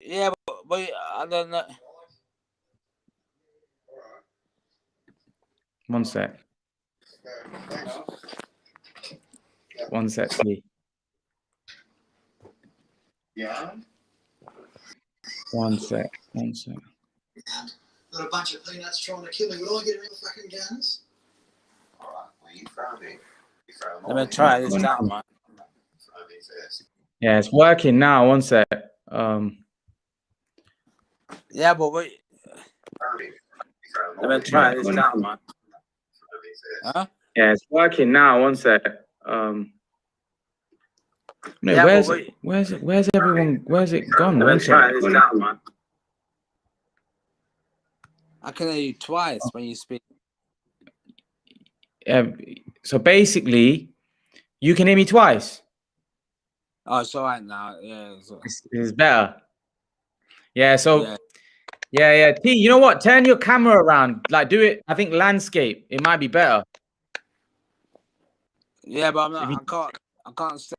Yeah, but I don't know. One sec. One sec, T. Yeah. One sec. One sec. Got a bunch of peanuts trying to kill me. Would I get any fucking guns? All right. Well, you throw me. You throw them all. Let me try this out, man. Throw me first. Yeah, it's working now. One sec. Yeah, but wait. Throw me. You throw them all. Let me try this out, man. Throw me first. Huh? Yeah, it's working now. One sec. No, Yeah, where's but wait. it? Where's everyone? Where's it gone? Let One me try sec. this out, man. I can hear you twice when you speak. So basically, you can hear me twice. Oh, it's all right now. Yeah. It's better. Yeah. So. Yeah. T, you know what? Turn your camera around. Like, do it. I think landscape. It might be better. Yeah, but I'm not. I can't.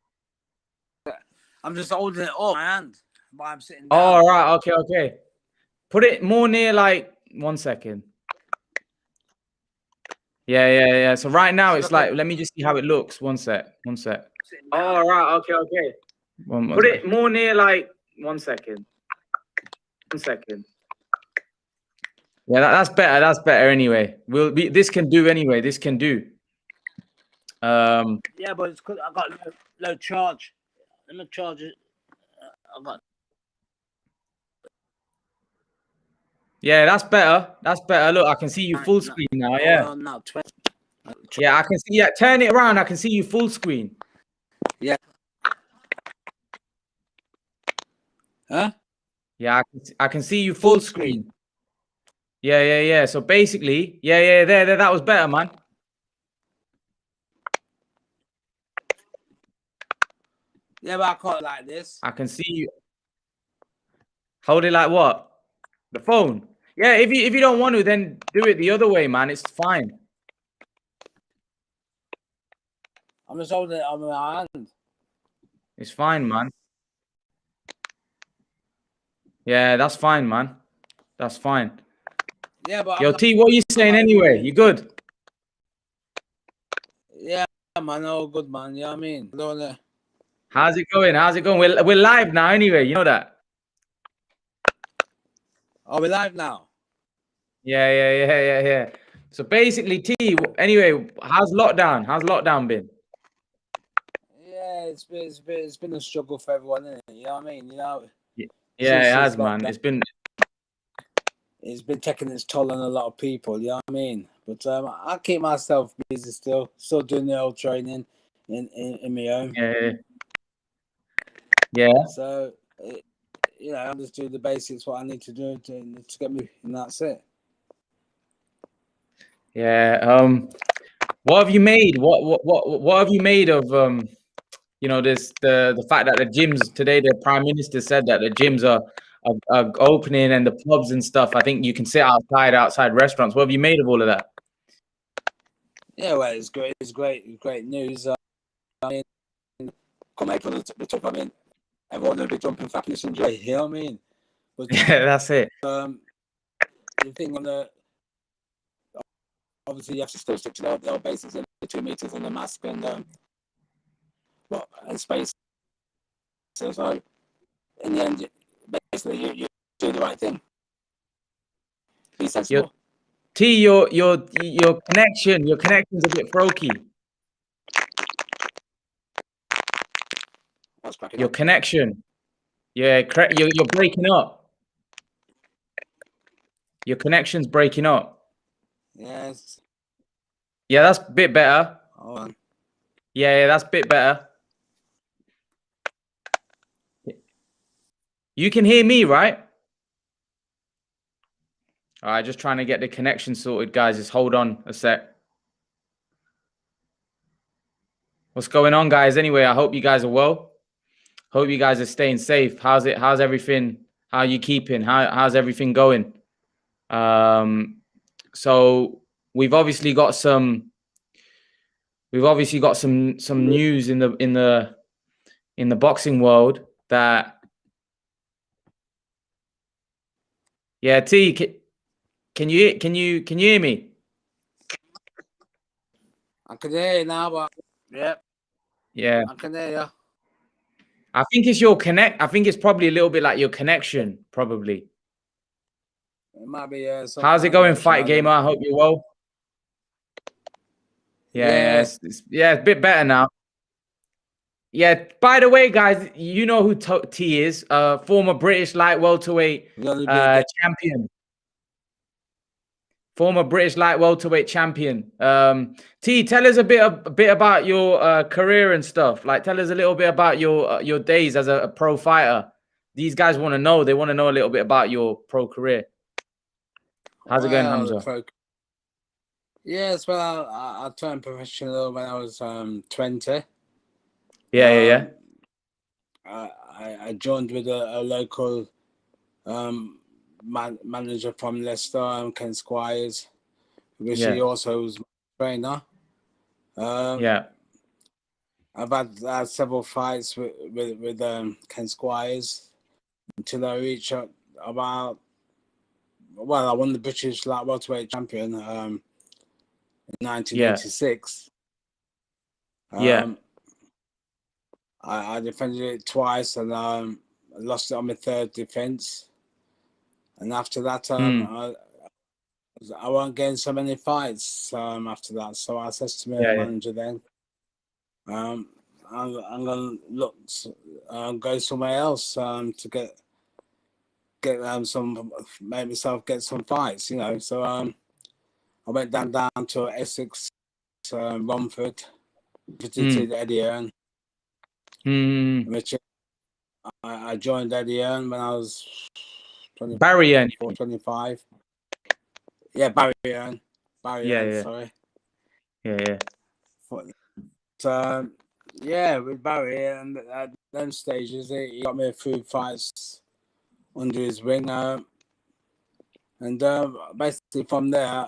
I'm just holding it up my hand while I'm sitting down. Oh, right. Okay. Put it more near. Like 1 second. Yeah. So right now it's like. Let me just see how it looks. 1 sec. Oh, right. Okay. Put it more near. Like 1 second. 1 second. Yeah, that's better. That's better anyway. This can do anyway. This can do. Yeah, but it's because I got low charge. Let me charge it. I got. Yeah, that's better. That's better. Look, I can see you full screen now. Yeah. Now 20. Yeah, I can see. Yeah, turn it around. I can see you full screen. Yeah. Huh? Yeah, I can see you full screen. Yeah. So basically, yeah. There. That was better, man. Yeah, but I can't like this. I can see you. Hold it like what? The phone. Yeah, if you don't want to, then do it the other way, man. It's fine. I'm just holding it on my hand. It's fine, man. Yeah, that's fine, man. That's fine. Yeah, but Yo, T, what are you saying anyway? You good? Yeah, man. All good, man. You know what I mean? How's it going? We're live now anyway. You know that? Are we live now? Yeah. So basically, T, anyway, how's lockdown been? Yeah, it's been a struggle for everyone, isn't it? You know what I mean? You know. Yeah, it has, man. It's been taking its toll on a lot of people. You know what I mean? But I keep myself busy still doing the old training in my own. Yeah. So, you know, I'm just doing the basics, what I need to do to get me, and that's it. Yeah. What have you made? What have you made of you know, the fact that the gyms today, the Prime Minister said that the gyms are opening and the pubs and stuff. I think you can sit outside restaurants. What have you made of all of that? Yeah, well, it's great. It's great news. I mean, come out from the top. I mean, everyone will be jumping happiness and joy. You know what I mean? But, yeah, that's it. The thing on the obviously you have to still stick to the old basics and the 2 meters and the mask and and space. So in the end, basically you do the right thing. Be sensible. T, your connection's a bit frokey. What's cracking your up? connection. Yeah, you're breaking up. Your connection's breaking up. Yes. Yeah, that's a bit better. Hold on. Yeah, that's a bit better. You can hear me, right? All right, just trying to get the connection sorted, guys. Just hold on a sec. What's going on, guys? Anyway, I hope you guys are well. Hope you guys are staying safe. How's everything? How are you keeping? How's everything going? So we've obviously got some news in the boxing world that Yeah, T, can you hear me? I can hear you now, but Yeah. I can hear you. I think it's your connect. I think it's probably a little bit like your connection, probably. It might be some How's it kind of going, connection, Fight Gamer? I hope you're well. Yeah, it's a bit better now. Yeah. By the way, guys, you know who T is? Former British light welterweight champion. Former British light welterweight champion. T, tell us a bit about your career and stuff. Like, tell us a little bit about your days as a pro fighter. These guys want to know. They want to know a little bit about your pro career. How's it going, Hamza? Yes, well, I turned professional when I was 20. Yeah. I joined with a local manager from Leicester, Ken Squires, which he also was my trainer. I've had several fights with Ken Squires until I reached about. Well, I won the British light welterweight champion in 1986. I defended it twice and I lost it on my third defense. And after that, I wasn't getting so many fights after that. So I said to my manager then, I'm going to look, go somewhere else to get make myself get some fights, you know. So I went down to Essex, Romford, visited Eddie Hearn, which I joined Eddie Hearn when I was 25. Yeah, Barry Hearn. Sorry. Yeah. So, with Barry and at them stages, he got me a few fights under his wing. And basically from there,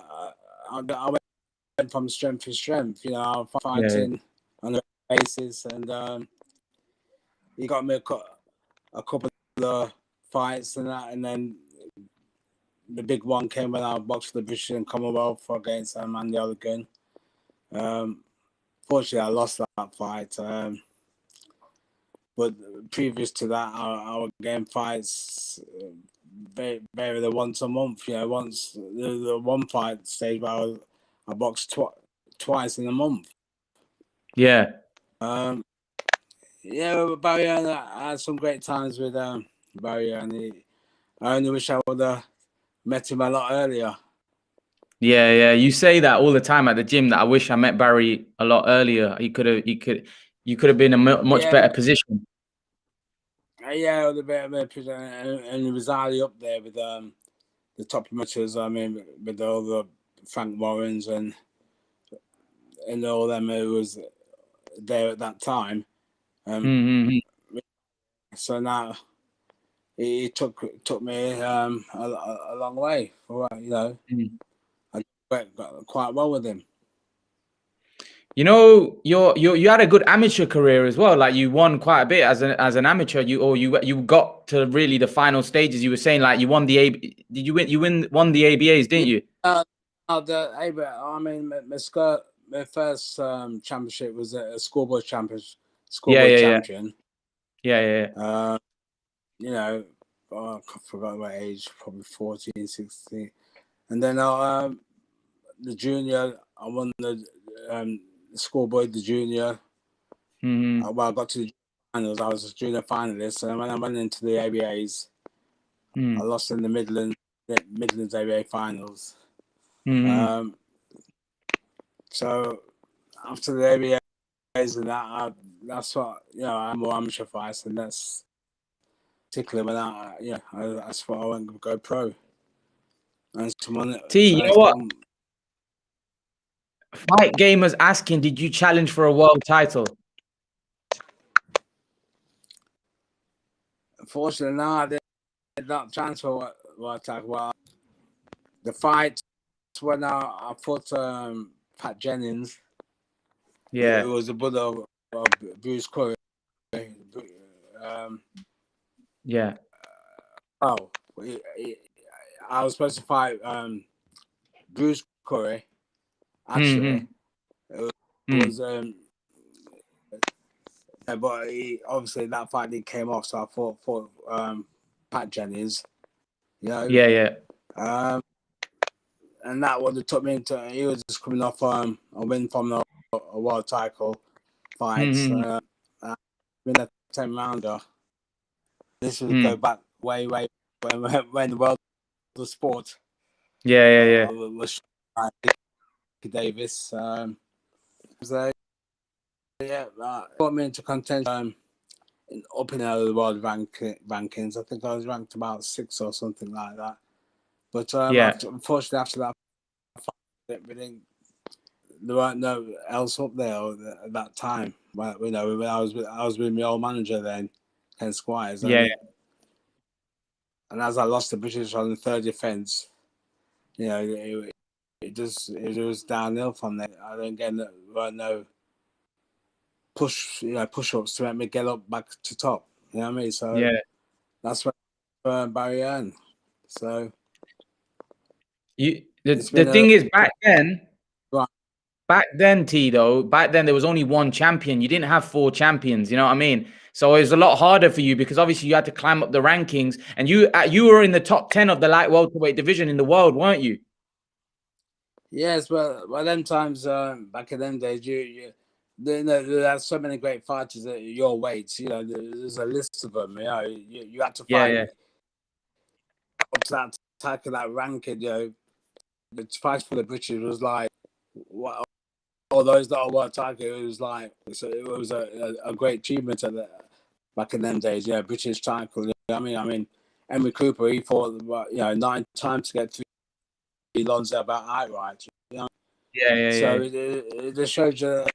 I went from strength to strength, you know, fighting on a basis. And he got me a couple of fights and that. And then the big one came when I boxed the British and Commonwealth against Andy Oligan. Fortunately, I lost that fight. But previous to that, I was getting fights very once a month. You know, once the one fight stage where I boxed twice in a month. Yeah. Barry, I had some great times with Barry, and I only wish I would have met him a lot earlier. Yeah. You say that all the time at the gym, that I wish I met Barry a lot earlier. You could have been in a much better position. Yeah, a better position, and he was highly up there with the top promoters. I mean, with all the Frank Warrens and all them who was there at that time. So now he took me a long way. You know, I got quite well with him. You know, you had a good amateur career as well. Like, you won quite a bit as an amateur. You got to really the final stages. You were saying, like, you won the Did you win? You won the ABAs, didn't you? I mean, my first championship was a schoolboy champion. Champion. Yeah. You know, I forgot my age, probably 14, 16. And then the junior, I won the schoolboy, the junior. Well, I got to the finals. I was a junior finalist, and when I went into the ABAs, I lost in the Midlands ABA finals. So after the ABAs and that, that's what, you know, I'm more amateur fights, and that's particularly when that's what I went to go pro. And you know what? Fight Gamers asking, did you challenge for a world title? Unfortunately, no, I did not transfer world title. Well, the fight when I fought Pat Jennings. Yeah. It was a brother of Bruce Curry. I was supposed to fight Bruce Curry. Actually, it was but obviously that fight didn't came off, so I fought Pat Jennings. You know. Yeah. And that would have took me into. He was just coming off a win from a world title fight. In a 10-rounder. This would go back way when the world was sport. Yeah. Was Davis. So put me into contention up in the world rankings. I think I was ranked about 6 or something like that. But unfortunately, after that, there weren't no else up there at that time. But, when I was with my old manager then, Ken Squires. And as I lost the British on the third defence, it was downhill from there. I didn't get no push ups to make me get up back to top. You know what I mean? So that's what Barry earned. So the thing is, back then, T, though, back then there was only one champion. You didn't have 4 champions. You know what I mean? So it was a lot harder for you because obviously you had to climb up the rankings, and you were in the top 10 of the light welterweight division in the world, weren't you? Yes, well, them times back in them days, there are so many great fighters at your weight. There's a list of them. You had to fight up to that type of that ranking. The fight for the British was like, what? All those that were title, it was like, so it was a great achievement back in them days. British title. I mean, Henry Cooper, he fought 9 times to get 3 Lonzo about outright. So it just shows you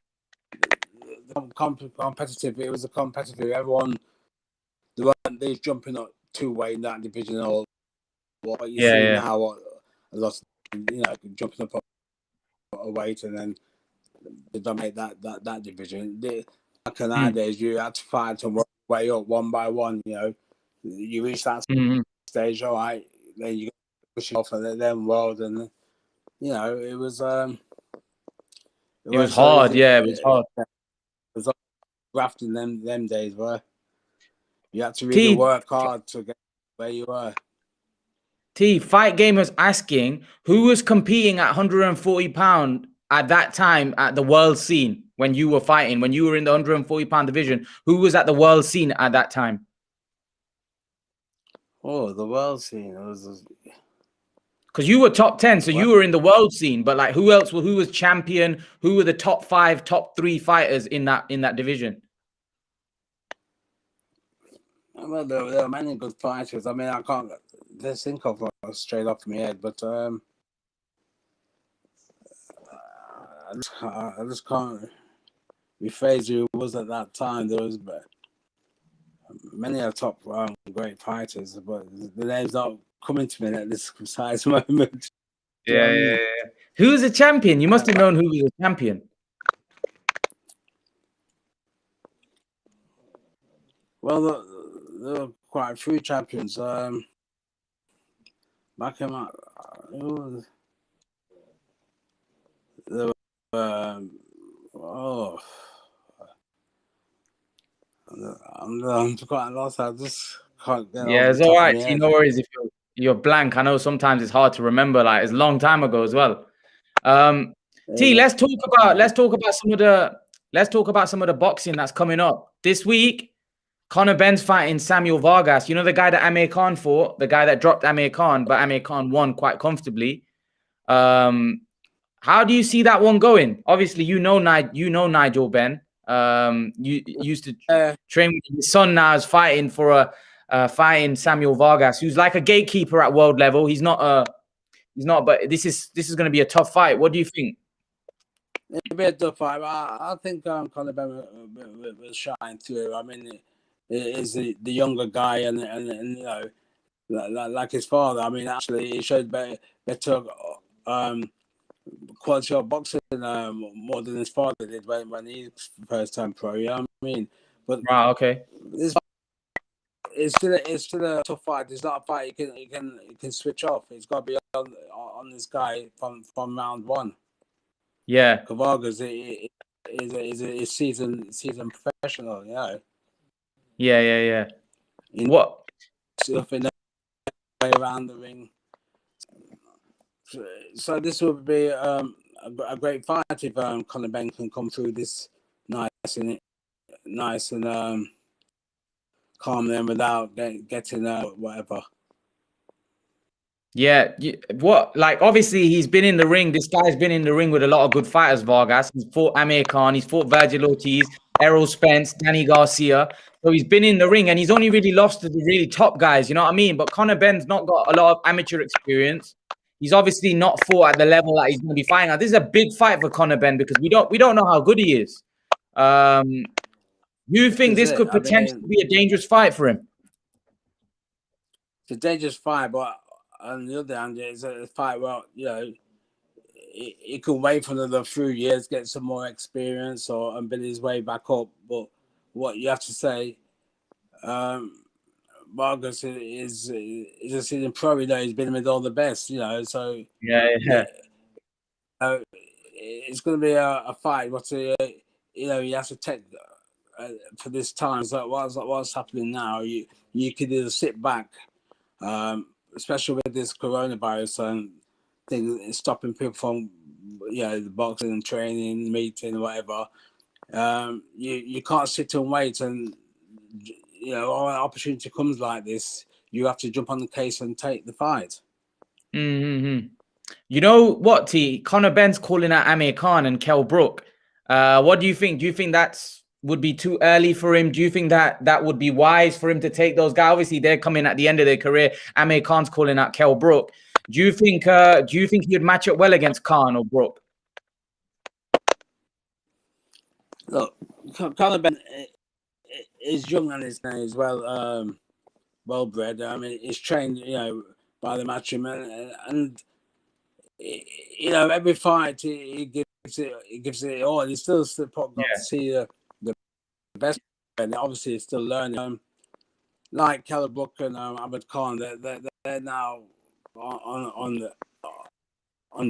competitive. It was a competitive. Everyone, there weren't these jumping up 2-way in that division or what you see now. A lot of jumping up a weight and then they dominate that division. Back in nowadays, you had to fight and work way up one by one. You reach that stage, all right, then you push off and then world, and it was it was hard. It was hard. It was grafting them days where you had to really work hard to get where you were. Fight Game was asking who was competing at 140 pound at that time at the world scene when you were fighting, when you were in the 140 pound division. Who was at the world scene at that time? Oh, the world scene was. Because you were top 10, so you were in the world scene. But like, who else? Who was champion? Who were the top 5, top 3 fighters in that division? Well, there were many good fighters. I mean, I can't just think of one straight off my head, but I just can't rephrase who was at that time. There was many top great fighters, but the name's not coming to me at this precise moment. Yeah. Who was a champion? You must have known who was a champion. Well, there were quite a few champions. Back in my, there were, I'm quite lost. I just can't get. Yeah, it's all right. No worries if you're blank. I know sometimes it's hard to remember. Like, it's a long time ago as well. Let's talk about some of the boxing that's coming up this week. Conor Benn's fighting Samuel Vargas. You know the guy that Amir Khan fought, the guy that dropped Amir Khan, but Amir Khan won quite comfortably. How do you see that one going? Obviously, you know Nigel Benn. You used to train with his son. Now is fighting for fighting Samuel Vargas, who's like a gatekeeper at world level. He's not. But this is going to be a tough fight. What do you think? It'll be a tough fight. I think Conor Benn will shine through. I mean, is the younger guy, and like his father. I mean, actually, he showed better quality of boxing more than his father did when he first turned pro. You know what I mean? But right, okay. it's still a tough fight. It's not a fight you can switch off. It's got to be on this guy from round one. Yeah. Vargas is a seasoned professional. You know. Yeah. What? Stuff in the way around the ring. So this would be a great fight if Conor Benn can come through this nice and calm them without getting whatever. Yeah, like obviously he's been in the ring. This guy's been in the ring with a lot of good fighters, Vargas. He's fought Amir Khan, he's fought Virgil Ortiz, Errol Spence, Danny Garcia. So he's been in the ring and he's only really lost to the really top guys, you know what I mean? But Conor Benn's not got a lot of amateur experience. He's obviously not fought at the level that he's going to be fighting at. This is a big fight for Conor Benn because we don't know how good he is. You think this could potentially be a dangerous fight for him? It's a dangerous fight, but on the other hand, it's a fight where, you know, he could wait for another few years, get some more experience and build his way back up. But what you have to say, Vargas is a seasoned pro. You know, he's been with all the best. You know, so yeah. It's going to be a fight. But you know, you have to take for this time. So what's happening now? You could either sit back, especially with this coronavirus and things stopping people from, you know, the boxing and training, meeting, whatever. You can't sit and wait, and you know, when an opportunity comes like this, you have to jump on the case and take the fight. Mm-hmm. You know what, T? Conor Benn's calling out Amir Khan and Kell Brook. What do you think? Do you think that's would be too early for him? Do you think that would be wise for him to take those guys? Obviously, they're coming at the end of their career. Amir Khan's calling out Kell Brook. Do you think he'd match up well against Khan or Brook? Look, Conor Benn is young and is well bred. I mean, he's trained, you know, by the matchman, and you know, every fight he gives it all. He's still got to see the best, and obviously he's still learning. Like Kell Brook and Amir Khan, they're now on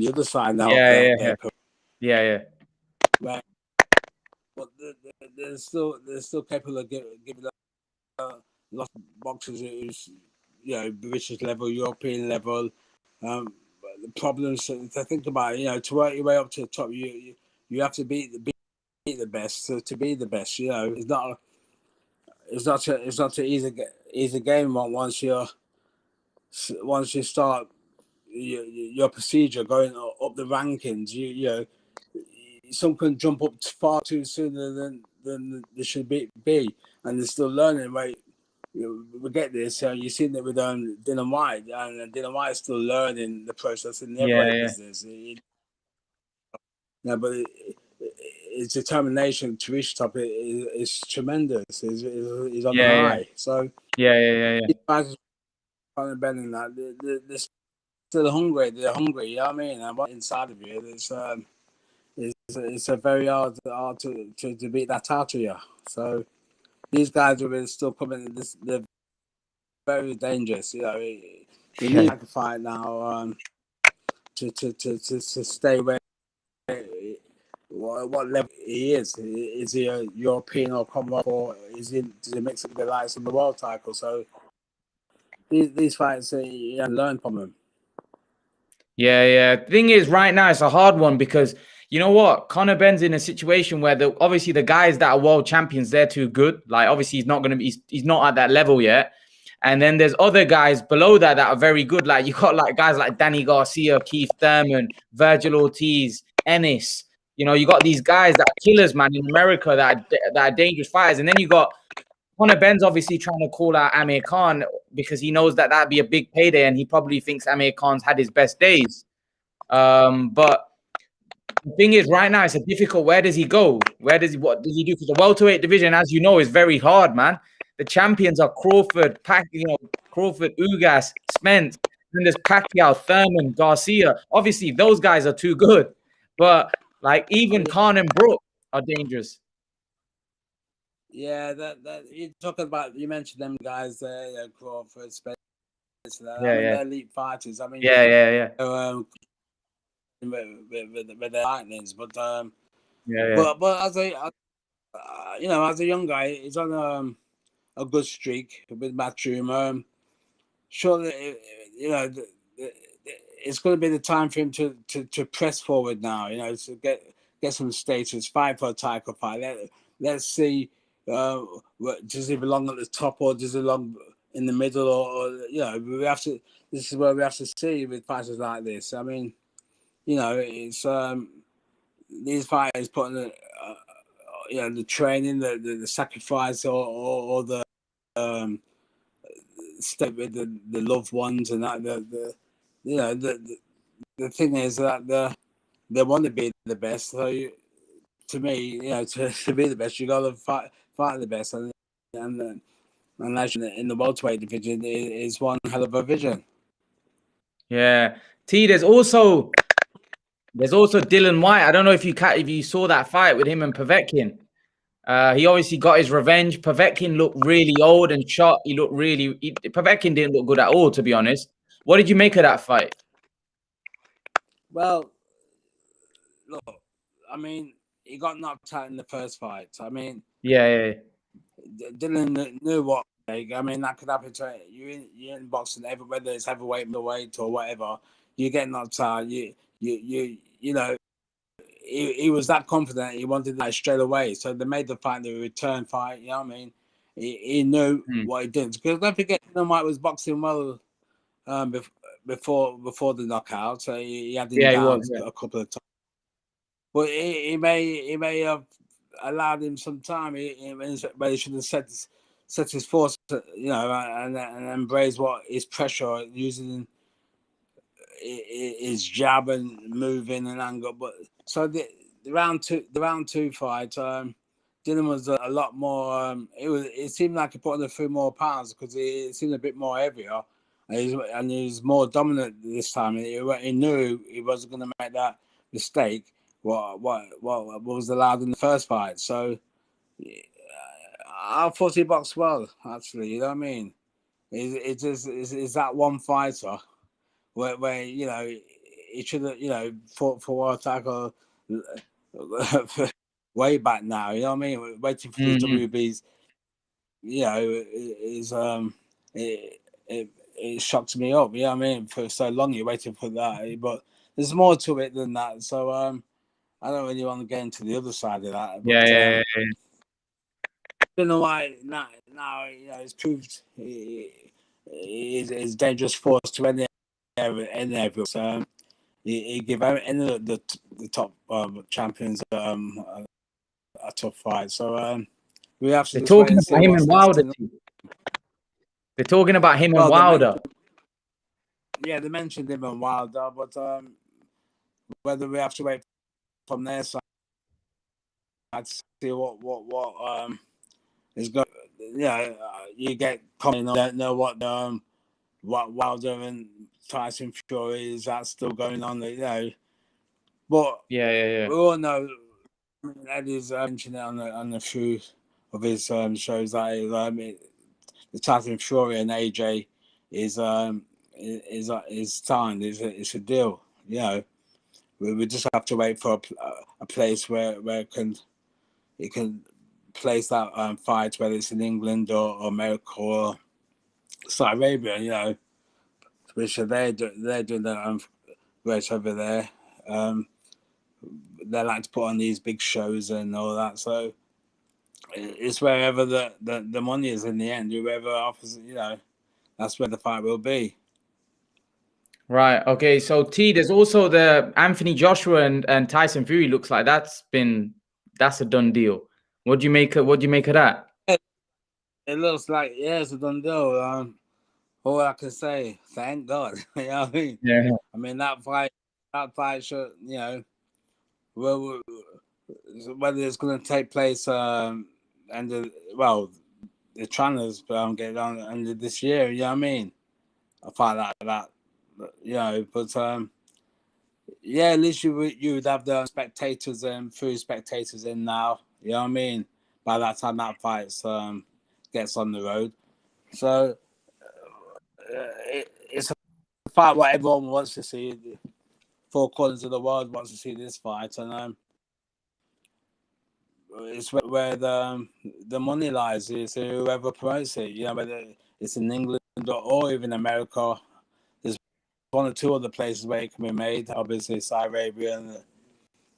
the other side now. Yeah. But they're still capable of giving lots of boxers who's, you know, British level, European level. The problems to think about, you know, to work your way up to the top, you have to beat the best to be the best. You know, it's not an easy game once you start your procedure going up the rankings. You know, some can jump up far too sooner than they should be, and they're still learning. Right, we get this. You've seen it with Dylan White, and Dylan White's still learning the process in the business. But his determination to reach top is tremendous. He's on the high. So yeah. Conor Benn and that they're still hungry. They're hungry. You know what I mean? And what inside of you, it's a very hard to beat that out of you. So these guys are still coming. They're very dangerous. You know, you need to fight now to stay where what level he is. Is he a European or Commonwealth, or does he mix up the likes of the world title? So these fights, you learn from them. Yeah. The thing is, right now it's a hard one because you know what? Conor Benn's in a situation where obviously the guys that are world champions, they're too good. Like obviously he's not going to be, he's not at that level yet. And then there's other guys below that are very good. Like you got like guys like Danny Garcia, Keith Thurman, Virgil Ortiz, Ennis. You know, you got these guys that are killers, man, in America that are dangerous fighters. And then you got Conor Benn's obviously trying to call out Amir Khan because he knows that that'd be a big payday, and he probably thinks Amir Khan's had his best days. But the thing is, right now it's a difficult. Where does he go? What does he do? Because the welterweight division, as you know, is very hard, man. The champions are Crawford, Ugas, Spence. Then there's Pacquiao, Thurman, Garcia. Obviously, those guys are too good. But like even Khan and Brook are dangerous. Yeah, that you talk about. You mentioned them guys there, Crawford, Spencer. I Yeah, mean, yeah, they're elite fighters. I mean, yeah, yeah, yeah, with their lightnings, yeah, yeah. but as you know, as a young guy, he's on a good streak with Matchroom. Surely, you know, it's going to be the time for him to press forward now. You know, to get some status, fight for a title fight. Let's see, does he belong at the top or does he belong in the middle? Or you know, we have to. This is where we have to see with fighters like this. I mean, you know, it's these fighters putting you know, the training, the sacrifice, or the step with the loved ones and that. You know, the thing is that they want to be the best. So to me, you know, to be the best, you got to fight the best, and actually in the welterweight division is one hell of a vision. Yeah. T, there's also Dylan White. I don't know if you saw that fight with him and Povetkin. He obviously got his revenge. Povetkin looked really old and shot. Povetkin didn't look good at all, to be honest. What did you make of that fight? Well, look, I mean, he got knocked out in the first fight. I mean, Yeah. Dylan knew what. I mean, that could happen to you. You're in boxing, whether it's heavyweight, middleweight, or whatever. You get knocked out. You know. He was that confident. He wanted that straight away. So they made the fight the return fight. You know what I mean? He knew what he did. Because don't forget, Dylan White was boxing well before the knockout. So he had him down a couple of times. But he may have allowed him some time. But he should have set his force, you know, and embrace what his pressure using his jab and moving and angle. But so the round two fight, Dylan was a lot more. It seemed like he put on a few more pounds because he seemed a bit more heavier, and he was more dominant this time. He knew he wasn't going to make that mistake. What was allowed in the first fight. So I thought he boxed well, actually. You know what I mean? It's that one fighter where you know he should have, you know, fought for a tackle way back now. You know what I mean? Waiting for the WBs, you know, it shocked me up. You know what I mean? For so long, you're waiting for that, but there's more to it than that. So I don't really want to get into the other side of that. But, Yeah. You know why now you know it's proved he's dangerous force to any everyone. So he give any of the top champions a tough fight. So we have to They're just wait talking and see about him what's and next. Wilder. They're talking about him and Wilder. They mentioned him and Wilder, but whether we have to wait from their side to see what is going. Yeah, you get commenting. Don't know what Wilder and Tyson Fury is that still going on. You know, but Yeah. we all know. Eddie's mentioned it on a few of his shows that the Tyson Fury and AJ is signed. It's a deal. You know, we just have to wait for a place where it can place that fight, whether it's in England or America or Saudi Arabia. You know, which they're doing their race over there. They like to put on these big shows and all that. So it's wherever the money is in the end. Whoever offers, you know, that's where the fight will be. Right. Okay. So T, there's also the Anthony Joshua and Tyson Fury. Looks like that's a done deal. What do you make of that? It looks like it's a done deal. All I can say, thank God. You know what I mean? Yeah. I mean that fight should, you know, whether it's going to take place and the trainers get on under this year. You know what I mean? A fight like that, you know. But at least you would have the spectators and few spectators in now. You know what I mean? by that time that fight gets on the road. So it's a fight what everyone wants to see. 4 corners of the world wants to see this fight, and it's where the money lies. Is whoever promotes it. Whether it's in England or even America. There's 1 or 2 other places where it can be made. Obviously, Saudi Arabia, and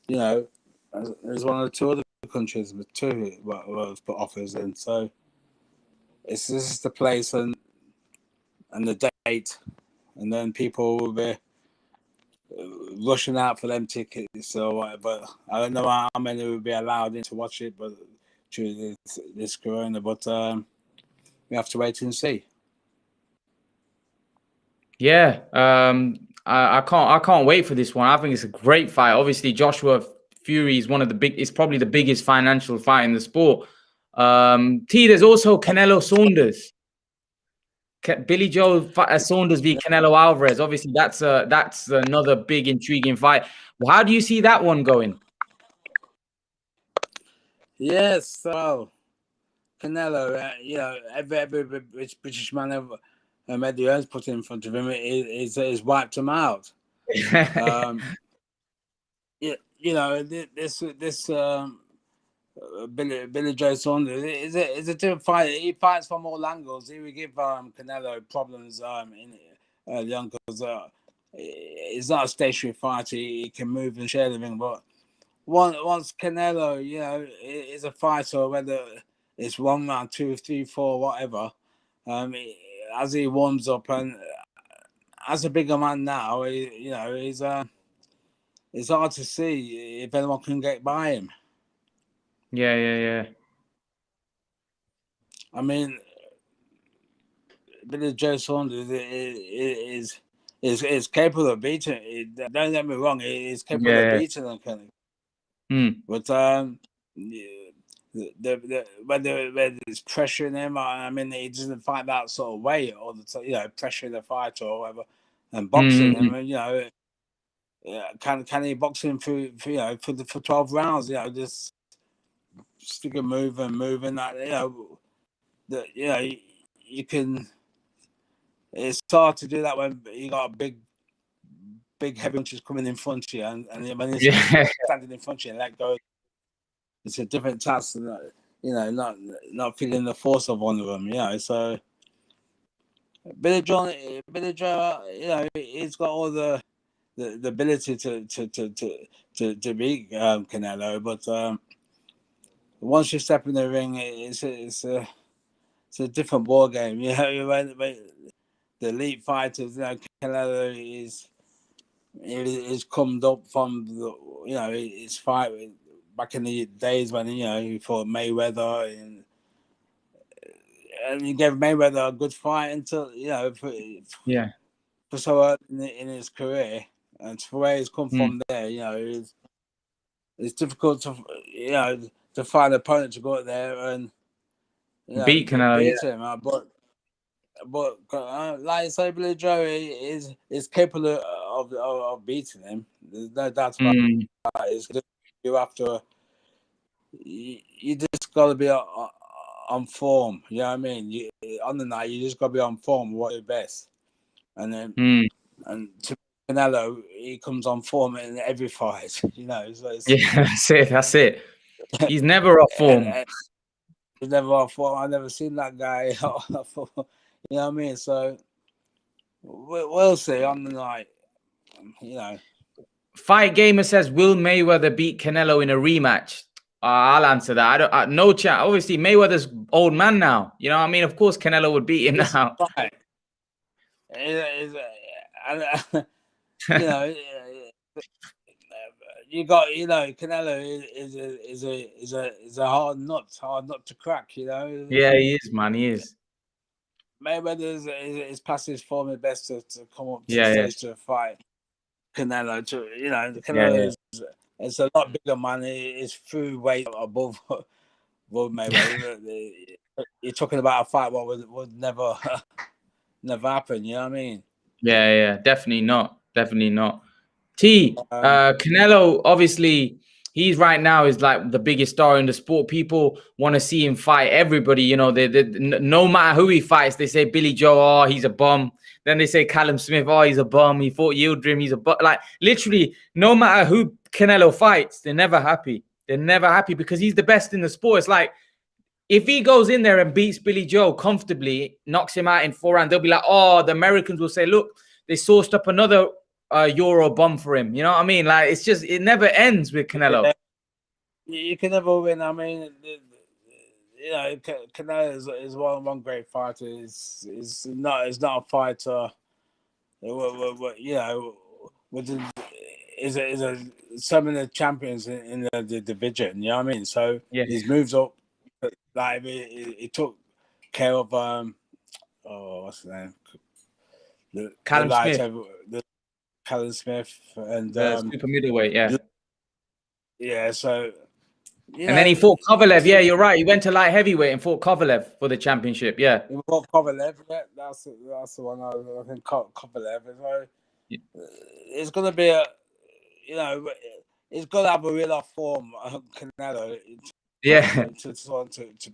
there's 1 or 2 other countries with 2 what put offers in. So this is the place and the date, and then people will be rushing out for them tickets. So, but I don't know how many will be allowed in to watch it, but through this corona. But we have to wait and see. Yeah, I can't wait for this one. I think it's a great fight. Obviously, Joshua Fury is it's probably the biggest financial fight in the sport. There's also Canelo Saunders. Billy Joe Saunders v Canelo Alvarez. Obviously, that's another big intriguing fight. Well, how do you see that one going? Yes, so Canelo, every British man Eddie Earns put in front of him is wiped him out. This Billy Joe Saunders is a different fight. He fights from all angles. He will give Canelo problems young because he's not a stationary fighter. He can move and share the ring, but once Canelo, is a fighter, whether it's 1 round, 2, 3, 4, whatever, as he warms up and as a bigger man now, it's hard to see if anyone can get by him. Yeah. I mean, Billy Joe Saunders is capable of beating. Don't get me wrong, he's capable of beating them, Kenny. But whether it's pressuring him, I mean, he doesn't fight that sort of way all the time. Pressuring the fighter or whatever, and boxing him. Can he box him for 12 rounds? Just stick a move and moving that. You can. It's hard to do that when you got a big heavy punches coming in front of you, and when he's standing in front of you and let go, it's a different task. Not feeling the force of one of them. So Billy Joe, he's got all the ability to beat Canelo, but once you step in the ring, it's a different ball game. When the elite fighters, Canelo is come up from his fight back in the days when he fought Mayweather, and he gave Mayweather a good fight until for so early in his career, and for where he's come from there, it's difficult to find an opponent to go out there and beat Canelo, beat him. But like I say, Billy Joe is capable of beating him. There's no doubt about it. It's just, you just got to be on form. You know what I mean? On the night, you just got to be on form. What your best, and then and to Canelo, he comes on form in every fight. So that's it. He's never off form. He's never off form. I've never seen that guy. You know what I mean? So we'll see on the night. Fight Gamer says, will Mayweather beat Canelo in a rematch? I'll answer that. No chat. Obviously, Mayweather's old man now. You know what I mean? Of course, Canelo would beat him now. Right. You got Canelo is a hard nut to crack. Yeah, he is, man. He is. Mayweather is past his form at best to come up to the stage to fight Canelo. Canelo is a lot bigger man. It's through weight above Mayweather. You're talking about a fight what would never happen. You know what I mean? Yeah, definitely not. Canelo, obviously, he's right now is like the biggest star in the sport. People want to see him fight everybody. You know, no matter who he fights, they say Billy Joe, oh, he's a bum. Then they say Callum Smith, oh, he's a bum. He fought Yildirim, he's a bum. Like literally, no matter who Canelo fights, they're never happy. They're never happy because he's the best in the sport. It's like if he goes in there and beats Billy Joe comfortably, knocks him out in 4 rounds, they'll be like, oh, the Americans will say, look, they sourced up another Euro bomb for him. You know what I mean? Like it's just it never ends with Canelo. Yeah. You can never win. I mean, you know, Canelo is one great fighter. It's not a fighter. You know, is some of the champions in the division. You know what I mean? So yeah, he's moved up. Like he took care of what's his name? Callum Smith, Callum Smith, and super middleweight. yeah. So. And then he fought Kovalev. Yeah, you're right. He went to light heavyweight and fought Kovalev for the championship. Yeah. He fought Kovalev. Yeah, that's the one. I think Kovalev. So it's gonna be you know, it's gonna have a real off form. Canelo. Yeah. To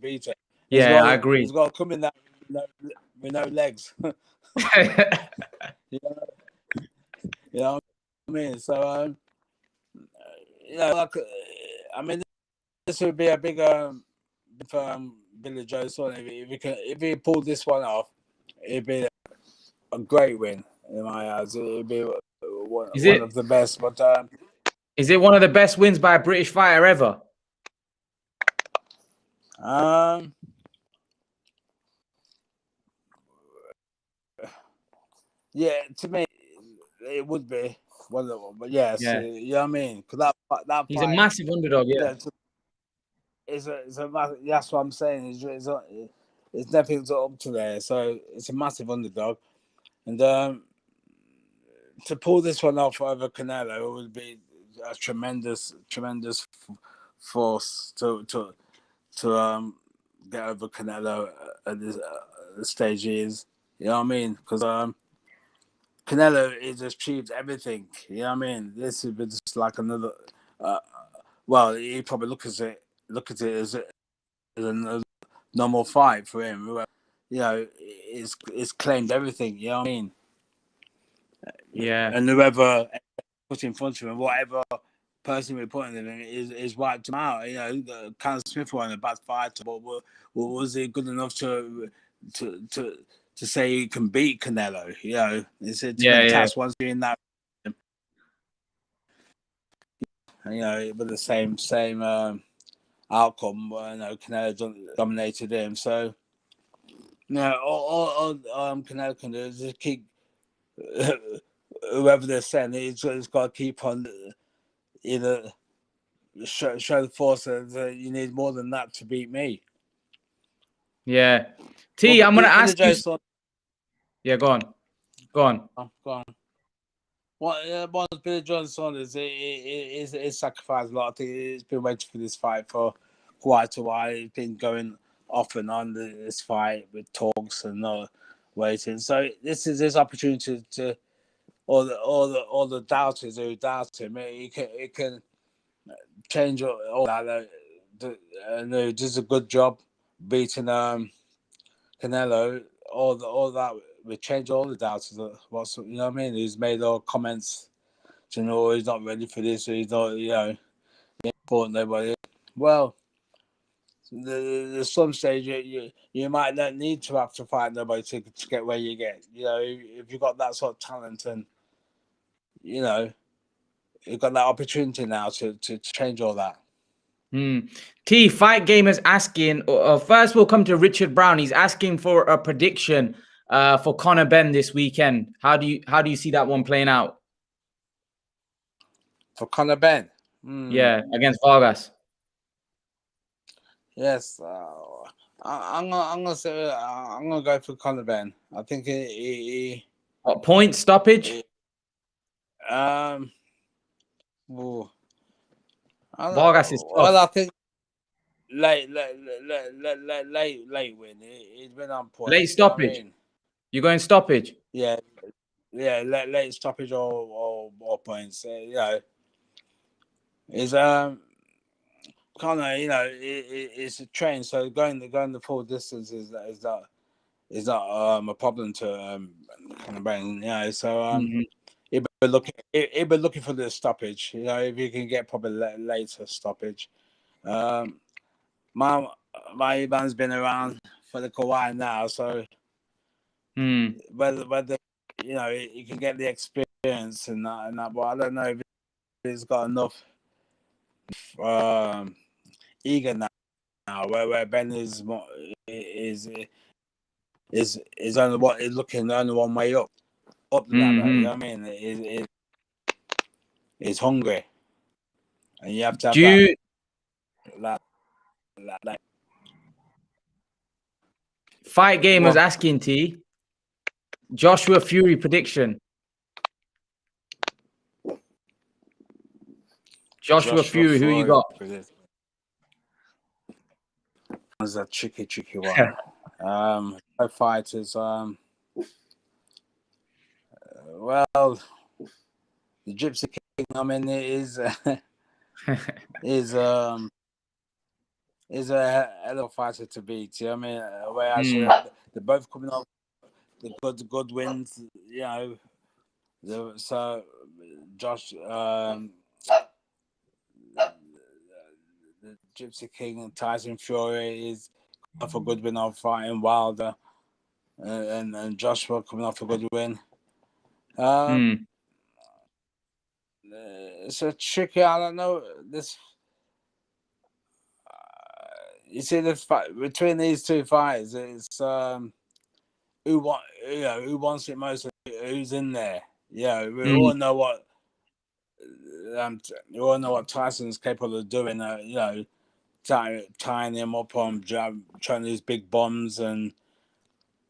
beat it. Yeah, I agree. He's got to come in that with no legs. You know what I mean? So you know, like I mean. This would be a big Billy Joe son. If he pulled this one off, it'd be a great win in my eyes. It'd be one of the best. But is it one of the best wins by a British fighter ever? Yeah, to me, it would be one of them. But yes, you know what I mean. Because that he's a massive underdog. Yeah. It's that's what I'm saying. It's nothing up to there, so it's a massive underdog, and to pull this one off over Canelo would be a tremendous force to get over Canelo at this stage he is. You know what I mean? Because Canelo has achieved everything. You know what I mean? This is just like another. Well, he probably look at it as a normal fight for him. You know, it's claimed everything. You know what I mean? Yeah. And whoever put in front of him, whatever person we put in him is wiped him out. You know, Callum Smith won a bad fight, but was he good enough to say he can beat Canelo? You know, it's a task once you're in that. You know, with the same outcome. You know, Canelo dominated him. So, you know, all Canelo can do is just keep whoever they're sending. He's got to keep on either show the force that you need more than that to beat me. Yeah. I'm going to ask you. Yeah, go on. Go on. What Billy Joe's son is sacrificed a lot. He's been waiting for this fight for quite a while. He's been going off and on this fight with talks and waiting. So this is his opportunity to all the doubters who doubt him. He can change all that. And he does a good job beating Canelo. All that we change all the doubters. You know what I mean? He's made all comments. You know, he's not ready for this. He's not, you know, important nobody. Well, there's some stage you might not need to have to fight nobody to get where you get. You know, if you've got that sort of talent and you know, you've got that opportunity now to change all that. Fight Gamers asking. First, we'll come to Richard Brown. He's asking for a prediction for Conor Benn this weekend. How do you see that one playing out? For Conor Benn? Yeah, against Vargas. Yes, I'm gonna say I'm gonna go for Conor Benn. I think he what, point stoppage? Vargas is tough. Well, I think late win. He's been on point. Late stoppage. You're going stoppage? Yeah, late stoppage or points. You know, he's Conor, you know, it's a train, so going the full distance is not a problem to Conor Benn, you know. So he'll be looking for the stoppage, you know, if he can get probably later stoppage. My man's been around for a while now, so whether you know he can get the experience and that, but I don't know if he's got enough eager now, where Benn is only what is looking only one way up the ladder. You know what I mean? Is hungry, and you have to have that. Fight Game was asking T. Joshua Fury prediction. Joshua Fury, who you got? That's a tricky one. Both fighters. Well, the Gypsy King. I mean, is a hell of a fighter to beat. You know what I mean? Whereas they're both coming off the good wins. You know, so Josh, the Gypsy King and Tyson Fury is off a good win of fighting Wilder, and Joshua coming off a good win. It's a tricky. I don't know this. You see, the fight between these two fighters, it's who wants it most, who's in there. Yeah, we all know what Tyson's capable of doing. You know, tying him up on trying these big bombs,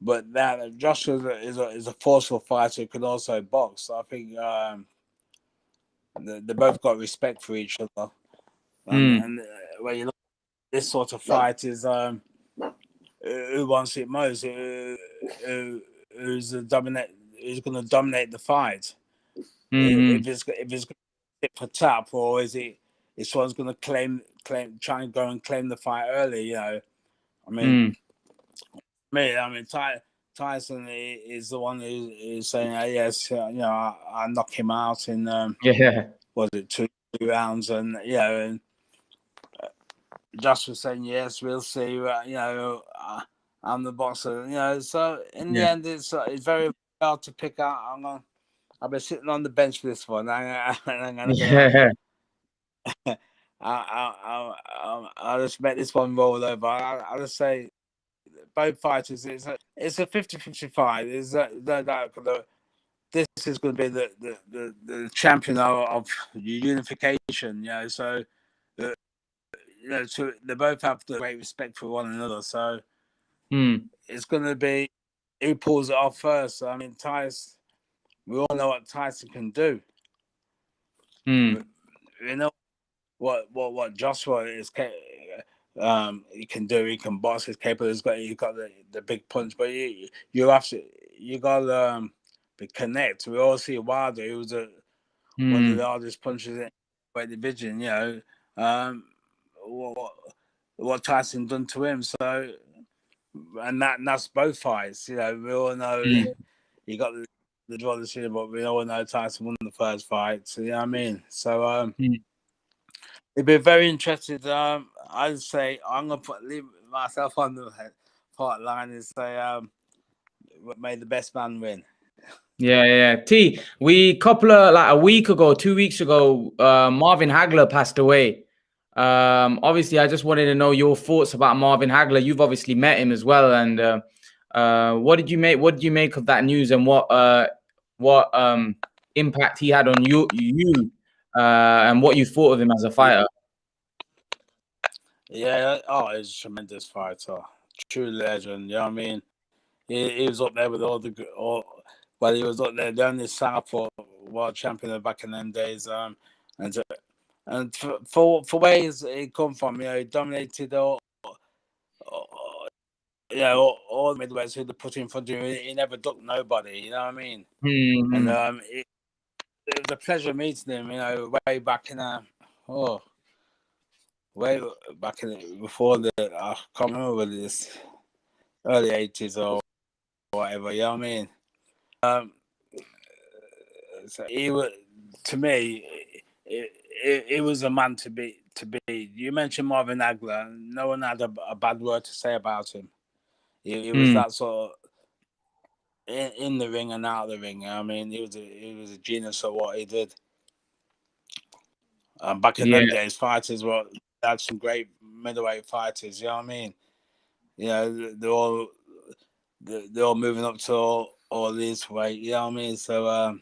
but that Joshua is a forceful fighter who can also box. So I think they both got respect for each other. And when you look at this sort of fight is who wants it most, who's going to dominate the fight. If it's tit for tap, or is someone's going to try and go and claim the fight early? You know, I mean, Tyson is the one who's saying, yes, you know, I knock him out in was it 2 rounds, and you know, and Josh was saying, yes, we'll see. You know, I'm the boxer. You know, so in the end, it's very hard to pick out. I've been sitting on the bench for this one. I'll just make this one roll over. I'll just say both fighters. It's a 50-50 fight. No doubt. This is going to be the champion of unification. You know, so you know, they both have the great respect for one another. So it's going to be who pulls it off first. I mean, Tyson. We all know what Tyson can do. You know what Joshua is. He can do. He can box. He's capable. He's got the big punch. But you got to connect. We all see Wilder. He was one of the hardest punchers in the division. You know, what Tyson done to him. So, and that's both fights. You know, we all know he got the draw decision, but we all know Tyson won the first fight. So, you know what I mean? So it'd be very interested. I'd say I'm gonna leave myself on the part line and say may the best man win. Yeah. T, a week ago, 2 weeks ago, Marvin Hagler passed away. Obviously, I just wanted to know your thoughts about Marvin Hagler. You've obviously met him as well, and what did you make of that news, and what impact he had on you, and what you thought of him as a fighter? Yeah, he's a tremendous fighter, true legend. You know what I mean? He was up there with he was up there, the only Southpaw world champion back in them days. And for where he come from, you know, he dominated all the middleweights who they put in front of him. He never ducked nobody. You know what I mean? And it was a pleasure meeting him. You know, way back in way back before I can't remember whether it's early 80s or whatever. You know what I mean? So he was, to me, it was a man to be. You mentioned Marvin Hagler. No one had a bad word to say about him. He was that sort of in the ring and out of the ring. I mean, he was a genius of what he did. Back in them days, fighters had some great middleweight fighters. You know what I mean? You know, they're all moving up to all this weight. You know what I mean? So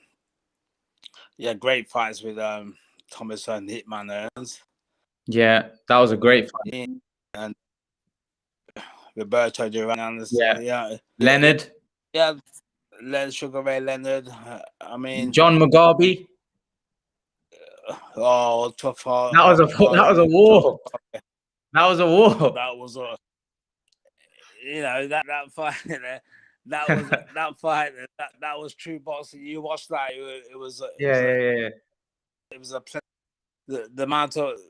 yeah, great fights with Thomas and Hitman Earns. Yeah, that was a great fight. And Roberto Duran. Yeah. Leonard. Yeah, Sugar Ray Leonard. I mean, John Mugabe. Oh, tough heart. That was a war. That was a war. That was a, you know, that fight there. That was that fight. That was true boxing. You watched that. It was It was the amount of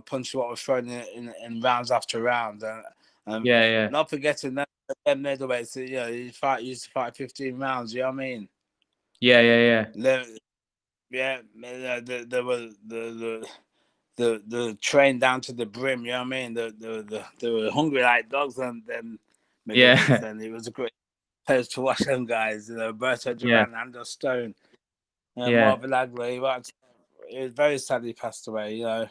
punches what was thrown in rounds after round. And not forgetting that middleweights. You know, used to fight 15 rounds. You know what I mean? Yeah. There was the train down to the brim. You know what I mean? They were hungry like dogs, and then and it was a great place to watch them guys. You know, Berto Duran, Anders Stone, Marvin Hagler. He was very sadly passed away. You know.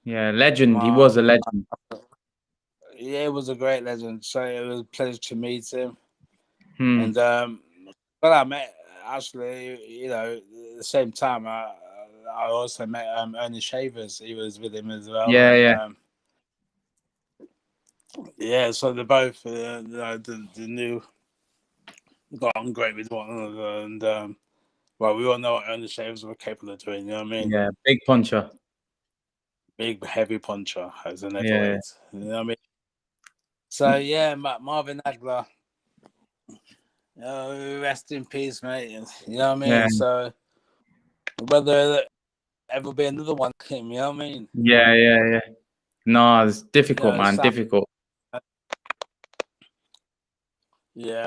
Yeah, legend. He was a legend. Yeah, he was a great legend. So it was a pleasure to meet him. And I met actually, you know, at the same time I also met Ernie Shavers. He was with him as well. So they're both the new got on great with one another, and well, we all know what Ernie Shavers were capable of doing. You know what I mean? Yeah, big puncher, big heavy puncher as an heavyweight. You know what I mean? So yeah, Marvin Hagler. Rest in peace, mate. You know what I mean? Yeah. So whether there ever be another one, you know what I mean? Yeah. No, it's difficult, man. Difficult. Yeah.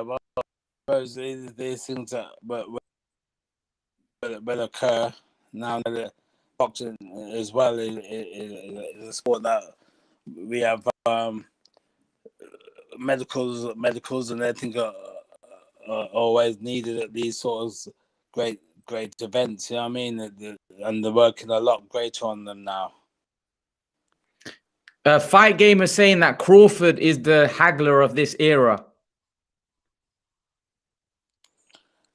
Well, I suppose these things that will occur now that boxing as well is a sport that we have medicals and everything are always needed at these sort of great events. You know what I mean? And they're working a lot greater on them now. Fight Game is saying that Crawford is the Hagler of this era.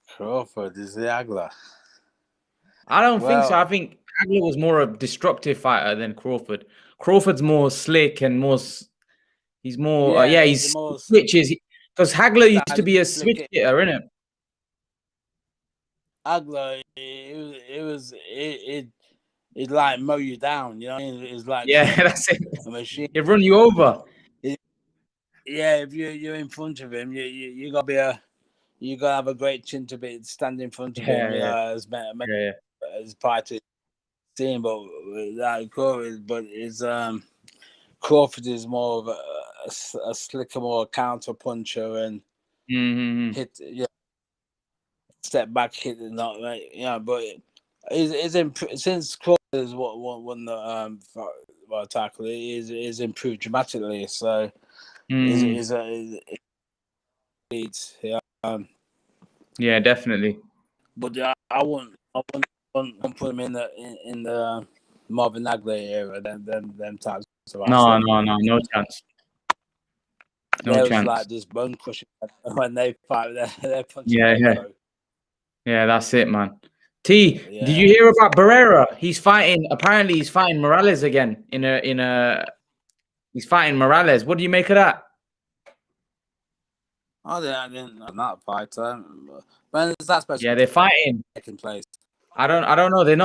Crawford is the Hagler. I don't think so. I think Hagler was more a destructive fighter than Crawford. Crawford's more slick and more. He's more. He's switches. Because Hagler used to be a switch hitter, isn't it? Hagler, it like mow you down. You know, it's like that's it. A machine. It run you over. If you're in front of him, you gotta have a great chin to be stand in front of him. You know, as part of the team. But that Crawford is more of a slicker, more counter puncher and hit. Step back, hit the not right. But since Crawford has won the tackle, is improved dramatically. So is definitely. But I wouldn't put him in the Marvin Hagler era. Them types. No chance. No chance. Like this bone crushing when they fight. They're punching. Yeah, that's it, man. Did you hear about Barrera? He's fighting. Apparently, he's fighting Morales again. He's fighting Morales. What do you make of that? I didn't know that fight. When is that supposed to be they're fighting. Taking place. I don't know. They're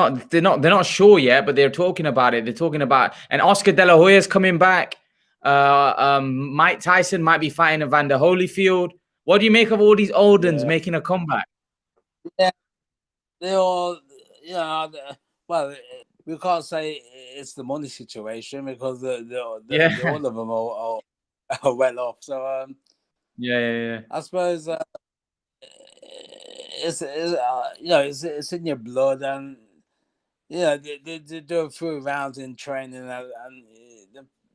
not sure yet, but they're talking about it. They're talking about, and Oscar De La Hoya's coming back. Mike Tyson might be fighting Evander Holyfield. What do you make of all these old uns making a comeback? Yeah, they all, well, we can't say it's the money situation because all of them are well off. So yeah. I suppose it's it's in your blood, and they do a few rounds in training, and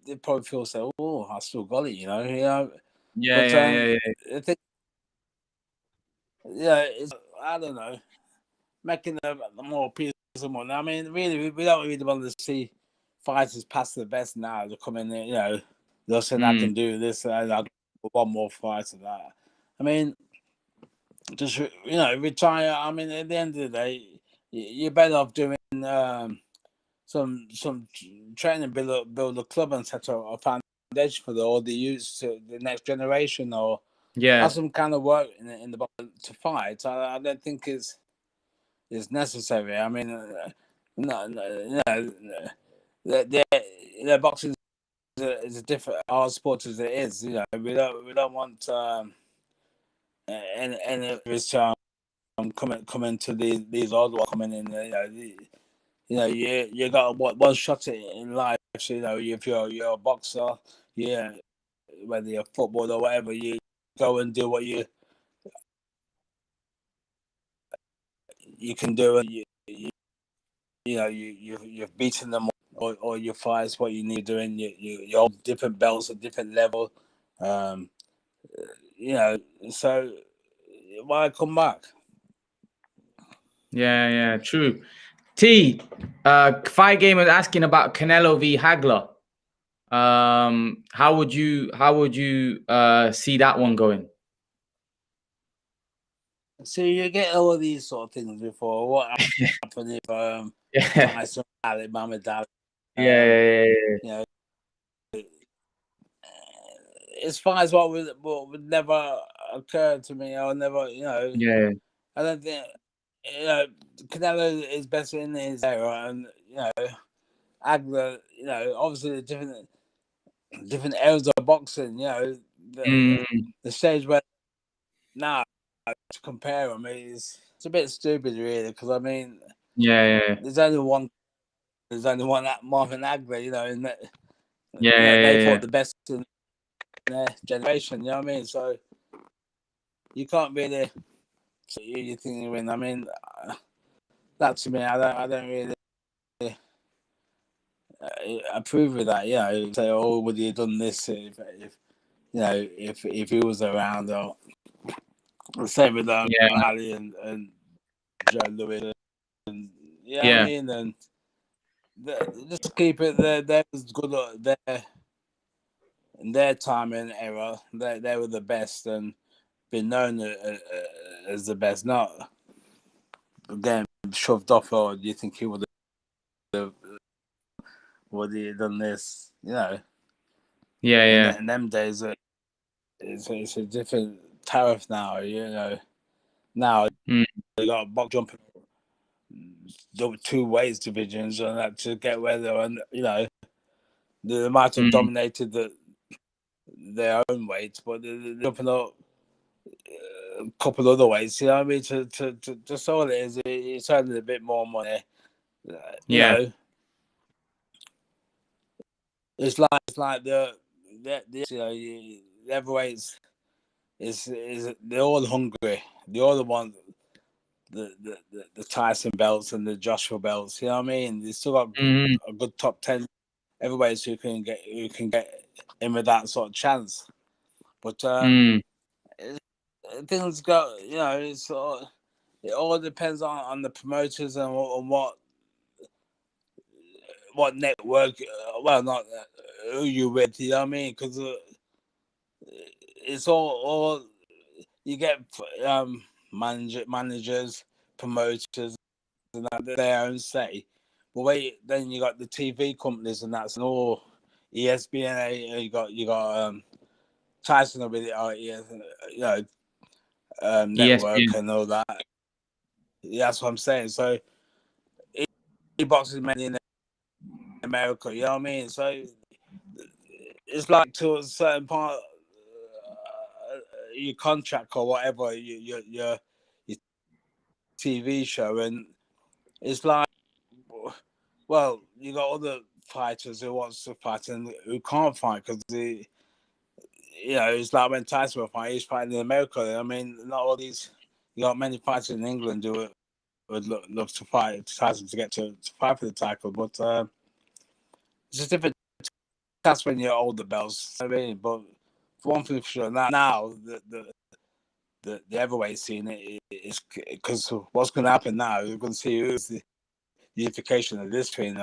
they probably feel so. Oh, I still got it, Yeah. But I think, it's, I don't know, making them more peaceable. I mean, really, we don't really want to see fighters pass the best now. They come in, they'll say I can do this, and I'll do one more fight of that. I mean, just retire. I mean, at the end of the day, you're better off doing some training, build a club, and set a foundation for all the youths to the next generation, or have some kind of work in the box to fight. I don't think it's necessary. I mean, the boxing is a different art sport as it is. We don't want any of this coming to these old ones coming in. You got one shot in life. So, if you're a boxer, whether you're football or whatever, you go and do what you can do, and you've beaten them, or your fights what you need doing. You're all different belts at different level. So why come back? Yeah, true. T, Fight Game was asking about Canelo v Hagler. How would you see that one going? So you get all these sort of things before. What happened if Tyson Muhammad Ali? Yeah. As far as what would never occur to me, or never, Yeah. I don't think, Canelo is best in his era, and Hagler, obviously the different eras of boxing, the stage where now to compare them is it's a bit stupid, really, because I mean, there's only one Marvin Hagler, and they fought the best in their generation, you know what I mean? So you can't really say you think you win. I mean, that to me, I don't really approve of that. Say, oh, would he have done this if he was around? Or the same with Ali and Joe Louis, and I mean, and just keep it there. They was good there in their time and era. They were the best and been known as the best. Not again shoved off. Or do you think he would have done this? In them days, it's a different tariff now. Now they got box jumping two ways divisions and that to get where they and they might have dominated their own weight, but they're jumping up a couple other ways. You know what I mean? To just all it is, it's only a bit more money. It's like the heavyweights is they're all hungry. They're all the ones the Tyson belts and the Joshua belts. You know what I mean? They still got a good top 10 heavyweights who can get in with that sort of chance. But things go. It's it all depends on the promoters and on what network. Well, not who you with. You know what I mean? Because it's all you get managers, promoters, and that their own say. But then you got the TV companies, and that's all ESPN. You got Tyson with it, network ESPN. and all that. That's what I'm saying. So boxing mainly in America. You know what I mean? So it's like to a certain part. Your contract or whatever your TV show, and it's like Well, you got other fighters who wants to fight and who can't fight because it's like when Tyson was fighting, he's fighting in America. I mean, not all these. You got many fighters in England who would look to fight Tyson to get to fight for the title, but it's just different. That's when you're older bells. I mean, but for one thing for sure, now the heavyweight scene is because what's going to happen now? You're going to see who's the unification of this between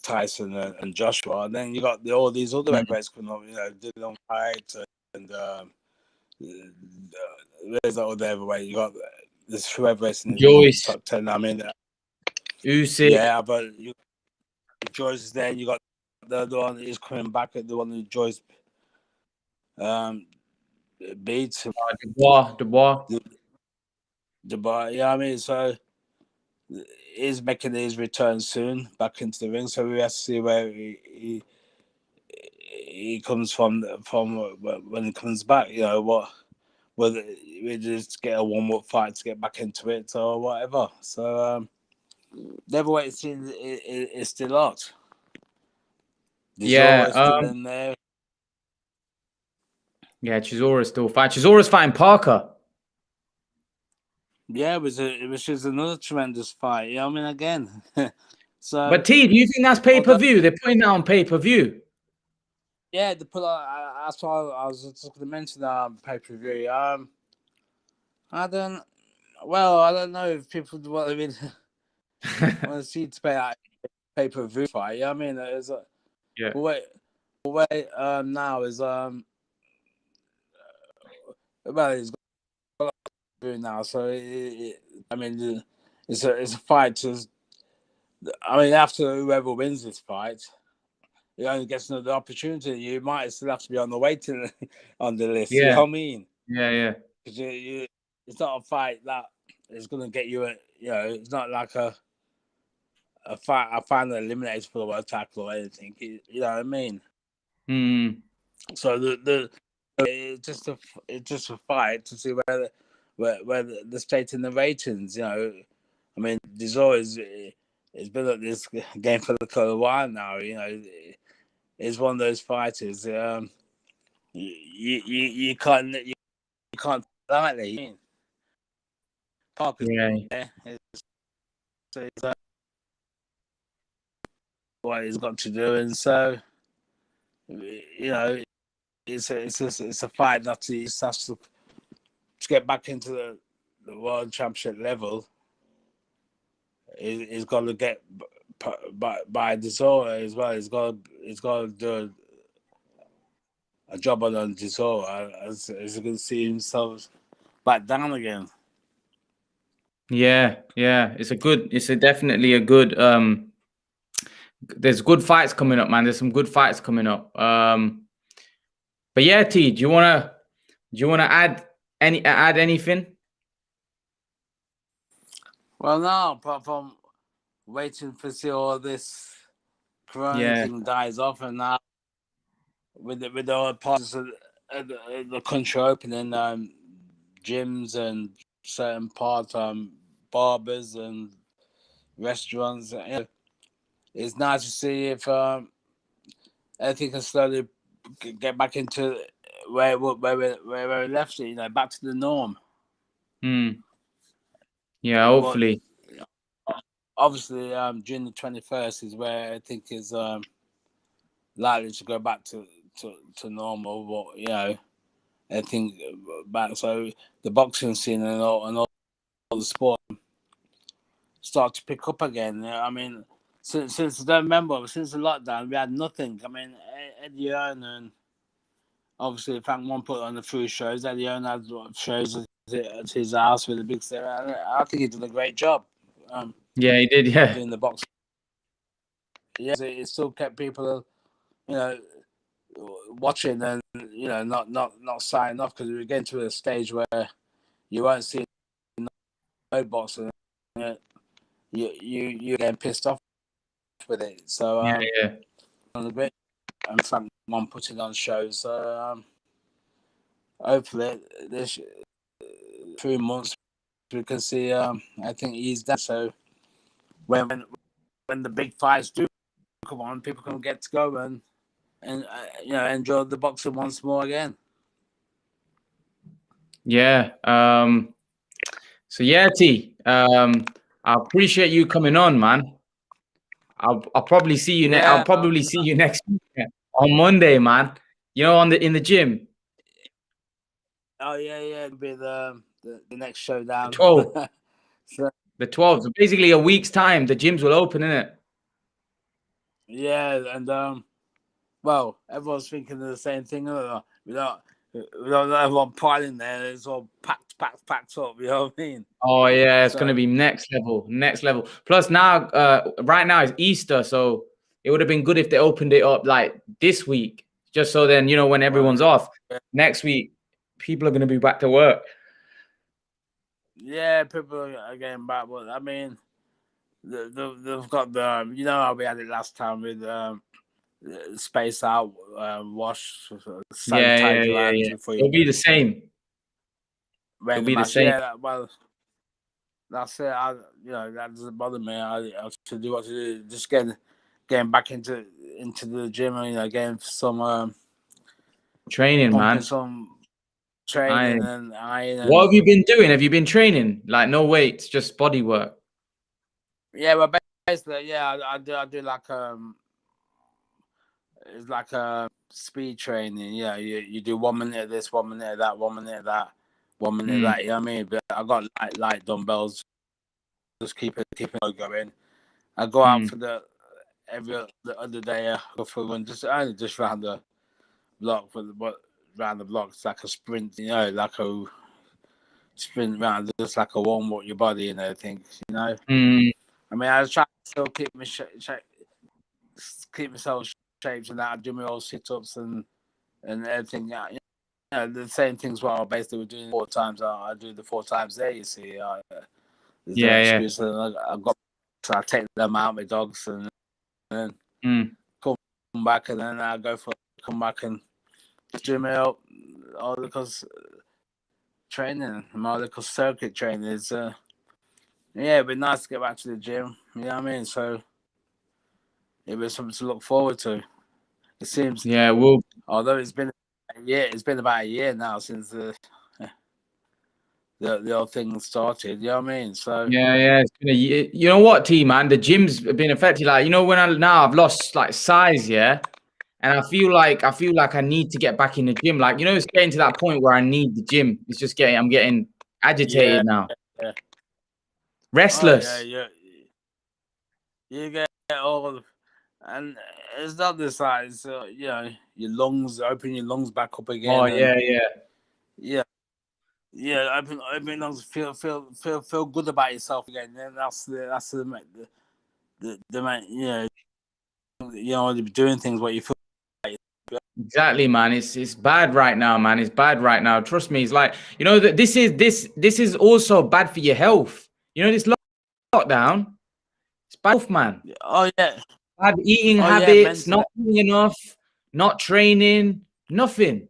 Tyson and Joshua, and then you got all these other heavyweights coming up. Dylan White and there's that other heavyweight. You got there's few heavyweights in the top 10. I mean, Usyk. Yeah, but Joyce is there. You got the other one is coming back at the one who Joyce beats. Dubois. Yeah, I mean, so he's making his return soon back into the ring. So we have to see where he comes from when he comes back. Whether we just get a warm-up fight to get back into it or whatever. So the heavyweight scene is still hot. Yeah, still in there. Yeah, Chisora's still fighting. Chisora's fighting Parker. Yeah, it was just another tremendous fight. I mean, again. So, but T, do you think that's pay-per-view? They're putting that on pay-per-view. Yeah, they put. That's why I was just going to mention pay-per-view. I don't know if people want to see to pay pay-per-view fight. I mean, it's yeah. Wait, now is well, he's got to do now. So I mean, it's a fight. I mean, after whoever wins this fight, he only gets another opportunity. You might still have to be on the waiting on the list. Yeah. You know what I mean? Yeah. Because it's not a fight that is going to get you. It's not like a fight. I find that eliminates for the world title or anything. You know what I mean? Mm. So it's just a fight to see where the state in the ratings. I mean, there's always it's been at this game for a while now. It's one of those fighters. You can't lightly. Parker's there. It's what he's got to do, and so it's a fight that he has to get back into the world championship level. He's got to get by Desora as well. He's got to do a job on Desora as you can see himself back down again. Yeah. It's definitely a good there's good fights coming up, man. There's some good fights coming up. But yeah, T, do you wanna add anything? Well, no, apart from waiting to see all this corona thing dies off, and now with all parts of the country opening, gyms and certain parts, barbers and restaurants. It's nice to see if everything can slowly get back into where we left it. Back to the norm. Yeah, hopefully. But, obviously, June the 21st is where I think is likely to go back to normal. But everything back. So the boxing scene and all the sport start to pick up again. I mean, since I don't remember, since the lockdown, we had nothing. I mean, Eddie Earn and obviously Frank One put on the few shows. Eddie Earn had shows at his house with a big stage. I think he did a great job. Yeah, he did. Yeah, doing the boxing. Yeah, it still kept people, watching and not signing off because we were getting to a stage where you weren't seeing no boxing. You getting pissed off with it. So on a bit, and Frank One putting on shows. So hopefully this 3 months we can see. I think he's done. So when when the big fights do come on, people can get to go and enjoy the boxing once more again. Yeah. So yeah, T. I appreciate you coming on, man. I'll probably see you. I'll probably see you next week on Monday, man. You know, in the gym. Oh yeah, it'll be the next showdown. 12th. So, the 12th. So basically, a week's time, the gyms will open, innit? Yeah, and well, everyone's thinking of the same thing. We don't have everyone piling there. It's all packed up. You know what I mean? Oh yeah, it's gonna be next level. Plus now, right now it's Easter, so it would have been good if they opened it up like this week, just so then when everyone's off next week, people are gonna be back to work. Yeah, people are getting back, but I mean, they've got the how we had it last time with space out, wash, sanitize your hands before you. It'll be the same. It'll be the same. Yeah, well, that's it. That doesn't bother me. I should do what to do. Just getting back into the gym and getting some training, man. Some training and iron. What have you been doing? Have you been training? Like no weights, just body work? Yeah, well, basically, I do like it's like a speed training. Yeah, you do 1 minute of this, 1 minute of that, 1 minute of that, 1 minute of that. You know what I mean? But I got light dumbbells. Just keep it going. I go out for the other day. I go for one just round the block round the block. It's like a sprint. Like a sprint round, just like a warm up your body and everything. I mean, I try to still keep myself shaped and that. I do my old sit ups and everything. The same things what I basically doing 4 times. I do the 4 times there. You see, there's no excuse. So I take them out, my dogs, and then come back, and then I come back and do my all because training, my little circuit training is it'd be nice to get back to the gym. You know what I mean? So it'd be something to look forward to. It seems. Yeah, well, although it's been about a year now since the whole thing started. You know what I mean? So yeah, it's been a year. You know what, T man, the gym's been affected. Like when I've lost like size, and I feel like I need to get back in the gym. Like it's getting to that point where I need the gym. It's just I'm getting agitated now. Yeah. Restless. Oh, yeah. You get all, and it's not the size. Your lungs, open your lungs back up again. Oh yeah. Open lungs. Feel good about yourself again. And that's the doing things what you feel. Exactly, man. It's bad right now, man. It's bad right now. Trust me. It's like that this is also bad for your health. This lockdown. It's bad health, man. Oh yeah. Bad eating habits, not eating enough, not training, nothing.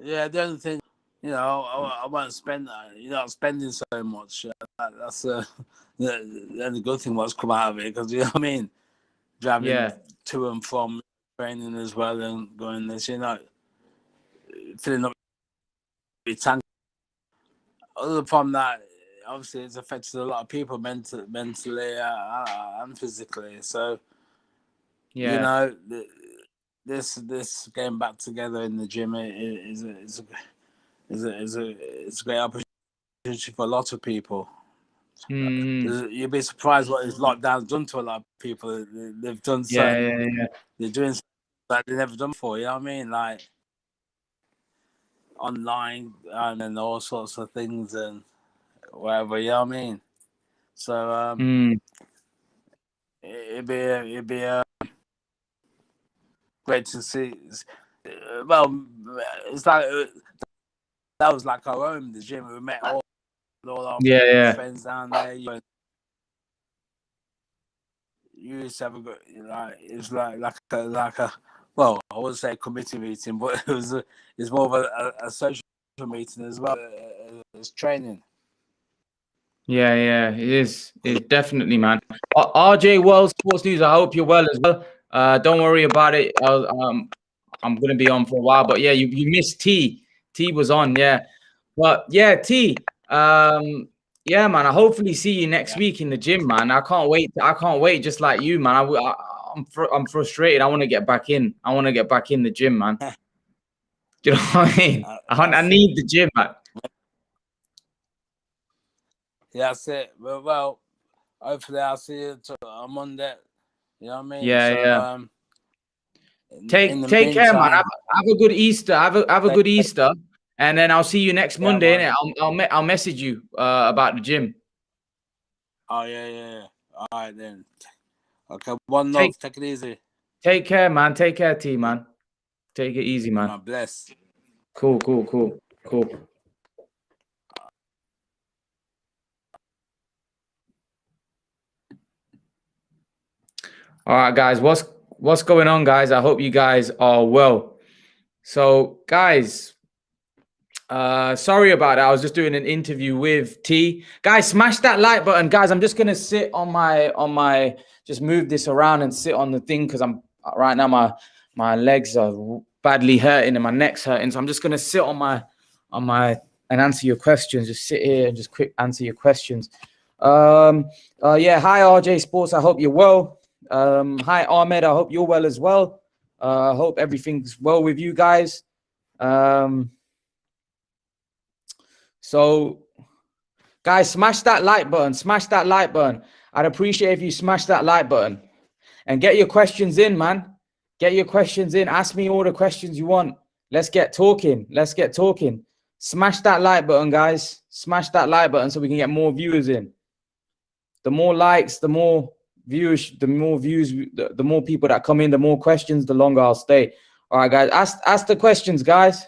Yeah, the only thing, I won't spend. Not spending so much. That's the only good thing what's come out of it, because you know what I mean. Driving to and from training as well and going this, filling up your tank. Other from that, obviously, it's affected a lot of people mentally and physically. So, this getting back together in the gym is a great opportunity for a lot of people. You'd be surprised what this lockdown's done to a lot of people. They've done They're doing something that they've never done before. You know what I mean? Like online and all sorts of things and whatever. You know what I mean? So it'd be great to see. Well, it's like that was like our home, the gym. We met all our friends down there. You used to have a good, it's like a well, I wouldn't say a committee meeting, but it's more of a social meeting as well as training. Yeah, it is. It's definitely, man. RJ World Sports News, I hope you're well as well. Don't worry about it. I'm going to be on for a while, but yeah, you missed T. T was on, yeah. But yeah, T, yeah, man, I hopefully see you next week in the gym, man. I can't wait. I can't wait just like you, man. I'm frustrated. I want to get back in. I want to get back in the gym, man. Do you know what I mean? I need the gym, man. Yeah, that's it. Well, hopefully I'll see you on Monday. You know what I mean? Yeah. So, take care, man. Have a good Easter. Have a good Easter, and then I'll see you next Monday. And I'll message you about the gym. Oh yeah. All right then. Okay, one love. Take it easy. Take care, man. Take care, T, man. Take it easy, man. God bless. Cool. All right, guys. What's going on, guys? I hope you guys are well. So, guys, sorry about that. I was just doing an interview with T. Guys, smash that like button. Guys, I'm just gonna sit on my just move this around and sit on the thing because I'm right now my legs are badly hurting and my neck's hurting. So I'm just gonna sit on my and answer your questions. Just sit here and just quick answer your questions. Yeah, hi RJ Sports. I hope you're well. Hi Ahmed. I hope you're well as well. I hope everything's well with you guys. So, guys, smash that like button. Smash that like button. I'd appreciate if you smash that like button and get your questions in, man. Get your questions in. Ask me all the questions you want. Let's get talking. Let's get talking. Smash that like button, guys. Smash that like button so we can get more viewers in. The more likes, the more views, the more people that come in, the more questions, the longer I'll stay. All right, guys. Ask the questions, guys.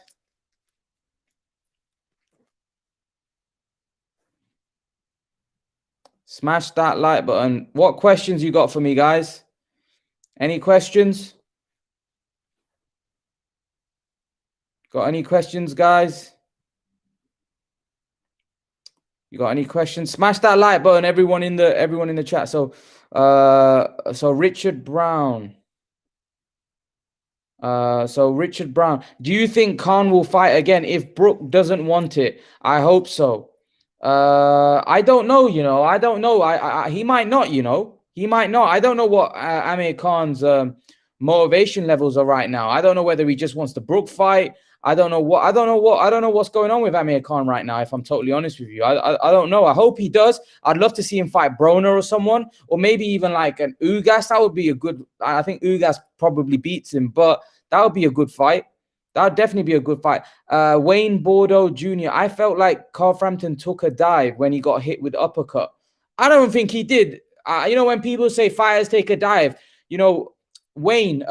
Smash that like button. What questions you got for me, guys? Any questions? Got any questions, guys? You got any questions? Smash that like button, everyone in the chat. So Richard Brown. Richard Brown, do you think Khan will fight again if Brooke doesn't want it? I hope so. I don't know, I don't know. He might not, he might not. I don't know what Amir Khan's motivation levels are right now. I don't know whether he just wants the Brooke fight. I don't know what's going on with Amir Khan right now, if I'm totally honest with you. I don't know. I hope he does. I'd love to see him fight Broner or someone, or maybe even like an Ugas. That would be a good. I think Ugas probably beats him, but that would be a good fight. That would definitely be a good fight. Wayne Bordeaux Jr. I felt like Carl Frampton took a dive when he got hit with uppercut. I don't think he did. When people say fighters take a dive, Wayne,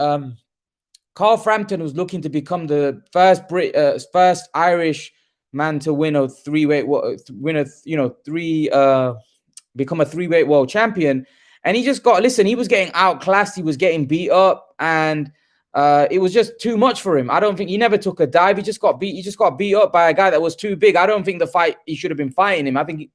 Carl Frampton was looking to become the first Irish man to win a become a three-weight world champion. And he just he was getting outclassed. He was getting beat up, and it was just too much for him. I don't think he never took a dive. He just got beat up by a guy that was too big. I don't think the fight, he should have been fighting him. I think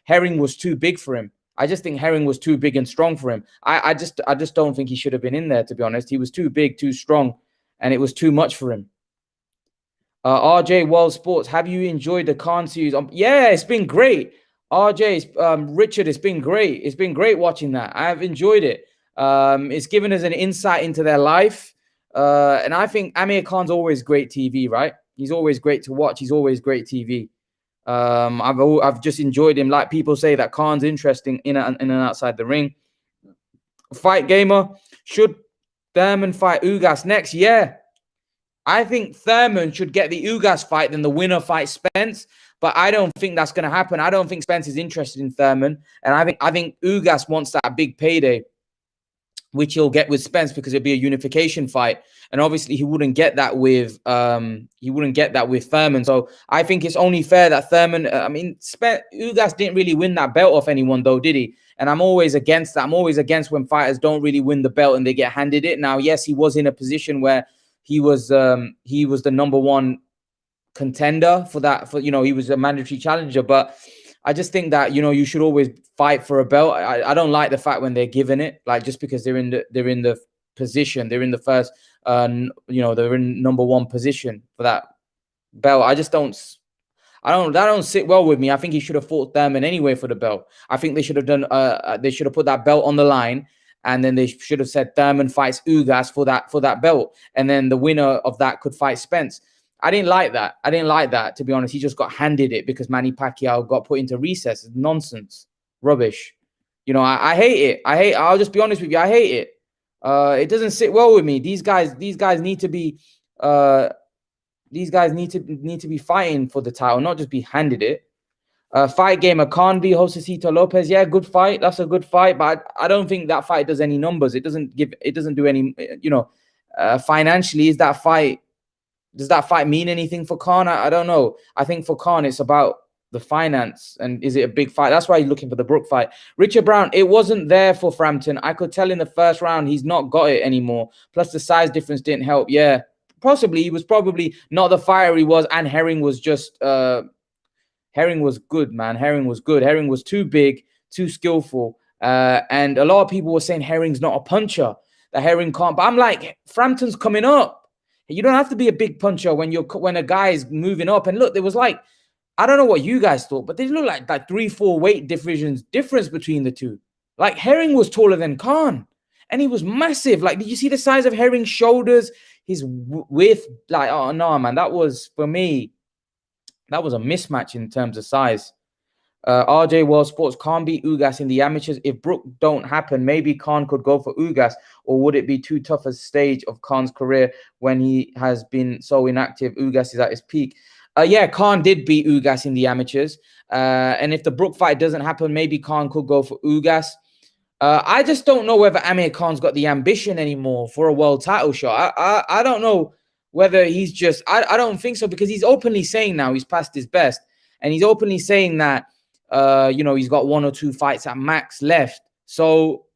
Herring was too big for him. I just think Herring was too big and strong for him. I just don't think he should have been in there, to be honest. He was too big, too strong, and it was too much for him. RJ World Sports, have you enjoyed the Khan series? Yeah, it's been great. RJ, Richard, it's been great. It's been great watching that. I've enjoyed it. It's given us an insight into their life. And I think Amir Khan's always great TV, right? He's always great to watch. He's always great TV. I've just enjoyed him. Like people say that Khan's interesting in and outside the ring. Fight Gamer, should Thurman fight Ugas next? Yeah. I think Thurman should get the Ugas fight, then the winner fight Spence. But I don't think that's going to happen. I don't think Spence is interested in Thurman. And I think Ugas wants that big payday, which he'll get with Spence because it'll be a unification fight. And obviously he wouldn't get that with Thurman. So I think it's only fair that Thurman, Ugas didn't really win that belt off anyone though, did he? And I'm always against that. I'm always against when fighters don't really win the belt and they get handed it. Now, yes, he was in a position where he was the number one contender for that, he was a mandatory challenger, but I just think that, you know, you should always fight for a belt. I don't like the fact when they're given it, like just because they're in the position, they're in the first, you know, they're in #1 position for that belt. That don't sit well with me. I think he should have fought Thurman anyway for the belt. I think they should have done. They should have put that belt on the line, and then they should have said Thurman fights Ugas for that belt, and then the winner of that could fight Spence. I didn't like that. I didn't like that, to be honest. He just got handed it because Manny Pacquiao got put into recess. It's nonsense, rubbish. You know, I hate it. I'll just be honest with you. I hate it. It doesn't sit well with me. These guys need to be. These guys need to be fighting for the title, not just be handed it. Fight game, Khan v Josecito Lopez. Yeah, good fight. That's a good fight, but I don't think that fight does any numbers. It doesn't do any, you know, financially. Does that fight mean anything for Khan? I don't know. I think for Khan, it's about the finance, and is it a big fight? That's why he's looking for the Brook fight. Richard Brown, it wasn't there for Frampton. I could tell in the first round he's not got it anymore. Plus the size difference didn't help. Yeah, possibly. He was probably not the fighter he was, and Herring was just Herring was good, man. Herring was good. Herring was too big, too skillful. And a lot of people were saying Herring's not a puncher, that Herring can't. But I'm like, Frampton's coming up. You don't have to be a big puncher when a guy is moving up. And look, there was like, I don't know what you guys thought, but they look like 3-4 weight divisions difference between the two. Like Herring was taller than Khan, and he was massive. Like, did you see the size of Herring's shoulders? His width, like, oh no, man, that was, for me, that was a mismatch in terms of size. RJ World Sports, Khan beat Ugas in the amateurs. If Brook don't happen, maybe Khan could go for Ugas, or would it be too tough a stage of Khan's career when he has been so inactive? Ugas is at his peak. Yeah, Khan did beat Ugas in the amateurs. And if the Brook fight doesn't happen, maybe Khan could go for Ugas. I just don't know whether Amir Khan's got the ambition anymore for a world title shot. I don't know whether he's just... I don't think so, because he's openly saying now he's past his best. And he's openly saying that, you know, he's got 1 or 2 fights at max left. So,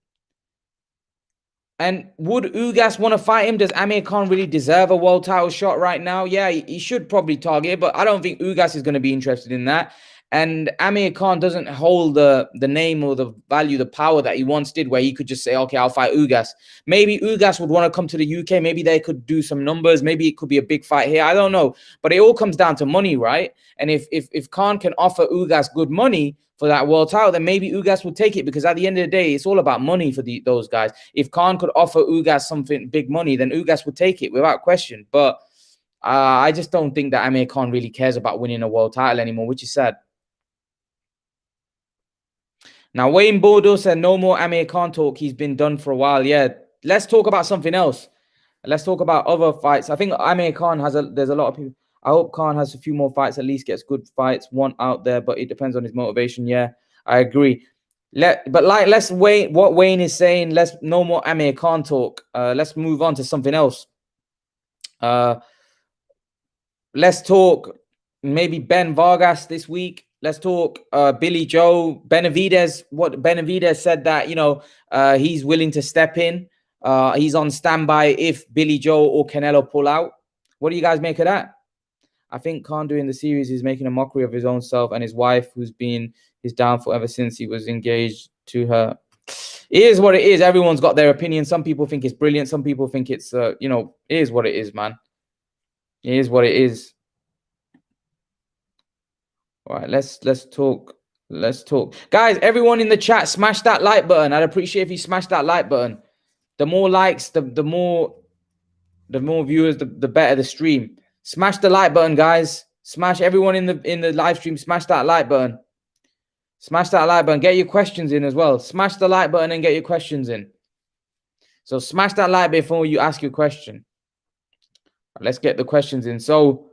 and would Ugas want to fight him? Does Amir Khan really deserve a world title shot right now? Yeah, he should probably target it, but I don't think Ugas is going to be interested in that. And Amir Khan doesn't hold the name or the value, the power that he once did, where he could just say, okay, I'll fight Ugas. Maybe Ugas would want to come to the UK. Maybe they could do some numbers. Maybe it could be a big fight here. I don't know. But it all comes down to money, right? And if Khan can offer Ugas good money for that world title, then maybe Ugas will take it, because at the end of the day, it's all about money for those guys. If Khan could offer Ugas something big money, then Ugas would take it without question. But I just don't think that Amir Khan really cares about winning a world title anymore, which is sad. Now, Wayne Bordeaux said no more Amir Khan talk. He's been done for a while. Yeah, let's talk about something else. Let's talk about other fights. I think Amir Khan there's a lot of people. I hope Khan has a few more fights, at least gets good fights, one out there, but it depends on his motivation. Yeah, I agree. Let's wait what Wayne is saying. Let's no more Amir Khan talk. Let's move on to something else. Let's talk maybe Benn Vargas this week. Let's talk Billy Joe, Benavidez. What Benavidez said, that, you know, he's willing to step in. He's on standby if Billy Joe or Canelo pull out. What do you guys make of that? I think Khan doing the series is making a mockery of his own self and his wife, who's been his downfall ever since he was engaged to her. It is what it is. Everyone's got their opinion. Some people think it's brilliant. Some people think it's, you know, it is what it is, man. It is what it is. All right, let's talk. Let's talk. Guys, everyone in the chat, smash that like button. I'd appreciate if you smash that like button. The more likes, the more viewers, the better the stream. Smash the like button, guys. Smash, everyone in the live stream, smash that like button. Smash that like button. Get your questions in as well. Smash the like button and get your questions in. So smash that like before you ask your question. Let's get the questions in. So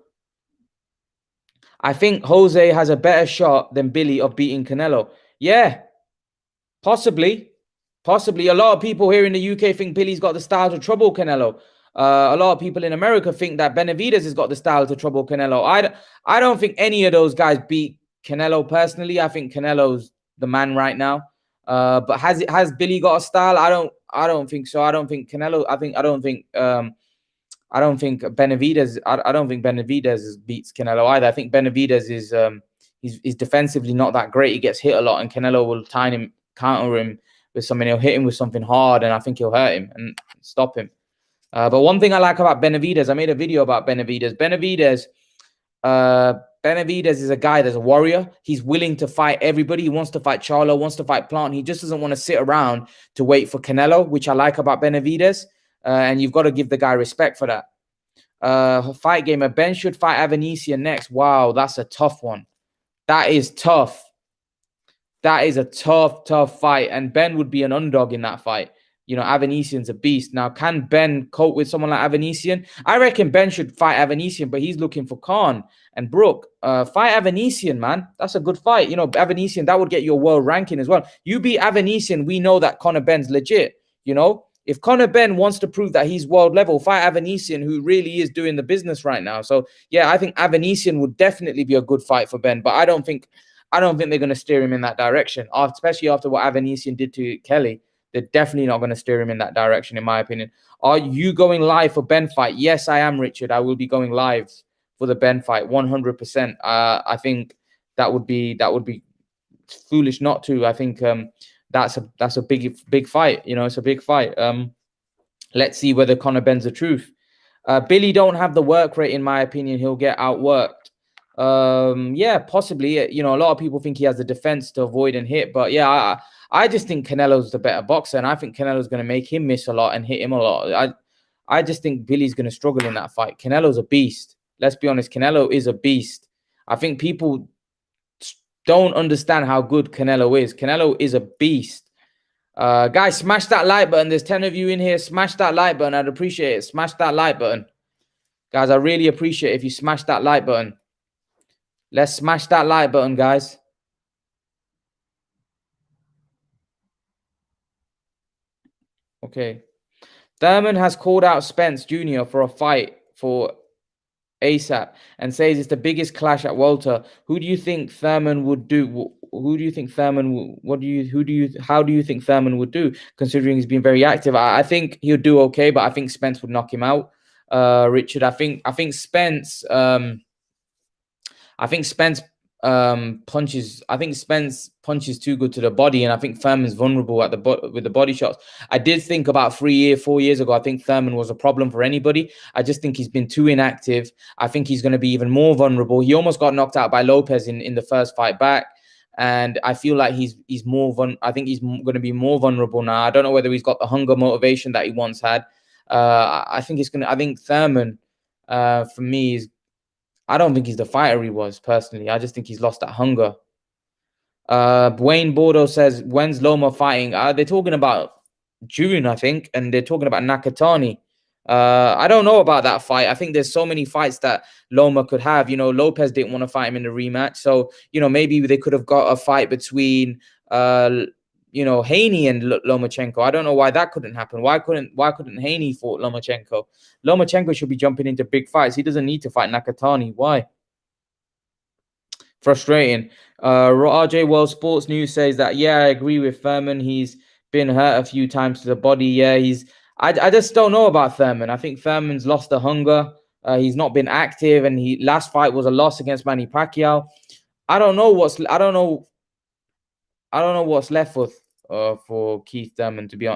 I think Jose has a better shot than Billy of beating Canelo. Yeah, possibly. Possibly. A lot of people here in the UK think Billy's got the style to trouble Canelo. A lot of people in America think that Benavidez has got the style to trouble Canelo. I don't think any of those guys beat Canelo personally. I think Canelo's the man right now. But has Billy got a style? I don't think so. I don't think Canelo. I don't think Benavidez. I don't think Benavidez beats Canelo either. I think Benavidez is he's defensively not that great. He gets hit a lot, and Canelo will counter him with something. He'll hit him with something hard, and I think he'll hurt him and stop him. But one thing I like about Benavidez, I made a video about Benavidez. Benavidez is a guy that's a warrior. He's willing to fight everybody. He wants to fight Charlo, wants to fight Plant. He just doesn't want to sit around to wait for Canelo, which I like about Benavidez. And you've got to give the guy respect for that. Fight gamer, Ben should fight Avanesian next. Wow, that's a tough one. That is tough. That is a tough fight. And Ben would be an underdog in that fight. You know, Avanesian's a beast. Now, can Ben cope with someone like Avanesian? I reckon Ben should fight Avanesian, but he's looking for Khan and Brook. Fight Avanesian, man. That's a good fight. You know, Avanesian, that would get your world ranking as well. You beat Avanesian, we know that Conor Benn's legit. You know, if Conor Benn wants to prove that he's world level, fight Avanesian, who really is doing the business right now. So, yeah, I think Avanesian would definitely be a good fight for Ben, but I don't think they're going to steer him in that direction, especially after what Avanesian did to Kelly. They're definitely not going to steer him in that direction, in my opinion. Are you going live for Ben fight? Yes, I am, Richard. I will be going live for the Ben fight, 100%. I think that would be foolish not to. I think that's a big fight. You know, it's a big fight. Let's see whether Conor Benn's the truth. Billy don't have the work rate, in my opinion. He'll get outworked. Yeah, possibly. You know, a lot of people think he has the defense to avoid and hit, but yeah, I just think Canelo's the better boxer, and I think Canelo's going to make him miss a lot and hit him a lot. I just think Billy's going to struggle in that fight. Canelo's a beast. Let's be honest, Canelo is a beast. I think people don't understand how good Canelo is. Canelo is a beast. Guys, smash that like button. There's 10 of you in here. Smash that like button. I'd appreciate it. Smash that like button. Guys, I really appreciate it if you smash that like button. Let's smash that like button, guys. Okay. Thurman has called out Spence Jr. for a fight for ASAP and says it's the biggest clash at welter. Who do you think Thurman would do? Who do you think Thurman? How do you think Thurman would do? Considering he's been very active, I think he'll do okay, but I think Spence would knock him out. Richard, I think Spence. I think Spence punches. I think Spence punches too good to the body, and I think Thurman's vulnerable at with the body shots. I did think about 4 years ago. I think Thurman was a problem for anybody. I just think he's been too inactive. I think he's going to be even more vulnerable. He almost got knocked out by Lopez in the first fight back, and I feel like he's more I think he's going to be more vulnerable now. I don't know whether he's got the hunger motivation that he once had. I think it's going to. I think Thurman, for me, is. I don't think he's the fighter he was, personally. I just think he's lost that hunger. Wayne Bordeaux says, when's Loma fighting? They're talking about June, I think, and they're talking about Nakatani. I don't know about that fight. I think there's so many fights that Loma could have. You know, Lopez didn't want to fight him in the rematch. So, you know, maybe they could have got a fight between, you know, Haney and Lomachenko. I don't know why that couldn't happen. Why couldn't Haney fought Lomachenko? Lomachenko should be jumping into big fights. He doesn't need to fight Nakatani. Why? Frustrating. RJ World Sports News says that, yeah, I agree with Thurman. He's been hurt a few times to the body. Yeah, I just don't know about Thurman. I think Thurman's lost the hunger. He's not been active, and last fight was a loss against Manny Pacquiao. I don't know what's left for Keith Thurman, to be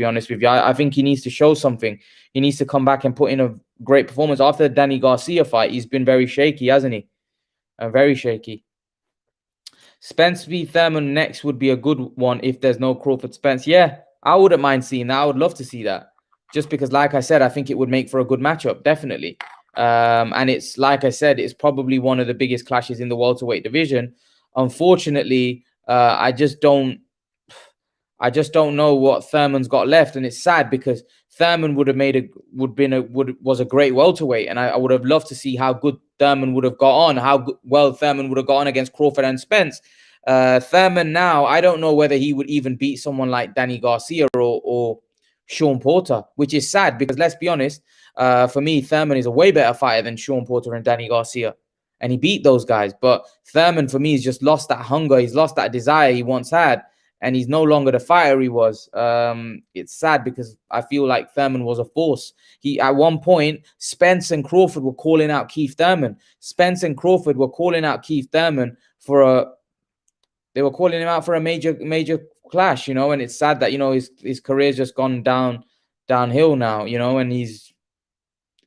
honest with you. I think he needs to show something. He needs to come back and put in a great performance. After the Danny Garcia fight, he's been very shaky, hasn't he? Very shaky. Spence v. Thurman next would be a good one if there's no Crawford Spence. Yeah, I wouldn't mind seeing that. I would love to see that. Just because, like I said, I think it would make for a good matchup, definitely. And it's, like I said, it's probably one of the biggest clashes in the welterweight division. Unfortunately, I just don't know what Thurman's got left, and it's sad because Thurman was a great welterweight, and I would have loved to see how good Thurman would have got on, how well Thurman would have got on against Crawford and Spence. Thurman now, I don't know whether he would even beat someone like Danny Garcia or Sean Porter, which is sad because, let's be honest, for me, Thurman is a way better fighter than Sean Porter and Danny Garcia. And he beat those guys. But Thurman, for me, has just lost that hunger. He's lost that desire he once had. And he's no longer the fighter he was. It's sad because I feel like Thurman was a force. At one point, Spence and Crawford were calling out Keith Thurman. Spence and Crawford were calling out Keith Thurman they were calling him out for a major clash, you know, and it's sad that, you know, his career's just gone downhill now, you know, and he's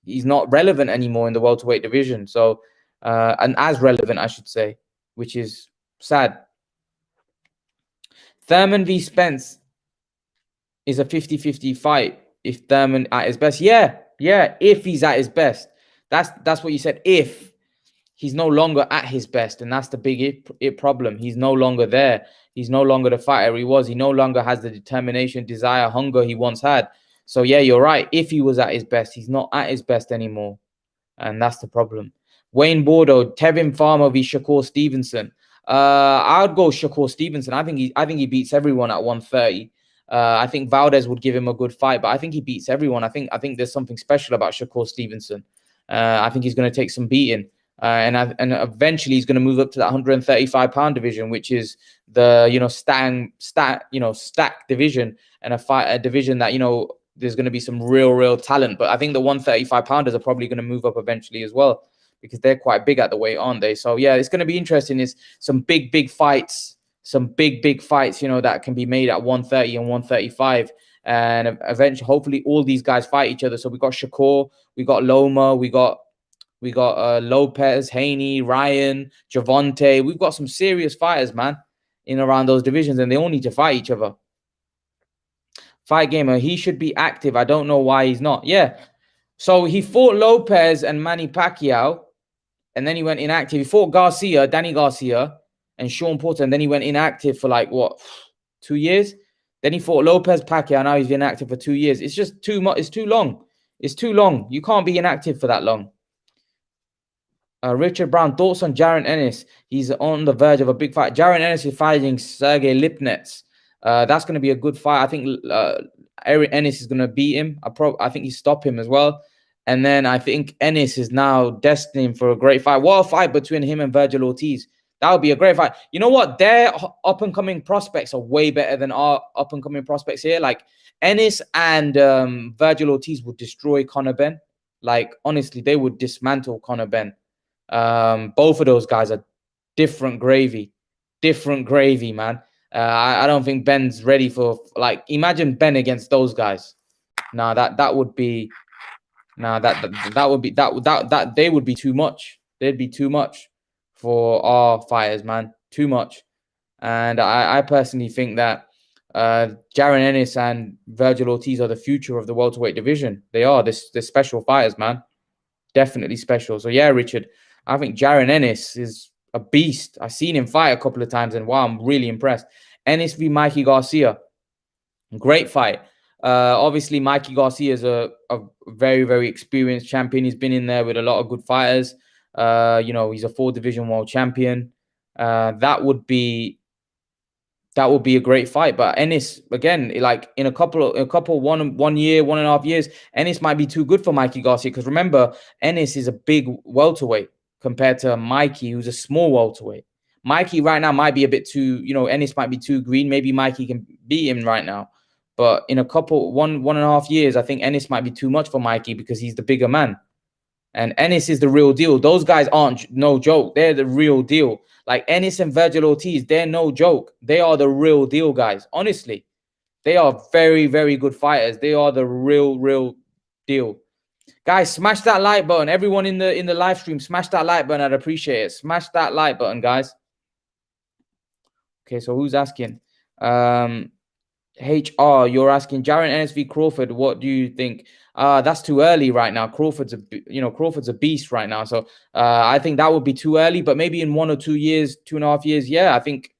not relevant anymore in the welterweight division. So, and as relevant, I should say, which is sad. Thurman v. Spence is a 50-50 fight if Thurman at his best. Yeah, if he's at his best. That's what you said. If he's no longer at his best, and that's the big problem. He's no longer there. He's no longer the fighter he was. He no longer has the determination, desire, hunger he once had. So yeah, you're right. If he was at his best, he's not at his best anymore. And that's the problem. Wayne Bordeaux, Tevin Farmer v. Shakur Stevenson. I would go Shakur Stevenson. I think he beats everyone at 130. I think Valdez would give him a good fight, but I think he beats everyone. I think there's something special about Shakur Stevenson. I think he's going to take some beating. And eventually he's going to move up to that 135-pound division, which is the, you know, stacked division, and a division that, you know, there's going to be some real talent. But I think the 135-pounders are probably going to move up eventually as well, because they're quite big at the weight, aren't they? So yeah, it's going to be interesting. Is some big fights, you know, that can be made at 130 and 135, and eventually, hopefully, all these guys fight each other. So we got Shakur, we got Loma, we got Lopez, Haney, Ryan, Javante. We've got some serious fighters, man, in around those divisions, and they all need to fight each other. Fight Gamer, he should be active. I don't know why he's not. Yeah. So he fought Lopez and Manny Pacquiao, and then he went inactive. He fought Danny Garcia, and Sean Porter, and then he went inactive for like, what, 2 years? Then he fought Lopez, Pacquiao, now he's been inactive for 2 years. It's just too much. It's too long. It's too long. You can't be inactive for that long. Richard Brown, thoughts on Jaron Ennis? He's on the verge of a big fight. Jaron Ennis is fighting Sergey Lipnets. That's going to be a good fight. I think Aaron Ennis is going to beat him. I think he stop him as well. And then I think Ennis is now destined for a great fight. What a fight between him and Virgil Ortiz. That would be a great fight. You know what? Their up-and-coming prospects are way better than our up-and-coming prospects here. Like, Ennis and Virgil Ortiz would destroy Conor Benn. Like, honestly, they would dismantle Conor Benn. Both of those guys are different gravy, man. I don't think Benn's ready for, like, imagine Benn against those guys. Nah, that would be, nah, that they would be too much. They'd be too much for our fighters, man. Too much. And I personally think that Jaron Ennis and Virgil Ortiz are the future of the welterweight division. They are. They're special fighters, man. Definitely special. So yeah, Richard, I think Jaron Ennis is a beast. I've seen him fight a couple of times, and wow, I'm really impressed. Ennis v. Mikey Garcia. Great fight. Obviously, Mikey Garcia is a very experienced champion. He's been in there with a lot of good fighters. You know, he's a 4-division world champion. That would be a great fight. But Ennis, again, like in a couple 1 year, 1.5 years, Ennis might be too good for Mikey Garcia, because remember, Ennis is a big welterweight compared to Mikey, who's a small welterweight. Mikey right now might be a bit too, you know, Ennis might be too green. Maybe Mikey can beat him right now. But in a couple, 1.5 years, I think Ennis might be too much for Mikey, because he's the bigger man. And Ennis is the real deal. Those guys aren't no joke. They're the real deal. Like Ennis and Virgil Ortiz, they're no joke. They are the real deal, guys. Honestly, they are very good fighters. They are the real deal. Guys, smash that like button. Everyone in the live stream, smash that like button. I'd appreciate it. Smash that like button, guys. Okay, so who's asking? HR, you're asking Jaron Ennis v. Crawford. What do you think? That's too early right now. Crawford's a beast right now. So I think that would be too early. But maybe in 1 or 2 years, 2.5 years, yeah, I think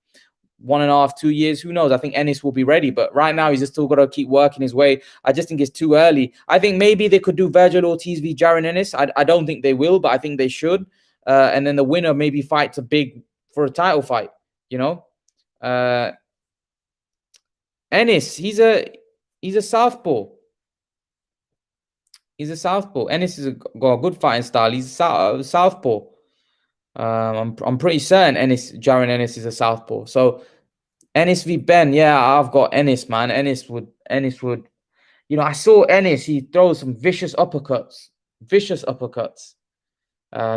1.5, 2 years, who knows? I think Ennis will be ready. But right now, he's just still got to keep working his way. I just think it's too early. I think maybe they could do Virgil Ortiz v. Jaron Ennis. I don't think they will, but I think they should. And then the winner maybe fights for a title fight, you know? Ennis, he's a southpaw. He's a southpaw. Ennis got a good fighting style. He's a southpaw. I'm pretty certain Jaron Ennis is a southpaw. So Ennis v. Benn, yeah, I've got Ennis, man. Ennis would, you know, I saw Ennis. He throws some vicious uppercuts.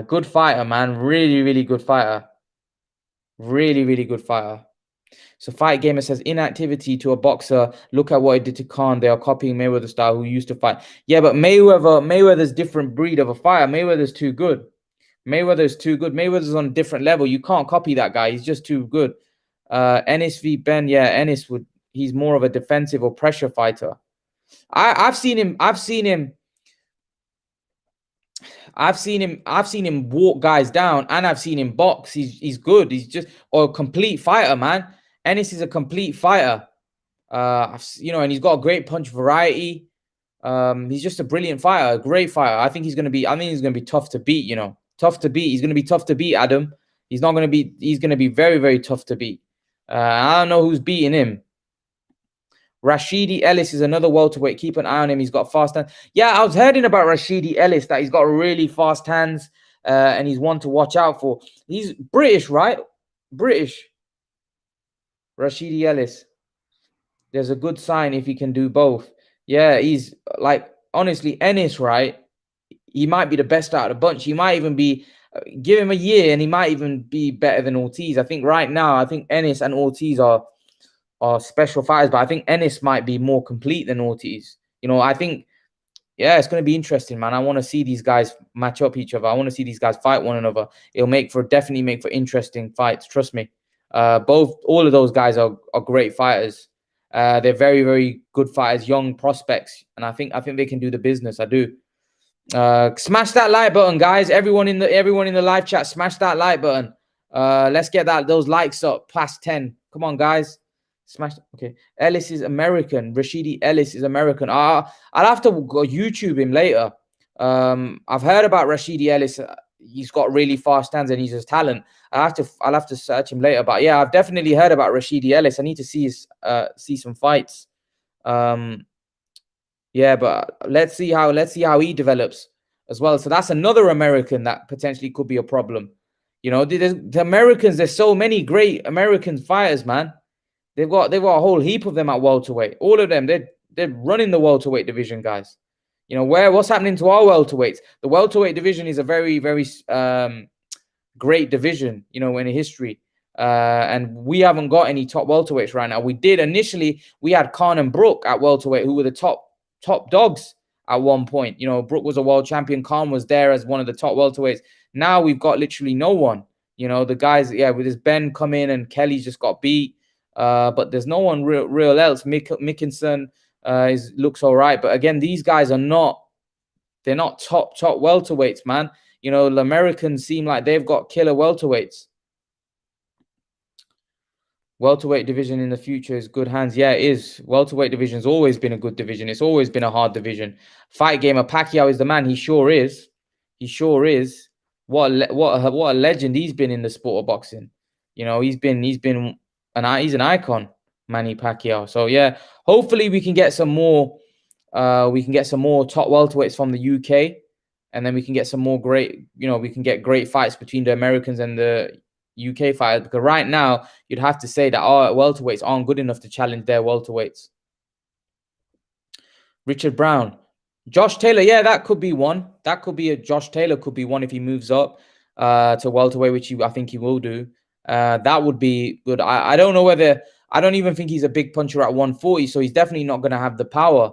Good fighter, man. Really good fighter. Really, really good fighter. So Fight Gamer says inactivity to a boxer. Look at what he did to Khan. They are copying Mayweather style, who used to fight. Yeah, but Mayweather's different breed of a fighter. Mayweather's too good. Mayweather's too good. Mayweather's on a different level. You can't copy that guy. He's just too good. Ennis v Benn. Yeah, Ennis would. He's more of a defensive or pressure fighter. I've seen him walk guys down, and I've seen him box. He's good. He's just a complete fighter, man. Ennis is a complete fighter. And he's got a great punch variety. He's just a brilliant fighter, a great fighter. I think he's gonna be tough to beat, Tough to beat. He's gonna be tough to beat, Adam. He's gonna be very, very tough to beat. I don't know who's beating him. Rashidi Ellis is another welterweight. Keep an eye on him. He's got fast hands. Yeah, I was hearing about Rashidi Ellis, that he's got really fast hands, and he's one to watch out for. He's British, right? British. Rashidi Ellis. There's a good sign if he can do both. Yeah, he's like, honestly, Ennis, right? He might be the best out of the bunch. He might even be, give him a year and he might even be better than Ortiz. I think right now, Ennis and Ortiz are special fighters, but I think Ennis might be more complete than Ortiz. I think, yeah, it's going to be interesting, man. I want to see these guys match up each other. I want to see these guys fight one another. It'll definitely make for interesting fights. Trust me. All of those guys are great fighters. They're very, very good fighters, young prospects, and I think they can do the business. I do. Smash that like button, guys. Everyone in the live chat, smash that like button. Let's get those likes up past 10. Come on, guys. Smash. Okay. Ellis is American. Rashidi Ellis is American. I'll have to go YouTube him later. I've heard about Rashidi Ellis. He's got really fast hands and he's a talent. I'll have to search him later. But yeah, I've definitely heard about Rashidi Ellis. I need to see some fights. Yeah, but let's see how he develops as well. So that's another American that potentially could be a problem. The Americans, there's so many great American fighters, man. They've got a whole heap of them at welterweight. All of them, they're running the welterweight division, guys. What's happening to our welterweights? The welterweight division is a very, very great division, in history. And we haven't got any top welterweights right now. We did initially. We had Conor and Brook at welterweight, who were the top dogs at one point. Brook was a world champion. Conor was there as one of the top welterweights. Now we've got literally no one. The guys, with this Benn come in and Kelly's just got beat. But there's no one real else. Mickinson looks all right, but again, these guys they're not top welterweights, man. The Americans seem like they've got killer welterweights. Welterweight division in the future is good hands. Yeah, it is. Welterweight division's always been a good division. It's always been a hard division. Fight Gamer, Pacquiao is the man. He sure is. What a legend he's been in the sport of boxing. He's an icon, Manny Pacquiao. So yeah, hopefully we can get some more. We can get some more top welterweights from the UK, and then we can get some more great. We can get great fights between the Americans and the UK fighters. Because right now, you'd have to say that our welterweights aren't good enough to challenge their welterweights. Richard Brown, Josh Taylor. Yeah, that could be one. That could be Josh Taylor could be one if he moves up to welterweight, which I think he will do. That would be good. I don't know whether. I don't even think he's a big puncher at 140, so he's definitely not going to have the power.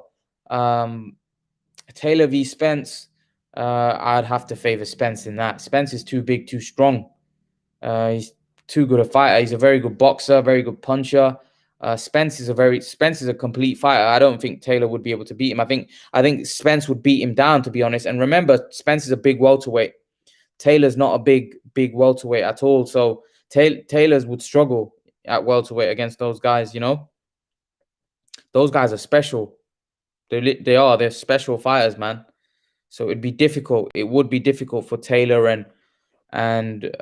Taylor v. Spence. I'd have to favor Spence in that. Spence is too big, too strong. He's too good a fighter. He's a very good boxer, very good puncher. Spence is a complete fighter. I don't think Taylor would be able to beat him. I think Spence would beat him down, to be honest. And remember, Spence is a big welterweight. Taylor's not a big welterweight at all. So Taylor's would struggle at welterweight against those guys. Those guys are special. They're special fighters, man. So it'd be difficult. It would be difficult for Taylor and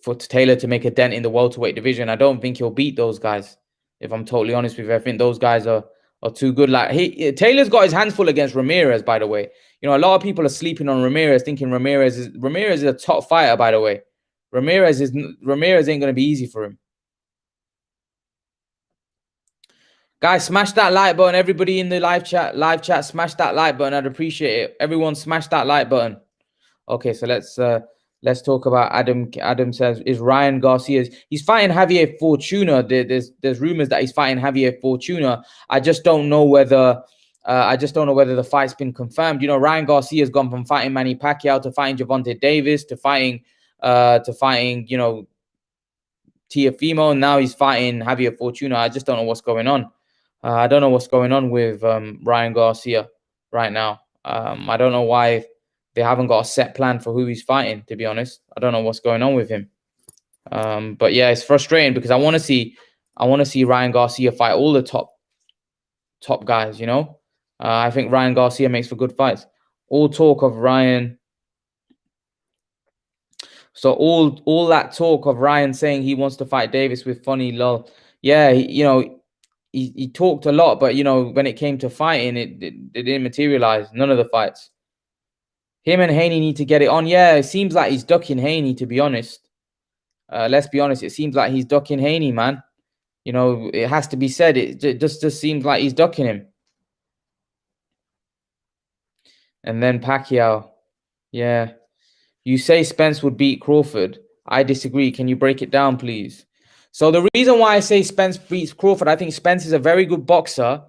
for Taylor to make a dent in the welterweight division. I don't think he'll beat those guys. If I'm totally honest with you, I think those guys are too good. Like Taylor's got his hands full against Ramirez, by the way. A lot of people are sleeping on Ramirez, thinking Ramirez is a top fighter, by the way. Ramirez ain't going to be easy for him. Guys, smash that like button. Everybody in the live chat, smash that like button. I'd appreciate it. Everyone smash that like button. Okay, so let's Let's talk about Adam. Adam says, is Ryan Garcia? He's fighting Javier Fortuna. There's rumors that he's fighting Javier Fortuna. I just don't know whether the fight's been confirmed. You know, Ryan Garcia has gone from fighting Manny Pacquiao to fighting Gervonta Davis to fighting you know, Teofimo, and now he's fighting Javier Fortuna. I just don't know what's going on. I don't know what's going on with Ryan Garcia right now. I don't know why they haven't got a set plan for who he's fighting, to be honest. I don't know what's going on with him. But yeah, it's frustrating because I want to see Ryan Garcia fight all the top guys, you know. I think Ryan Garcia makes for good fights. All talk of Ryan. So all that talk of Ryan saying he wants to fight Davis with funny lol. Yeah, he talked a lot, but you know, when it came to fighting, it didn't materialize. None of the fights. Him and Haney need to get it on. Yeah, it seems like he's ducking Haney, to be honest. Let's be honest. It seems like he's ducking Haney, man. You know, it has to be said. It just seems like he's ducking him. And then Pacquiao. Yeah. You say Spence would beat Crawford. I disagree. Can you break it down, please? So the reason why I say Spence beats Crawford, I think Spence is a very good boxer.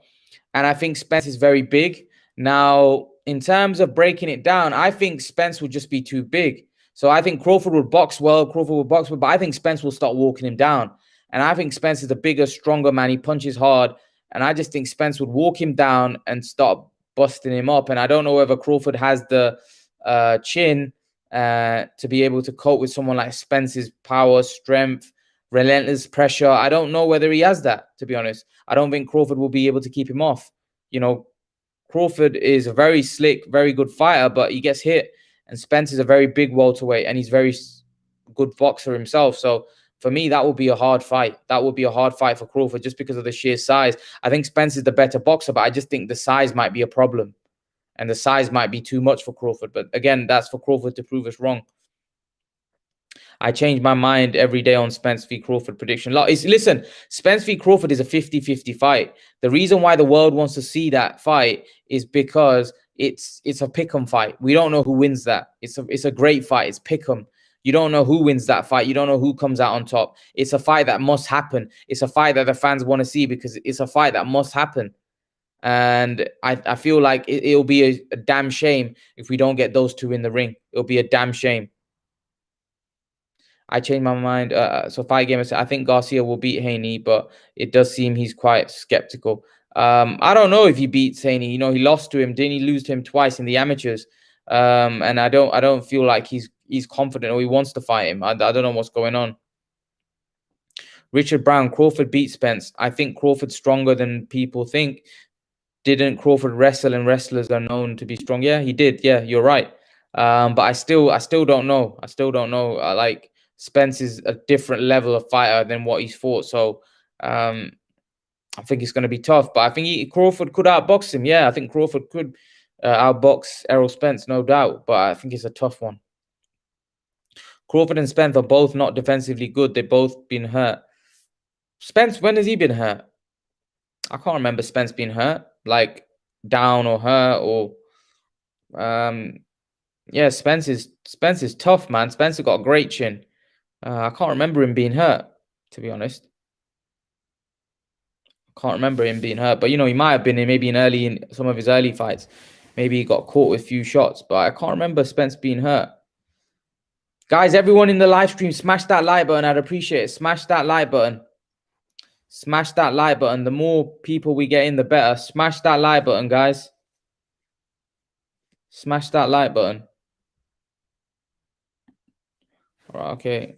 And I think Spence is very big. Now, in terms of breaking it down, I think Spence would just be too big. So I think Crawford would box well. But I think Spence will start walking him down. And I think Spence is the bigger, stronger man. He punches hard. And I just think Spence would walk him down and start busting him up. And I don't know whether Crawford has the chin to be able to cope with someone like Spence's power, strength, relentless pressure. I don't know whether he has that, to be honest. I don't think Crawford will be able to keep him off. You know, Crawford is a very slick, very good fighter, but he gets hit. And Spence is a very big welterweight, and he's very good boxer himself. So for me, that will be a hard fight. That will be a hard fight for Crawford just because of the sheer size. I think Spence is the better boxer, but I just think the size might be a problem. And the size might be too much for Crawford. But again, that's for Crawford to prove us wrong. I change my mind every day on Spence v. Crawford prediction. Listen, Spence v. Crawford is a 50-50 fight. The reason why the world wants to see that fight is because it's a pick'em fight. We don't know who wins that. It's a great fight. It's pick'em. You don't know who wins that fight. You don't know who comes out on top. It's a fight that must happen. It's a fight that the fans want to see because it's a fight that must happen. And I feel like it'll be a damn shame if we don't get those two in the ring. It'll be a damn shame. I changed my mind. So fight game, I think Garcia will beat Haney, but it does seem he's quite skeptical. I don't know if he beats Haney. You know, he lost to him. Didn't he lose to him twice in the amateurs? And I don't feel like he's confident or he wants to fight him. I don't know what's going on. Richard Brown, Crawford beat Spence. I think Crawford's stronger than people think. Didn't Crawford wrestle, and wrestlers are known to be strong? Yeah, he did. Yeah, you're right. But I still don't know. I still don't know. Like, Spence is a different level of fighter than what he's fought. So I think it's going to be tough. But I think Crawford could outbox him. Yeah, I think Crawford could outbox Errol Spence, no doubt. But I think it's a tough one. Crawford and Spence are both not defensively good. They've both been hurt. Spence, when has he been hurt? I can't remember Spence being hurt, like down or hurt or yeah, Spence is tough, man. Spence has got a great chin. I can't remember him being hurt, to be honest. I can't remember him being hurt, but you know, he might have been in some of his early fights. Maybe he got caught with a few shots, but I can't remember Spence being hurt. Guys, everyone in the live stream, smash that like button. I'd appreciate it. Smash that like button. Smash that like button. The more people we get in, the better. Smash that like button, guys. Smash that like button. All right, okay.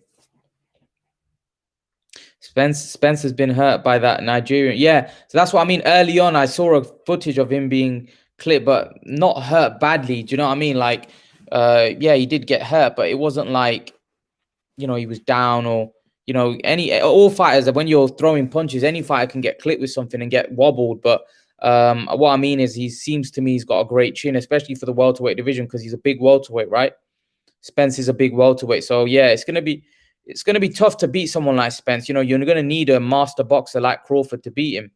Spence has been hurt by that Nigerian. Yeah, so that's what I mean. Early on, I saw a footage of him being clipped, but not hurt badly. Do you know what I mean? Like, yeah, he did get hurt, but it wasn't like, you know, he was down or, you know, all fighters, when you're throwing punches, any fighter can get clipped with something and get wobbled. But what I mean is, he seems to me he's got a great chin, especially for the welterweight division, because he's a big welterweight, right? Spence is a big welterweight. So yeah, it's gonna be tough to beat someone like Spence. You know, you're gonna need a master boxer like Crawford to beat him.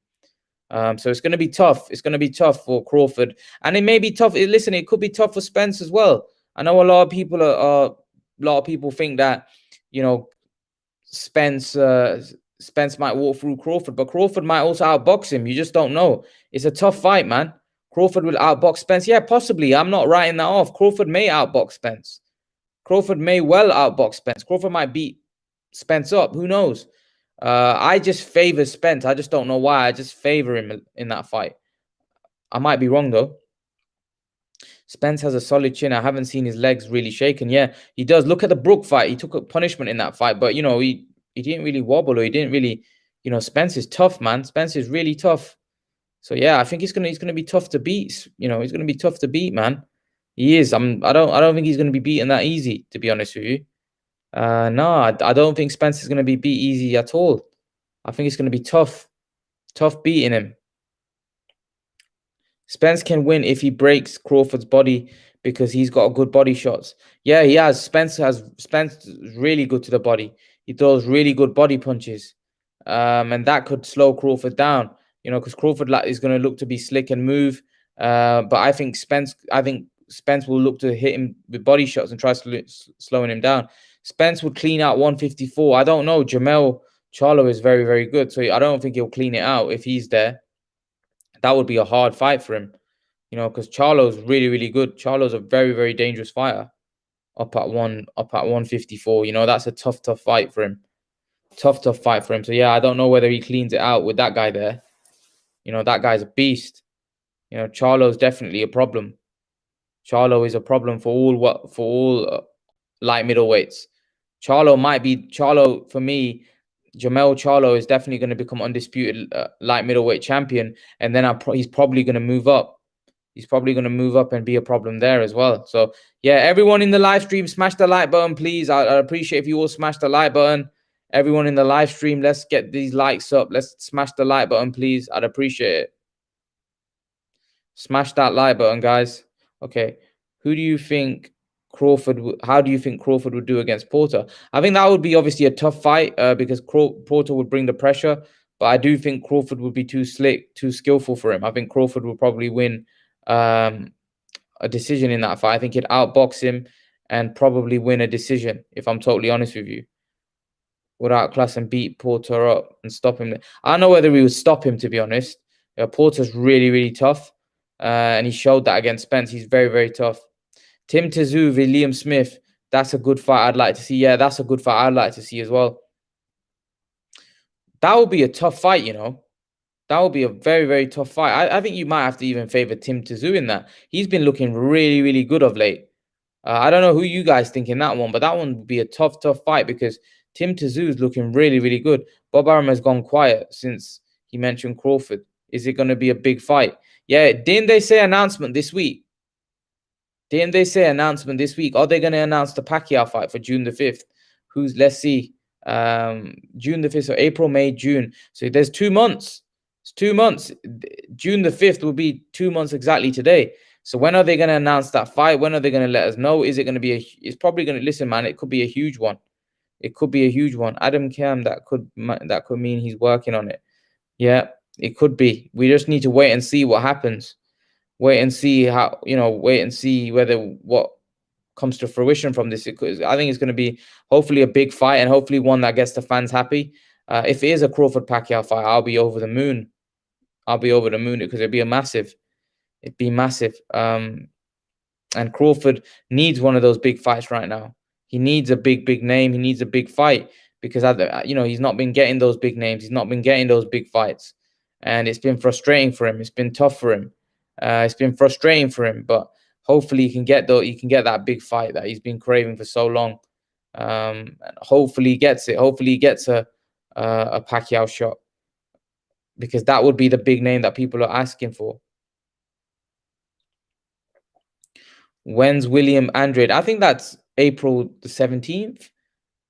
So it's gonna be tough. It's gonna be tough for Crawford, and it may be tough. Listen, it could be tough for Spence as well. I know a lot of people are lot of people think that, you know, Spence might walk through Crawford, but Crawford might also outbox him. You just don't know. It's a tough fight, man. Crawford will outbox Spence. Yeah, possibly. I'm not writing that off. Crawford may outbox Spence. Crawford may well outbox Spence. Crawford might beat Spence up. Who knows? I just favor Spence. I just don't know why. I just favor him in that fight. I might be wrong, though. Spence has a solid chin. I haven't seen his legs really shaken. Yeah, he does. Look at the Brook fight. He took a punishment in that fight, but, you know, he didn't really wobble, or he didn't really, you know, Spence is tough, man. Spence is really tough. So, yeah, I think he's gonna be tough to beat. You know, he's gonna be tough to beat, man. He is. I don't think he's gonna be beaten that easy, to be honest with you. No, I don't think Spence is gonna be beat easy at all. I think it's gonna be tough beating him. Spence can win if he breaks Crawford's body because he's got good body shots. Yeah, he has. Spence is really good to the body. He throws really good body punches, and that could slow Crawford down. You know, because Crawford is going to look to be slick and move. But I think Spence will look to hit him with body shots and try slowing him down. Spence would clean out 154. I don't know. Jamel Charlo is very, very good, so I don't think he'll clean it out if he's there. That would be a hard fight for him, you know, because Charlo's really, really good. Charlo's a very, very dangerous fighter. Up at 154, you know, that's a tough fight for him. Tough fight for him. So yeah, I don't know whether he cleans it out with that guy there. You know, that guy's a beast. You know, Charlo's definitely a problem. Charlo is a problem for all light middleweights. Charlo for me. Jamel Charlo is definitely going to become undisputed light middleweight champion, and then he's probably going to move up. He's probably going to move up and be a problem there as well. So yeah, everyone in the live stream, smash the like button, please. I'd appreciate if you all smash the like button. Everyone in the live stream, let's get these likes up. Let's smash the like button, please. I'd appreciate it. Smash that like button, guys. Okay, how do you think Crawford would do against Porter? I think that would be obviously a tough fight because Porter would bring the pressure, but I do think Crawford would be too slick, too skillful for him. I think Crawford will probably win a decision in that fight. I think he'd outbox him and probably win a decision, if I'm totally honest with you. Would outclass and beat Porter up and stop him. I don't know whether he would stop him, to be honest. Porter's really, really tough, and he showed that against Spence. He's very, very tough. Tim Tszyu v. Liam Smith. That's a good fight I'd like to see. Yeah, that's a good fight I'd like to see as well. That would be a tough fight, you know. That would be a very, very tough fight. I think you might have to even favor Tim Tszyu in that. He's been looking really, really good of late. I don't know who you guys think in that one, but that one would be a tough fight because Tim Tszyu is looking really, really good. Bob Arum has gone quiet since he mentioned Crawford. Is it going to be a big fight? Yeah, didn't they say announcement this week? Are they going to announce the Pacquiao fight for June the 5th? Let's see. June the 5th, so April, May, June. So there's 2 months. It's 2 months. June the 5th will be 2 months exactly today. So when are they going to announce that fight? When are they going to let us know? Is it going to be it's probably going to, listen, man, it could be a huge one. It could be a huge one. Adam Cam, that could mean he's working on it. Yeah, it could be. We just need to wait and see what happens. Wait and see whether what comes to fruition from this. I think it's going to be hopefully a big fight and hopefully one that gets the fans happy. If it is a Crawford Pacquiao fight, I'll be over the moon. Because it'd be massive. And Crawford needs one of those big fights right now. He needs a big name. He needs a big fight because he's not been getting those big names. He's not been getting those big fights, and it's been frustrating for him. It's been tough for him. It's been frustrating for him, but hopefully he can get that big fight that he's been craving for so long. And hopefully he gets it. Hopefully he gets a Pacquiao shot because that would be the big name that people are asking for. When's William Andrade? I think that's April the 17th.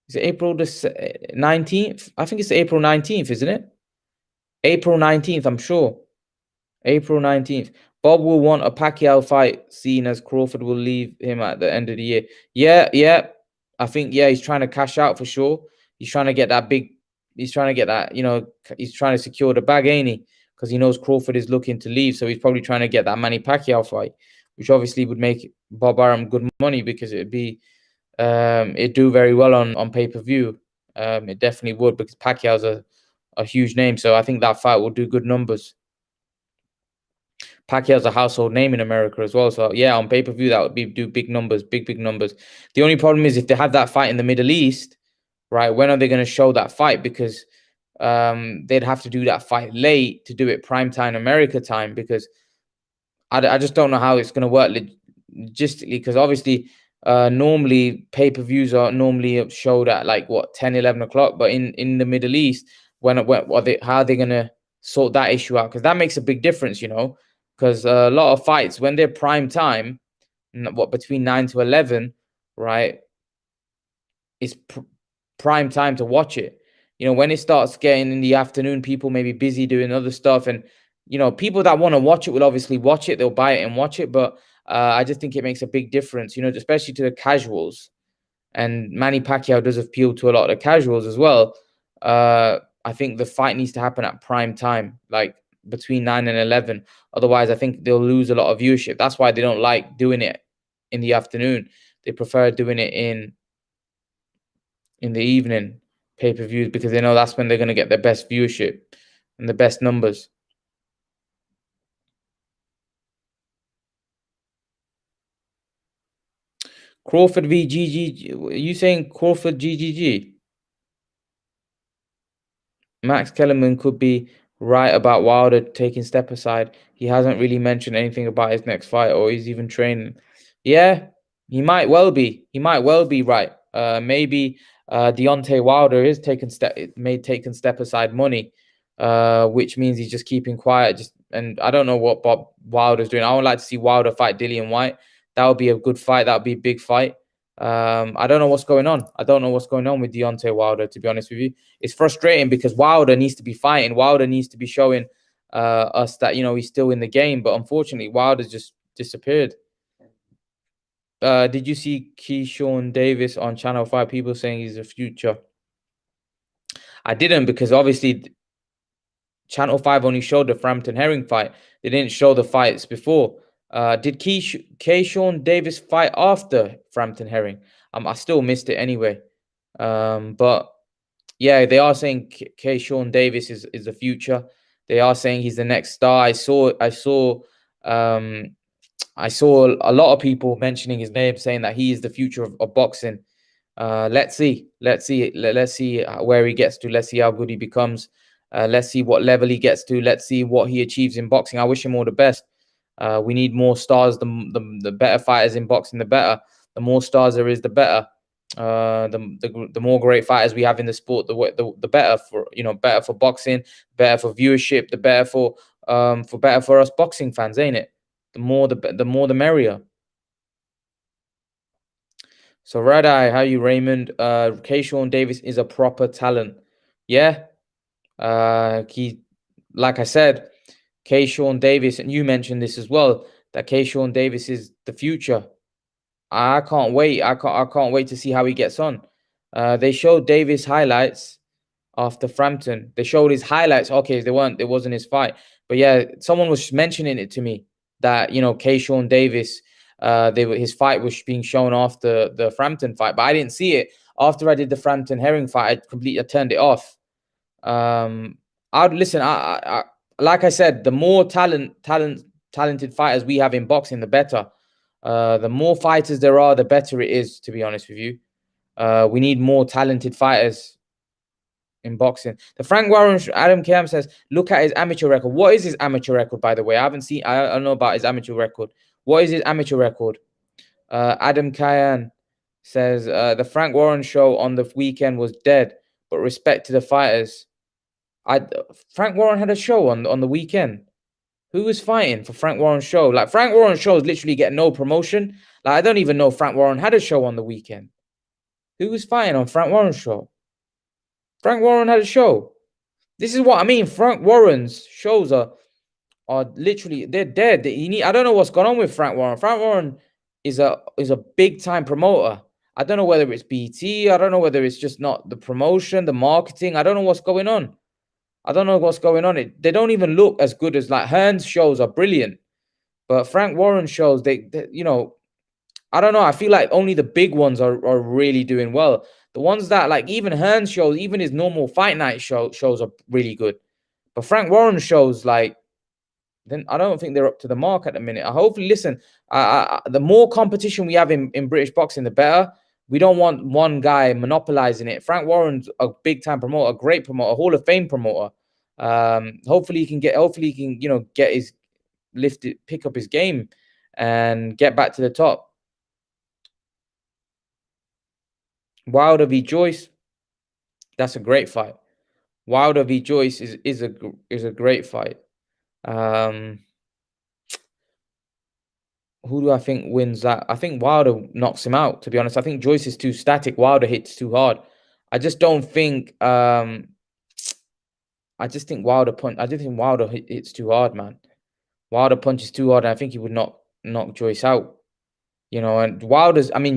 Is it April the 19th? I think it's April 19th, isn't it? April 19th, I'm sure. April 19th. Bob will want a Pacquiao fight, seeing as Crawford will leave him at the end of the year. Yeah. I think, he's trying to cash out for sure. He's trying to get that he's trying to secure the bag, ain't he? Because he knows Crawford is looking to leave. So he's probably trying to get that Manny Pacquiao fight, which obviously would make Bob Arum good money because it'd be it'd do very well on pay-per-view. It definitely would, because Pacquiao's a huge name. So I think that fight will do good numbers. Pacquiao's a household name in America as well. So yeah, on pay-per-view, that would do big numbers, big numbers. The only problem is if they have that fight in the Middle East, right, when are they going to show that fight? Because they'd have to do that fight late to do it primetime America time, because I just don't know how it's going to work logistically, because obviously normally pay-per-views are normally showed at like 10, 11 o'clock, but in the Middle East, how are they going to sort that issue out? Because that makes a big difference, because a lot of fights, when they're prime time, between 9 to 11, right, it's prime time to watch it. When it starts getting in the afternoon, people may be busy doing other stuff, and people that want to watch it will obviously watch it. They'll buy it and watch it. But I just think it makes a big difference, especially to the casuals. And Manny Pacquiao does appeal to a lot of the casuals as well. I think the fight needs to happen at prime time, like between 9 and 11. Otherwise, I think they'll lose a lot of viewership. That's why they don't like doing it in the afternoon. They prefer doing it in the evening pay-per-views, because they know that's when they're going to get the best viewership and the best numbers. Crawford v GGG. Are you saying Crawford GGG? Max Kellerman could be right about Wilder taking step aside. He hasn't really mentioned anything about his next fight, or he's even training. Yeah, he might well be. He might well be right. Maybe Deontay Wilder is taking step aside money, which means he's just keeping quiet. And I don't know what Bob Wilder's doing. I would like to see Wilder fight Dillian White. That would be a good fight. That would be a big fight. I don't know what's going on. I don't know what's going on with Deontay Wilder, to be honest with you. It's frustrating because Wilder needs to be fighting. Wilder needs to be showing us that, he's still in the game. But unfortunately, Wilder's just disappeared. Did you see Keyshawn Davis on Channel 5? People saying he's the future. I didn't, because obviously Channel 5 only showed the Frampton Herring fight. They didn't show the fights before. Did Keyshawn Davis fight after Frampton Herring? I still missed it anyway. But yeah, they are saying Keyshawn Davis is the future. They are saying he's the next star. I saw a lot of people mentioning his name, saying that he is the future of boxing. Let's see where he gets to. Let's see how good he becomes. Let's see what level he gets to. Let's see what he achieves in boxing. I wish him all the best. We need more stars. The better fighters in boxing, the better. The more stars there is, the better. The more great fighters we have in the sport, the better better for boxing, better for viewership, the better for us boxing fans, ain't it? The more the merrier. So Red Eye, how you, Raymond? Keyshawn Davis is a proper talent. Yeah. Like I said, Keyshawn Davis, and you mentioned this as well, that Keyshawn Davis is the future. I can't wait. I can't wait to see how he gets on. They showed Davis highlights after Frampton. They showed his highlights. Okay, it wasn't his fight. But yeah, someone was mentioning it to me that, Keyshawn Davis, his fight was being shown after the Frampton fight, but I didn't see it. After I did the Frampton Herring fight, I turned it off. I'd listen. I like I said, the more talented fighters we have in boxing, the better. The more fighters there are, the better it is, to be honest with you. We need more talented fighters in boxing. The Frank Warren, Adam Kam says, look at his amateur record. What is his amateur record, by the way? I don't know about his amateur record. What is his amateur record? Adam Kayan says, the Frank Warren show on the weekend was dead, but respect to the fighters. Frank Warren had a show on the weekend. Who was fighting for Frank Warren's show? Like, Frank Warren's shows literally get no promotion. Like, I don't even know Frank Warren had a show on the weekend. Who was fighting on Frank Warren's show? Frank Warren had a show. This is what I mean. Frank Warren's shows are literally, they're dead. I don't know what's going on with Frank Warren. Frank Warren is a big time promoter. I don't know whether it's BT. I don't know whether it's just not the promotion, the marketing. I don't know what's going on. They don't even look as good as, like, Hearn's shows are brilliant, but Frank Warren shows, they I don't know. I feel like only the big ones are really doing well. The ones that like even Hearns shows, even his normal fight night shows are really good. But Frank Warren shows like, then I don't think they're up to the mark at the minute. I hopefully listen. The more competition we have in British boxing, the better. We don't want one guy monopolizing it. Frank Warren's a big time promoter, a great promoter, a Hall of Fame promoter. Hopefully he can get his pick up his game and get back to the top. Wilder v Joyce, that's a great fight. Wilder v Joyce is a great fight. Who do I think wins that? I think Wilder knocks him out, to be honest. I think Joyce is too static. Wilder hits too hard. I just don't think I just think Wilder hits too hard, man. Wilder punches too hard, and I think he would knock Joyce out. You know, and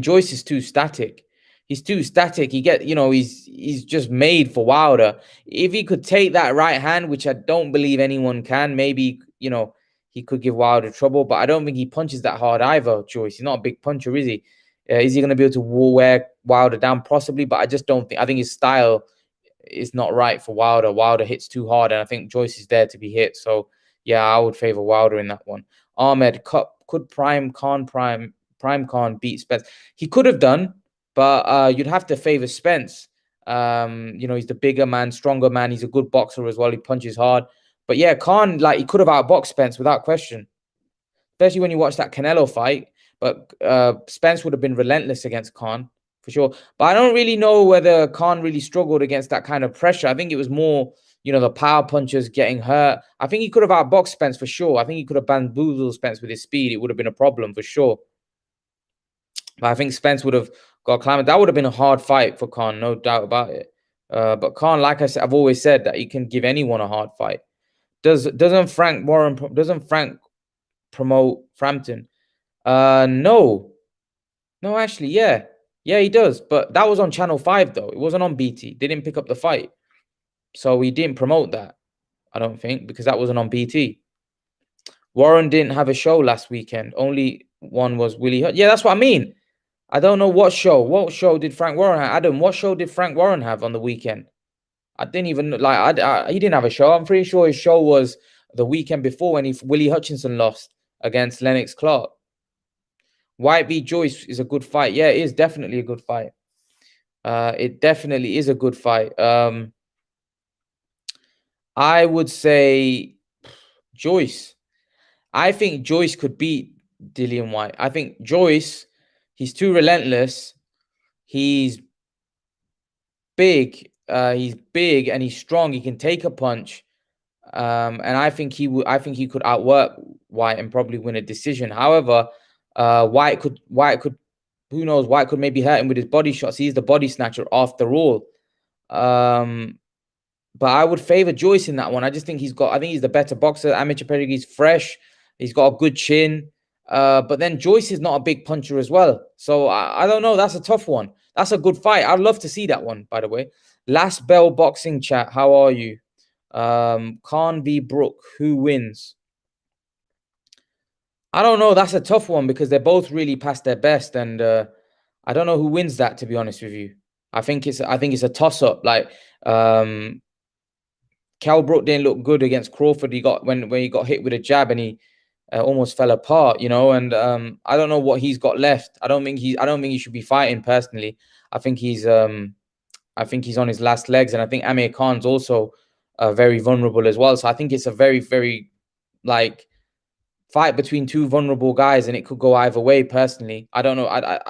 Joyce is too static. He's too static. He's just made for Wilder. If he could take that right hand, which I don't believe anyone can, maybe, he could give Wilder trouble, but I don't think he punches that hard either, Joyce. He's not a big puncher, is he? Is he going to be able to wear Wilder down? Possibly, but I just don't think. I think his style is not right for Wilder. Wilder hits too hard, and I think Joyce is there to be hit. So, yeah, I would favor Wilder in that one. Ahmed, could Prime Khan beat Spence? He could have done, but you'd have to favor Spence. He's the bigger man, stronger man. He's a good boxer as well. He punches hard. But yeah, Khan, he could have outboxed Spence without question, especially when you watch that Canelo fight. But Spence would have been relentless against Khan for sure. But I don't really know whether Khan really struggled against that kind of pressure. I think it was more, the power punchers getting hurt. I think he could have outboxed Spence for sure. I think he could have bamboozled Spence with his speed. It would have been a problem for sure. But I think Spence would have got climbed. That would have been a hard fight for Khan, no doubt about it. But Khan, like I said, I've always said that he can give anyone a hard fight. Doesn't Frank promote Frampton? No, actually, yeah, he does. But that was on Channel 5 though. It wasn't on BT. They didn't pick up the fight, so he didn't promote that. I don't think, because that wasn't on BT. Warren didn't have a show last weekend. Only one was Willie Hutch. Yeah, that's what I mean. I don't know what show. What show did Frank Warren have? Adam, what show did Frank Warren have on the weekend? I didn't even he didn't have a show. I'm pretty sure his show was the weekend before when Willie Hutchinson lost against Lennox Clark. White v Joyce is a good fight. Yeah, it is definitely a good fight. It definitely is a good fight. I would say Joyce. I think Joyce could beat Dillian White. I think Joyce, he's too relentless. He's big. He's big and he's strong. He can take a punch. And I think he could outwork White and probably win a decision. However, White could, who knows? White could maybe hurt him with his body shots. He's the body snatcher after all. But I would favor Joyce in that one. I just think he's the better boxer. Amateur pedigree's fresh. He's got a good chin. But then Joyce is not a big puncher as well. So I don't know. That's a tough one. That's a good fight. I'd love to see that one, by the way. Last Bell Boxing Chat. How are you? Khan v Brook. Who wins? I don't know. That's a tough one because they're both really past their best. And I don't know who wins that, to be honest with you. I think it's a toss-up. Cal Brook didn't look good against Crawford. When he got hit with a jab and he almost fell apart, and I don't know what he's got left. I don't think he should be fighting personally. I think he's on his last legs, and I think Amir Khan's also very vulnerable as well. So I think it's a very, very fight between two vulnerable guys, and it could go either way. Personally, I don't know.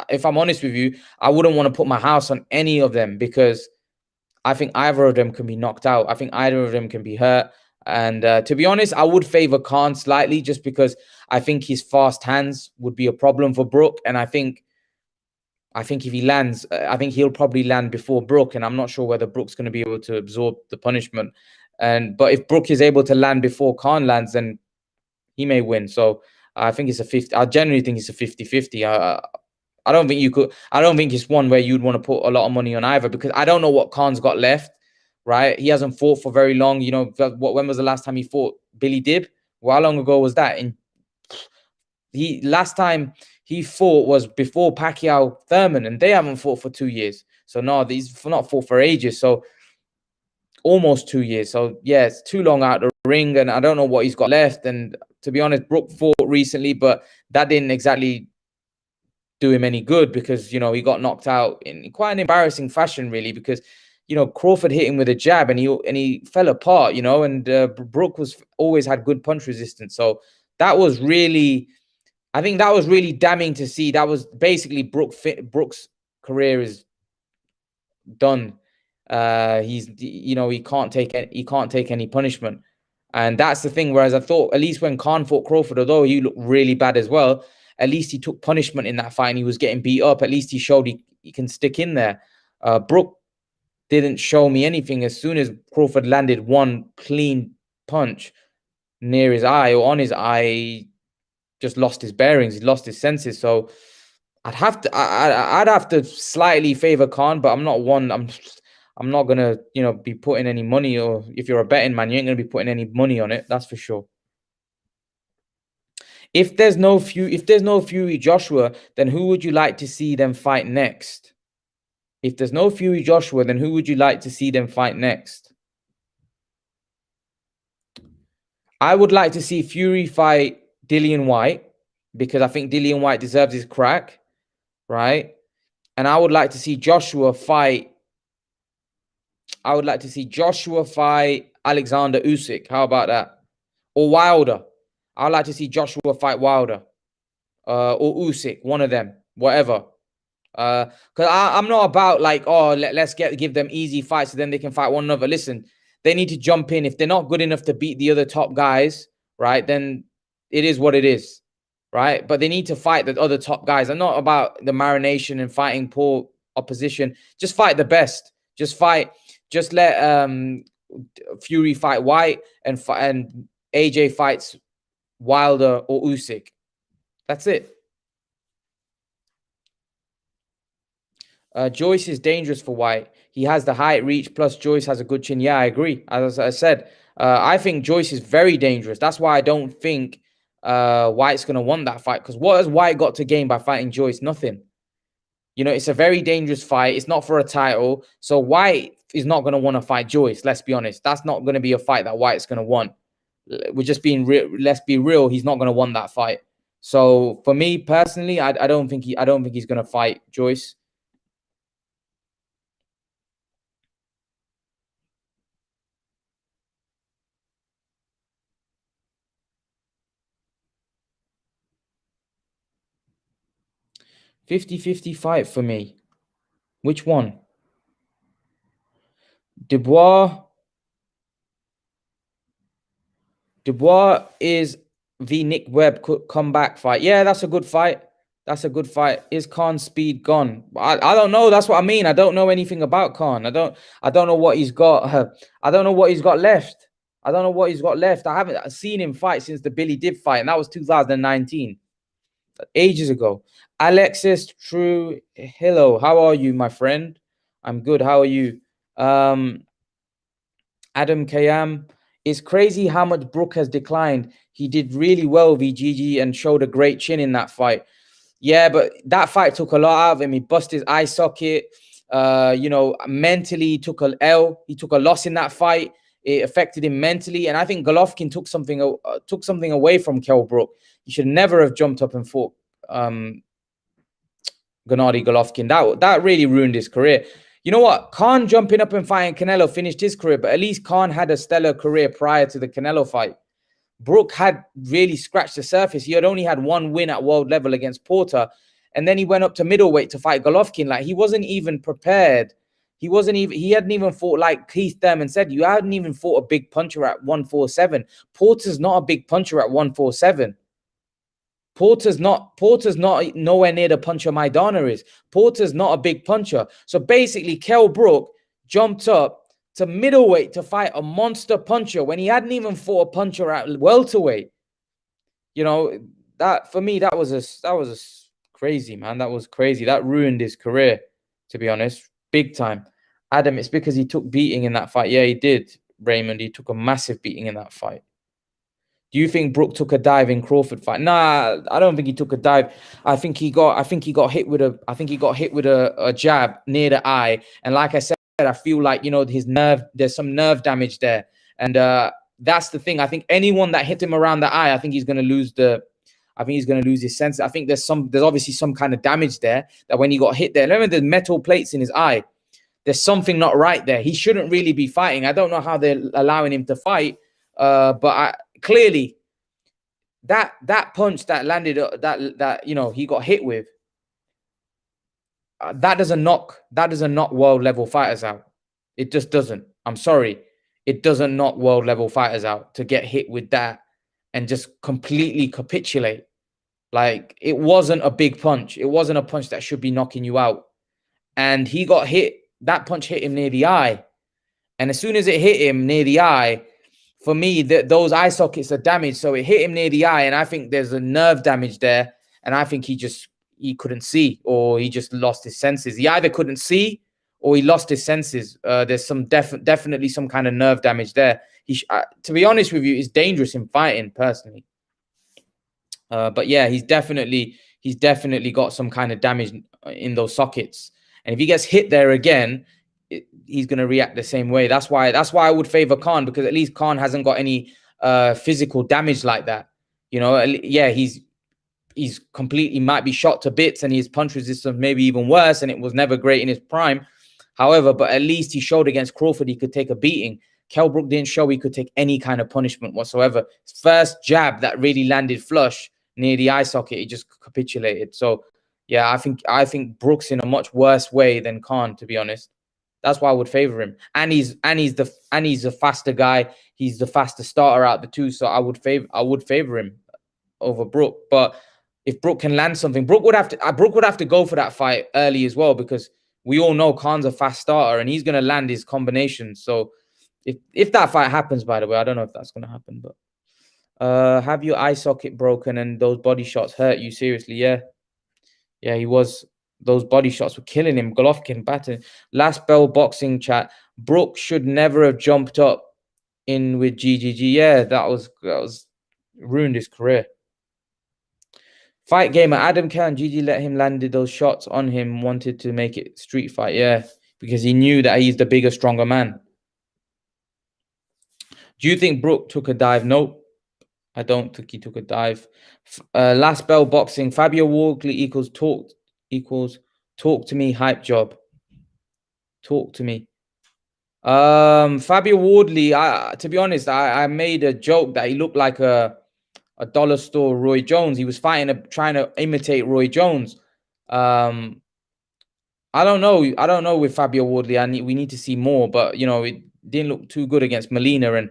If I'm honest with you, I wouldn't want to put my house on any of them because I think either of them can be knocked out. I think either of them can be hurt. And to be honest, I would favor Khan slightly just because I think his fast hands would be a problem for Brook. And I think if he lands, I think he'll probably land before Brook. And I'm not sure whether Brook's going to be able to absorb the punishment. But if Brook is able to land before Khan lands, then he may win. So I think it's a 50. I genuinely think it's a 50-50. I don't think it's one where you'd want to put a lot of money on either because I don't know what Khan's got left. Right, he hasn't fought for very long. When was the last time he fought? Billy Dib. Well, how long ago was that? Last time he fought was before Pacquiao Thurman, and they haven't fought for 2 years. So no, these not fought for ages. So almost 2 years. So yeah, it's too long out the ring, and I don't know what he's got left. And to be honest, Brook fought recently, but that didn't exactly do him any good because, you know, he got knocked out in quite an embarrassing fashion, really, because, you know, Crawford hit him with a jab and he fell apart, you know, and Brook was always had good punch resistance. So that was really, I think that was really damning to see. That was basically Brook's career is done. He's, you know, he can't take any punishment. And that's the thing. Whereas I thought, at least when Khan fought Crawford, although he looked really bad as well, at least he took punishment in that fight and he was getting beat up. At least he showed he can stick in there. Brook didn't show me anything. As soon as Crawford landed one clean punch near his eye or on his eye, he just lost his bearings. He lost his senses. So I'd have to slightly favor Khan, but I'm not gonna, you know, be putting any money, or if you're a betting man, you ain't gonna be putting any money on it. That's for sure. If there's no Fury Joshua, then who would you like to see them fight next? If there's no Fury Joshua, then who would you like to see them fight next? I would like to see Fury fight Dillian Whyte, because I think Dillian Whyte deserves his crack, right? And I would like to see Joshua fight. I would like to see Joshua fight Alexander Usyk. How about that? Or Wilder. I'd like to see Joshua fight Wilder. Or Usyk, one of them, whatever. Because I'm not about like, oh, let's give them easy fights so then they can fight one another. Listen, they need to jump in. If they're not good enough to beat the other top guys, right, then it is what it is, right? But they need to fight the other top guys. I'm not about the marination and fighting poor opposition. Just fight the best. Just fight. Just let Fury fight White, and AJ fights Wilder or Usyk. That's it. Joyce is dangerous for White. He has the height, reach, plus Joyce has a good chin. Yeah, I agree. As I said, I think Joyce is very dangerous. That's why I don't think White's going to want that fight, because what has White got to gain by fighting Joyce? Nothing. You know, it's a very dangerous fight. It's not for a title. So White is not going to want to fight Joyce. Let's be honest. That's not going to be a fight that White's going to want. We're just being real. Let's be real. He's not going to want that fight. So for me personally, I don't think he's going to fight Joyce. $50-50 fight for me. Which one? Dubois is the Nick Webb comeback fight. Yeah, that's a good fight. That's a good fight. Is Khan's speed gone? I don't know. That's what I mean. I don't know anything about Khan. I don't know what he's got. I don't know what he's got left. I don't know what he's got left. I haven't seen him fight since the Billy Dib fight, and that was 2019. Ages ago. Alexis True, hello. How are you, my friend? I'm good. How are you? Adam Kayam. It's crazy how much Brook has declined. He did really well, VGG, and showed a great chin in that fight. Yeah, but that fight took a lot out of him. He busted his eye socket. You know, mentally he took a L. He took a loss in that fight. It affected him mentally, and I think Golovkin took something away from Kell Brook. He should never have jumped up and fought Gennady Golovkin. That really ruined his career. You know what? Khan jumping up and fighting Canelo finished his career, but at least Khan had a stellar career prior to the Canelo fight. Brook had really scratched the surface. He had only had one win at world level against Porter, and then he went up to middleweight to fight Golovkin. Like, he wasn't even prepared. He hadn't even fought, like Keith Thurman said, you hadn't even fought a big puncher at 147. Porter's not a big puncher at 147. Porter's not nowhere near the puncher Maidana is. Porter's not a big puncher. So basically, Kell Brook jumped up to middleweight to fight a monster puncher when he hadn't even fought a puncher at welterweight. You know, that for me, that was crazy, man. That was crazy. That ruined his career, to be honest, big time. Adam, it's because he took beating in that fight. Yeah, he did, Raymond. He took a massive beating in that fight. Do you think Brook took a dive in Crawford fight? Nah, I don't think he took a dive. I think he got hit with a jab near the eye. And like I said, I feel like, you know, there's some nerve damage there. And that's the thing. I think anyone that hit him around the eye, I think he's gonna lose his sense. I think there's obviously some kind of damage there, that when he got hit there. Remember, there's metal plates in his eye. There's something not right there. He shouldn't really be fighting. I don't know how they're allowing him to fight. But clearly that punch that landed, that you know, he got hit with, that doesn't knock world level fighters out. It just doesn't. I'm sorry. It doesn't knock world level fighters out to get hit with that and just completely capitulate. Like, it wasn't a big punch. It wasn't a punch that should be knocking you out. And he got hit. That punch hit him near the eye. And as soon as it hit him near the eye, for me, those eye sockets are damaged. So it hit him near the eye. And I think there's a nerve damage there. And I think he couldn't see, or he just lost his senses. He either couldn't see or he lost his senses. There's some definitely some kind of nerve damage there. To be honest with you, it's dangerous in fighting, personally. But yeah, he's definitely got some kind of damage in those sockets. And if he gets hit there again, he's going to react the same way. That's why I would favor Khan, because at least Khan hasn't got any physical damage like that. You know, yeah, he's completely might be shot to bits, and his punch resistance maybe even worse, and it was never great in his prime. However, but at least he showed against Crawford he could take a beating. Kell Brook didn't show he could take any kind of punishment whatsoever. His first jab that really landed flush near the eye socket, he just capitulated. So yeah, I think Brook's in a much worse way than Khan, to be honest. That's why I would favor him. And he's a faster guy. He's the faster starter out the two. So I would favor him over Brook. But if Brook can land something, Brook would have to go for that fight early as well, because we all know Khan's a fast starter and he's gonna land his combinations. So if that fight happens, by the way, I don't know if that's gonna happen, but have your eye socket broken and those body shots hurt you seriously? Yeah, he was. Those body shots were killing him. Golovkin batting. Last bell boxing chat. Brook should never have jumped up in with GGG. Yeah, that was ruined his career. Fight gamer Adam Khan, GG let him landed those shots on him, wanted to make it street fight. Yeah, because he knew that he's the bigger, stronger man. Do you think Brook took a dive? Nope, I don't think he took a dive. Last bell boxing. Fabio Walkley equals talk to me, hype job. Talk to me. Fabio Wardley, to be honest, I made a joke that he looked like a dollar store Roy Jones. He was trying to imitate Roy Jones. I don't know with Fabio Wardley. We need to see more, but you know, it didn't look too good against Molina,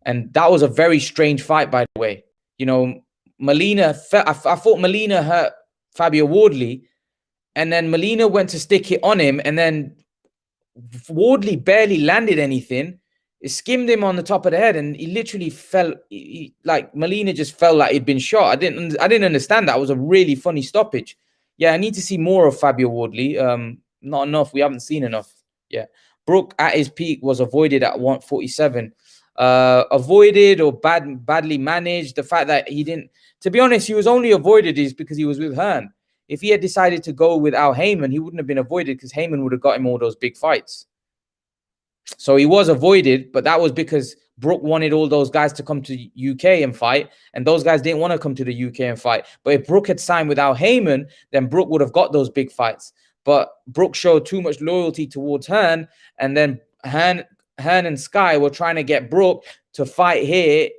and that was a very strange fight, by the way. You know, Molina, I thought Molina hurt Fabio Wardley, and then Molina went to stick it on him, and then Wardley barely landed anything. It skimmed him on the top of the head, and he literally fell. Like Molina just felt like he'd been shot. I didn't understand that. It was a really funny stoppage. Yeah, I need to see more of Fabio Wardley. Not enough. We haven't seen enough. Yeah, Brook at his peak was avoided at 147. Avoided or badly managed. The fact that he didn't. To be honest, he was only avoided is because he was with Hearn. If he had decided to go with Al Heyman, he wouldn't have been avoided, because Heyman would have got him all those big fights. So he was avoided, but that was because Brook wanted all those guys to come to UK and fight, and those guys didn't want to come to the UK and fight. But if Brook had signed with Al Heyman, then Brook would have got those big fights. But Brook showed too much loyalty towards Hearn, and then Hearn and Sky were trying to get Brook to fight here,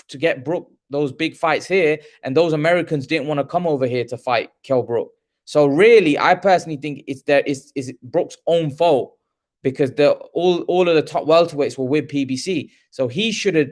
to get Brook those big fights here, and those Americans didn't want to come over here to fight Kell Brook. So really, I personally think it's Brook's own fault, because all of the top welterweights were with PBC. So he should have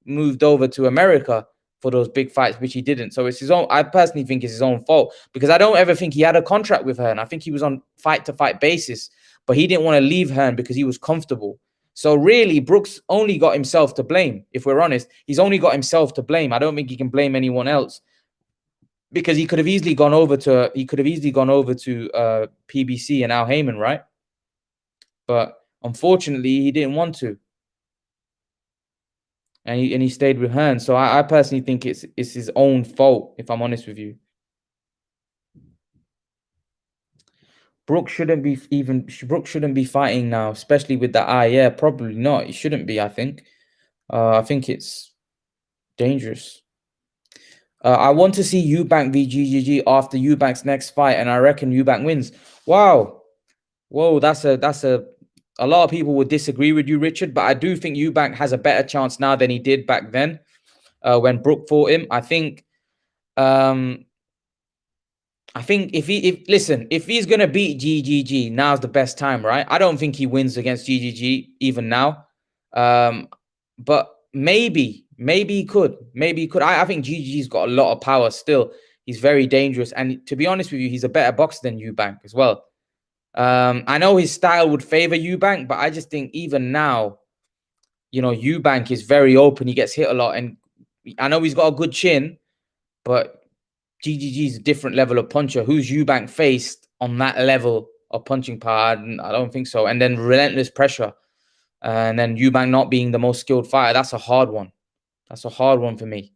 moved over to America for those big fights, which he didn't. So it's his own. I personally think it's his own fault, because I don't ever think he had a contract with Hearn. I think he was on fight-to-fight basis, but he didn't want to leave Hearn because he was comfortable. So really, Brook's only got himself to blame. If we're honest, he's only got himself to blame. I don't think he can blame anyone else, because he could have easily gone over to PBC and Al Heyman, right? But unfortunately, he didn't want to. and he stayed with Hearn. So I personally think it's his own fault, if I'm honest with you. Brooke shouldn't be fighting now, especially with that eye. Yeah, probably not. He shouldn't be, I think. I think it's dangerous. I want to see Eubank v GGG after Eubank's next fight, and I reckon Eubank wins. Wow. Whoa, that's a lot of people would disagree with you, Richard, but I do think Eubank has a better chance now than he did back then when Brooke fought him. I think if he's gonna beat GGG, now's the best time, right? I don't think he wins against GGG even now, but maybe he could. I think GGG's got a lot of power still. He's very dangerous, and to be honest with you, he's a better boxer than Eubank as well. I know his style would favor Eubank, but I just think even now, Eubank is very open. He gets hit a lot, and I know he's got a good chin, but GGG is a different level of puncher. Who's Eubank faced on that level of punching power? I don't think so. And then relentless pressure. And then Eubank not being the most skilled fighter. That's a hard one. That's a hard one for me.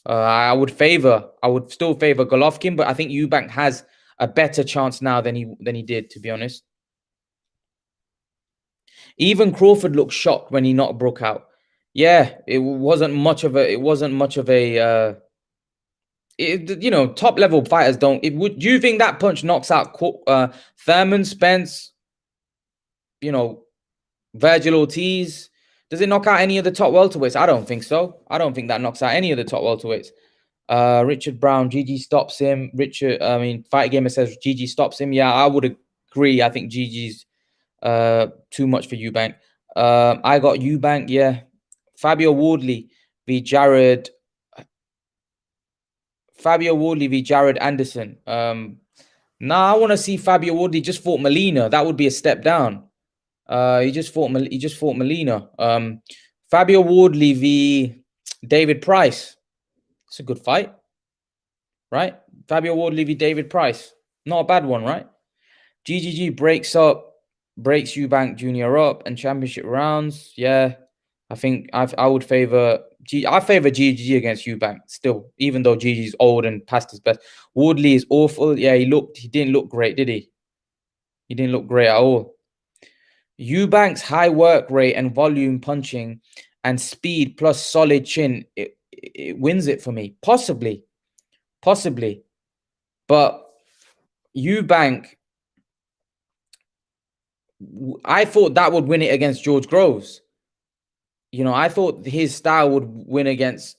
I would still favor Golovkin, but I think Eubank has a better chance now than he did, to be honest. Even Crawford looked shocked when he knocked Brooke out. Yeah, it wasn't much of a top level fighters don't. Do you think that punch knocks out Thurman, Spence, Virgil Ortiz? Does it knock out any of the top welterweights? I don't think so. I don't think that knocks out any of the top welterweights. Richard Brown, GG stops him. Fight Gamer says GG stops him. Yeah, I would agree. I think GG's too much for Eubank. I got Eubank. Yeah, Fabio Wardley v Jared Anderson. I want to see Fabio Wardley just fought Molina. That would be a step down. He just fought Molina. Fabio Wardley v David Price. It's a good fight, right? Fabio Wardley v David Price. Not a bad one, right? GGG breaks Eubank Jr. up and championship rounds. Yeah, I think I would favor GGG against Eubank still, even though GG's old and past his best. Wardley is awful. Yeah, he didn't look great, did he? He didn't look great at all. Eubank's high work rate and volume punching and speed plus solid chin, it wins it for me. Possibly. But Eubank, I thought that would win it against George Groves. I thought his style would win against.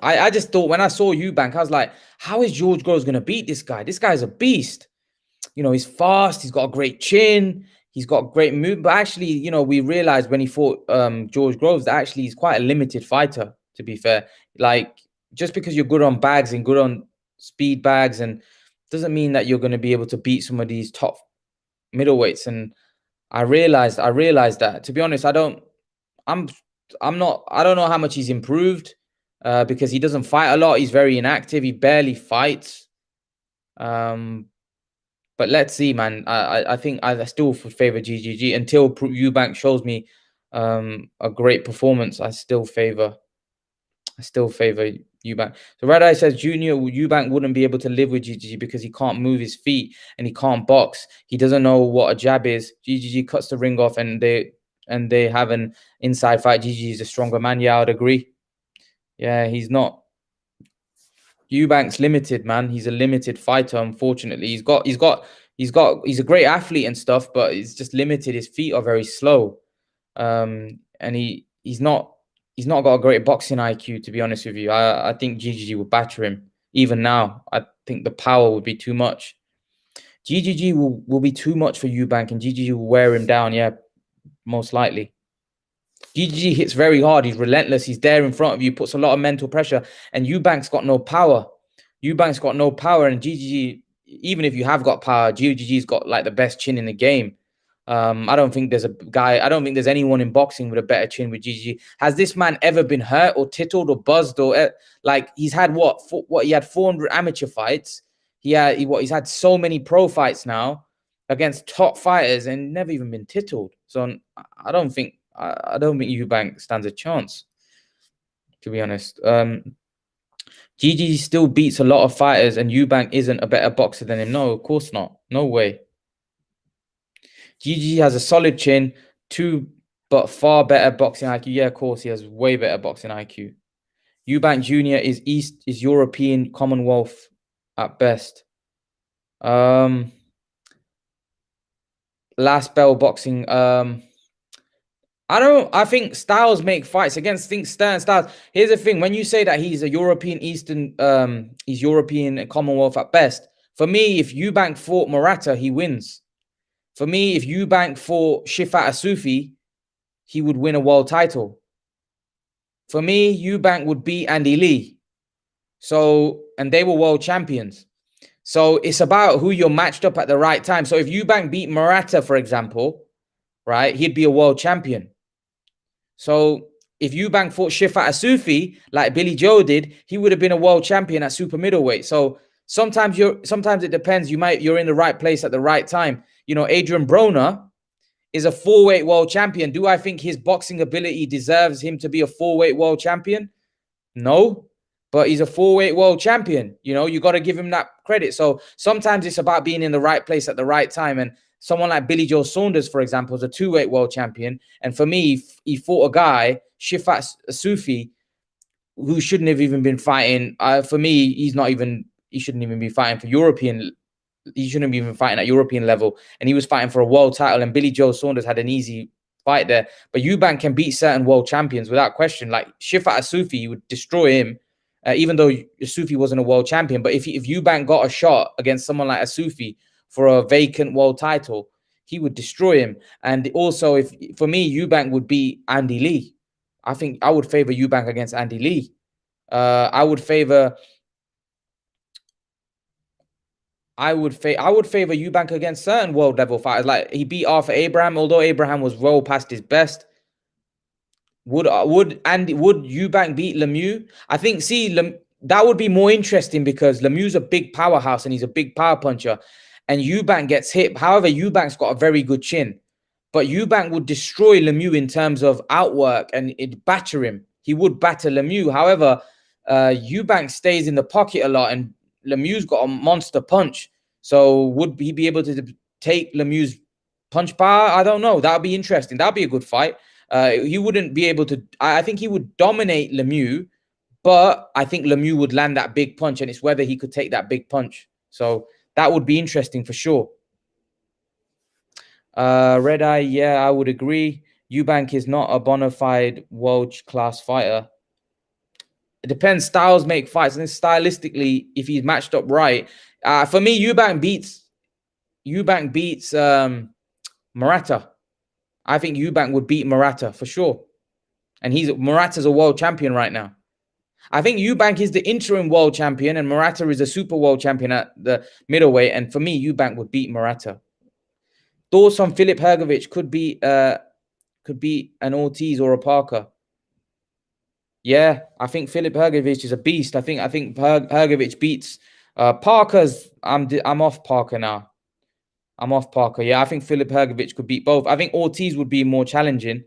I just thought when I saw Eubank, I was like, how is George Groves going to beat this guy? This guy's a beast. He's fast. He's got a great chin. He's got great move. But actually, we realized when he fought George Groves that actually he's quite a limited fighter, to be fair. Like, just because you're good on bags and good on speed bags and doesn't mean that you're going to be able to beat some of these top middleweights. And I realized that. To be honest, I don't know how much he's improved because he doesn't fight a lot. He's very inactive. He barely fights. But let's see, man. I think I still would favor GGG until Eubank shows me a great performance. I still favor Eubank. So Red Eye says Junior Eubank wouldn't be able to live with GGG because he can't move his feet and he can't box. He doesn't know what a jab is. GGG cuts the ring off and they have an inside fight. GGG is a stronger man. Yeah, I'd agree. Yeah, he's not. Eubank's limited, man. He's a limited fighter, unfortunately. He's a great athlete and stuff, but he's just limited. His feet are very slow. And he's not got a great boxing IQ, to be honest with you. I think GGG will batter him. Even now, I think the power would be too much. GGG will be too much for Eubank, and GGG will wear him down, yeah, most likely. GGG hits very hard. He's relentless. He's there in front of you, puts a lot of mental pressure, and Eubank's got no power. And GGG, even if you have got power, GGG's got like the best chin in the game. I don't think there's anyone in boxing with a better chin with GGG. Has this man ever been hurt or tittled or buzzed or like he's had he had 400 amateur fights. He's had so many pro fights now against top fighters and never even been tittled. So I don't think Eubank stands a chance. to be honest. GG still beats a lot of fighters, and Eubank isn't a better boxer than him. No, of course not. No way. GG has a solid chin, but far better boxing IQ. Yeah, of course, he has way better boxing IQ. Eubank Jr. is European Commonwealth at best. Last bell boxing. I think styles make fights against certain styles. Here's the thing: when you say that he's a European he's European Commonwealth at best. For me, if Eubank fought Murata, he wins. For me, if Eubank fought Shifat Asufi, he would win a world title. For me, Eubank would beat Andy Lee. So, and they were world champions. So it's about who you're matched up at the right time. So if Eubank beat Murata, for example, right, he'd be a world champion. So if Eubank fought Shifat Asufi, like Billy Joe did, he would have been a world champion at super middleweight. So sometimes it depends. You're in the right place at the right time. You know, Adrian Broner is a 4-weight world champion. Do I think his boxing ability deserves him to be a 4-weight world champion? No, but he's a 4-weight world champion. You know, you got to give him that credit. So sometimes it's about being in the right place at the right time. And someone like Billy Joe Saunders, for example, is a 2-weight world champion. And for me, he fought a guy, Shifat Asufi, who shouldn't have even been fighting. For me, he shouldn't even be fighting for European. He shouldn't be even fighting at European level. And he was fighting for a world title. And Billy Joe Saunders had an easy fight there. But Eubank can beat certain world champions without question. Like Shifat Asufi would destroy him, even though Asufi wasn't a world champion. But if Eubank got a shot against someone like Asufi for a vacant world title, he would destroy him. And also, for me, Eubank would beat Andy Lee. I think I would favor Eubank against Andy Lee. I would favor Eubank against certain world level fighters. Like he beat Arthur Abraham, although Abraham was well past his best. Would Eubank beat Lemieux? I think that would be more interesting because Lemieux's a big powerhouse and he's a big power puncher, and Eubank gets hit. However, Eubank's got a very good chin, but Eubank would destroy Lemieux in terms of outwork and it'd batter him. He would batter Lemieux. However, Eubank stays in the pocket a lot, and Lemieux's got a monster punch. So would he be able to take Lemieux's punch power? I don't know. That'd be interesting. That'd be a good fight. He wouldn't be able to. I think he would dominate Lemieux, but I think Lemieux would land that big punch, and it's whether he could take that big punch. So that would be interesting for sure. Red Eye, yeah, I would agree. Eubank is not a bona fide world-class fighter. It depends. Styles make fights, and stylistically, if he's matched up right, for me, Eubank beats Murata. I think Eubank would beat Murata for sure, and Murata's a world champion right now. I think Eubank is the interim world champion, and Murata is a super world champion at the middleweight. And for me, Eubank would beat Murata. Thoughts on Filip Hrgović could be an Ortiz or a Parker. Yeah, I think Filip Hrgović is a beast. I think Hrgović beats Parker's. I'm off Parker now. I'm off Parker. Yeah, I think Filip Hrgović could beat both. I think Ortiz would be more challenging,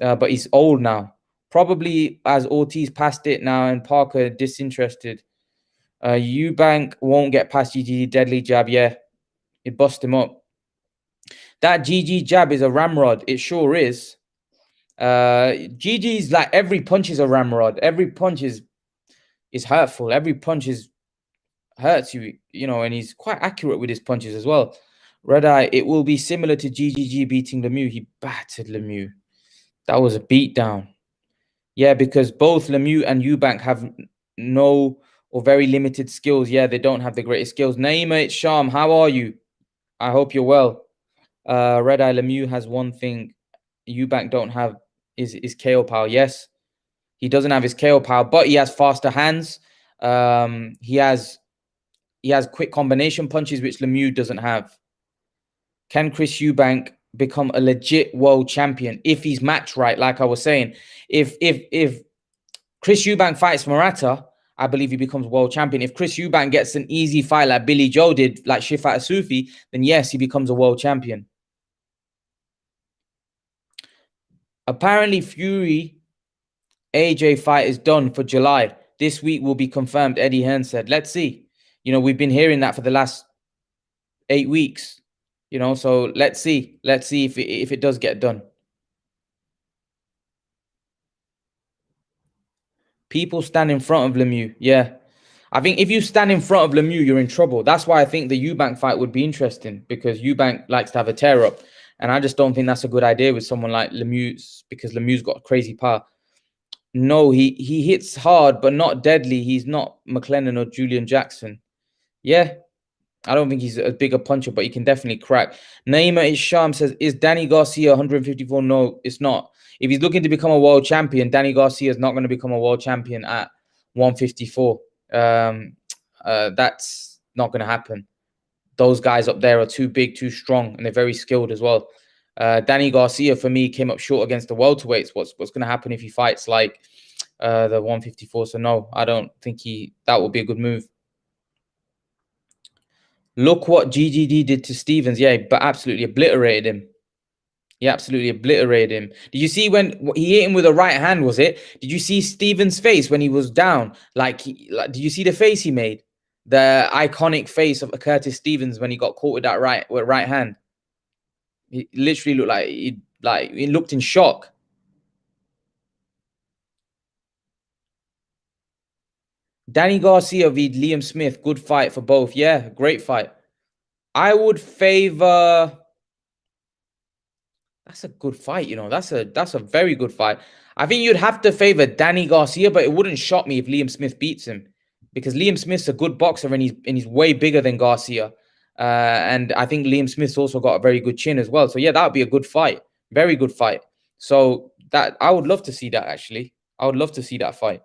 but he's old now. Probably as Ortiz passed it now and Parker disinterested. Eubank won't get past GG deadly jab. Yeah, it bust him up. That GG jab is a ramrod. It sure is. GG's like every punch is a ramrod. Every punch is hurtful. Every punch hurts you, you know, and he's quite accurate with his punches as well. Red Eye, it will be similar to GGG beating Lemieux. He battered Lemieux. That was a beatdown. Yeah, because both Lemieux and Eubank have no or very limited skills. Yeah, they don't have the greatest skills. Naima Sham, how are you? I hope you're well. Red Eye, Lemieux has one thing Eubank don't have is KO power. Yes, he doesn't have his KO power, but he has faster hands. He has quick combination punches, which Lemieux doesn't have. Can Chris Eubank become a legit world champion if he's matched right? Like I was saying, if Chris Eubank fights Murata, I believe he becomes world champion. If Chris Eubank gets an easy fight like Billy Joe did, like Shifat Asufi, then yes, he becomes a world champion. Apparently, Fury AJ fight is done for July. This week will be confirmed, Eddie Hearn said. Let's see. You know, we've been hearing that for the last 8 weeks. You know, so let's see. Let's see if it does get done. People stand in front of Lemieux. Yeah. I think if you stand in front of Lemieux, you're in trouble. That's why I think the Eubank fight would be interesting, because Eubank likes to have a tear up. And I just don't think that's a good idea with someone like Lemieux, because Lemieux's got crazy power. No, he hits hard, but not deadly. He's not McLennan or Julian Jackson. Yeah, I don't think he's a bigger puncher, but he can definitely crack. Naima Isham says, is Danny Garcia 154? No, it's not. If he's looking to become a world champion, Danny Garcia is not going to become a world champion at 154. That's not going to happen. Those guys up there are too big, too strong, and they're very skilled as well. Danny Garcia, for me, came up short against the welterweights. What's going to happen if he fights like the 154? So no, I don't think that would be a good move. Look what GGD did to Stevens. Yeah, but absolutely obliterated him. He absolutely obliterated him. Did you see when he hit him with a right hand, was it? Did you see Stevens' face when he was down? Did you see the face he made? The iconic face of Curtis Stevens when he got caught with that right hand. He literally looked like he looked in shock. Danny Garcia v Liam Smith, good fight for both. Yeah, great fight. I would favor. That's a good fight, you know. That's a very good fight. I think you'd have to favor Danny Garcia, but it wouldn't shock me if Liam Smith beats him, because Liam Smith's a good boxer and he's way bigger than Garcia. And I think Liam Smith's also got a very good chin as well. So yeah, that would be a good fight. Very good fight. So that I would love to see that, actually. I would love to see that fight.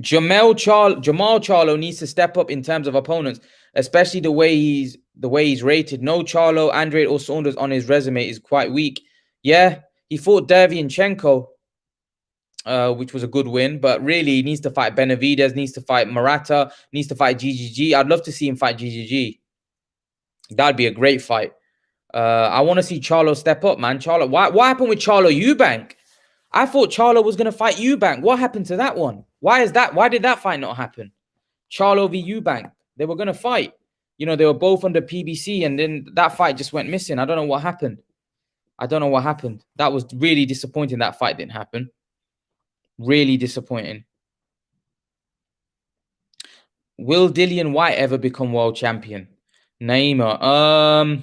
Jamal Charlo needs to step up in terms of opponents, especially the way he's rated. No Charlo, Andrade, or Saunders on his resume is quite weak. Yeah, he fought Derevyanchenko, which was a good win, but really he needs to fight Benavidez, needs to fight Murata, needs to fight GGG. I'd love to see him fight GGG. That'd be a great fight. I want to see Charlo step up, man. Charlo, what happened with Charlo Eubank? I thought Charlo was going to fight Eubank. What happened to that one? Why did that fight not happen? Charlo v Eubank. They were going to fight. You know, they were both under PBC, and then that fight just went missing. I don't know what happened. That was really disappointing. That fight didn't happen. Really disappointing. Will Dillian White ever become world champion? Naima.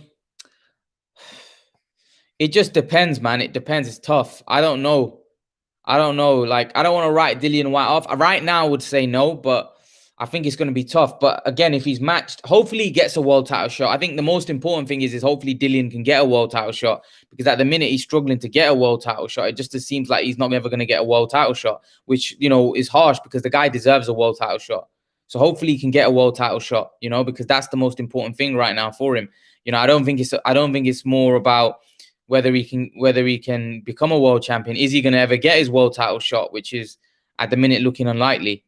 It just depends, man. It depends. It's tough. I don't know. Like, I don't want to write Dillian White off. Right now, I would say no, but I think it's going to be tough. But again, if he's matched, hopefully he gets a world title shot. I think the most important thing is hopefully Dillian can get a world title shot, because at the minute he's struggling to get a world title shot. It just seems like he's not ever going to get a world title shot, which, you know, is harsh, because the guy deserves a world title shot. So hopefully he can get a world title shot, you know, because that's the most important thing right now for him. You know, I don't think it's more about whether he can become a world champion. Is he going to ever get his world title shot, which is at the minute looking unlikely.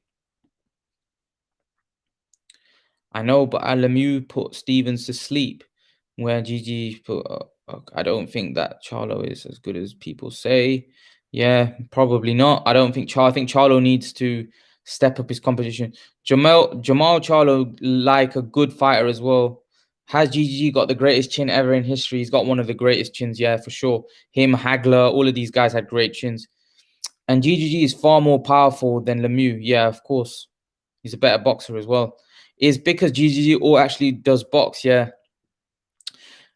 I know, but Lemieux put Stevens to sleep, where GG put. I don't think that Charlo is as good as people say. Yeah, probably not. I think Charlo needs to step up his competition. Jamal Charlo, like a good fighter as well. Has GG got the greatest chin ever in history? He's got one of the greatest chins, yeah, for sure. Him, Hagler, all of these guys had great chins. And GGG is far more powerful than Lemieux. Yeah, of course. He's a better boxer as well. Is because GGG all actually does box, yeah.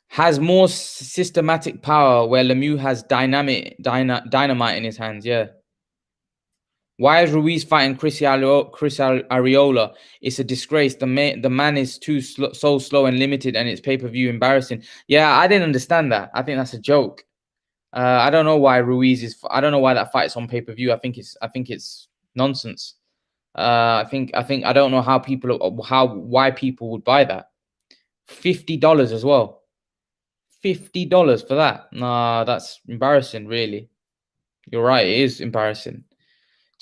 Has more systematic power, where Lemieux has dynamite in his hands, yeah. Why is Ruiz fighting Chris Arreola? It's a disgrace. The man is so slow and limited, and it's pay-per-view embarrassing. Yeah, I didn't understand that. I think that's a joke. I don't know why Ruiz is. I don't know why that fight's on pay-per-view. I think it's nonsense. I don't know why people would buy that. $50 as well. $50 for that. Nah, that's embarrassing, really. You're right, it is embarrassing.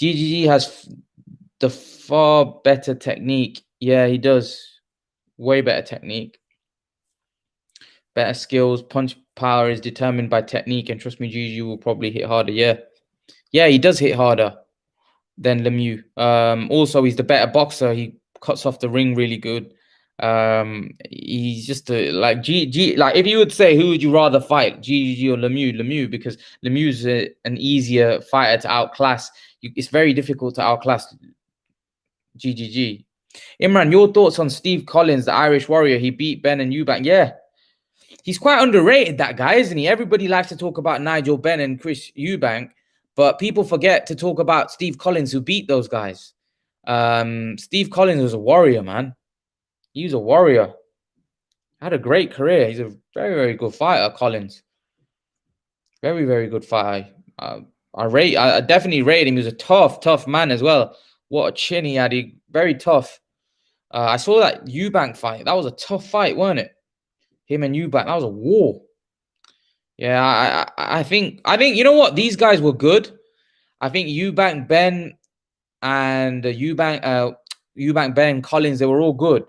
GGG has the far better technique. Yeah, he does. Way better technique. Better skills. Punch power is determined by technique. And trust me, GGG will probably hit harder. Yeah. Yeah, he does hit harder than Lemieux. Also, he's the better boxer. He cuts off the ring really good. He's just like G. Like if you would say who would you rather fight, GGG or Lemieux? Lemieux, because Lemieux's an easier fighter to outclass. It's very difficult to outclass GGG. Imran, your thoughts on Steve Collins, the Irish warrior? He beat Benn and Eubank. Yeah, he's quite underrated, that guy, isn't he? Everybody likes to talk about Nigel Benn and Chris Eubank, but people forget to talk about Steve Collins, who beat those guys. Steve Collins was a warrior, man. He was a warrior. Had a great career. He's a very, very good fighter, Collins. Very, very good fighter. I definitely rate him. He was a tough man as well. What a chin he had. Very tough. I saw that Eubank fight. That was a tough fight, wasn't it? Him and Eubank. That was a war. Yeah, I think you know what? These guys were good. I think Eubank, Benn, and Eubank, Benn, Collins, they were all good.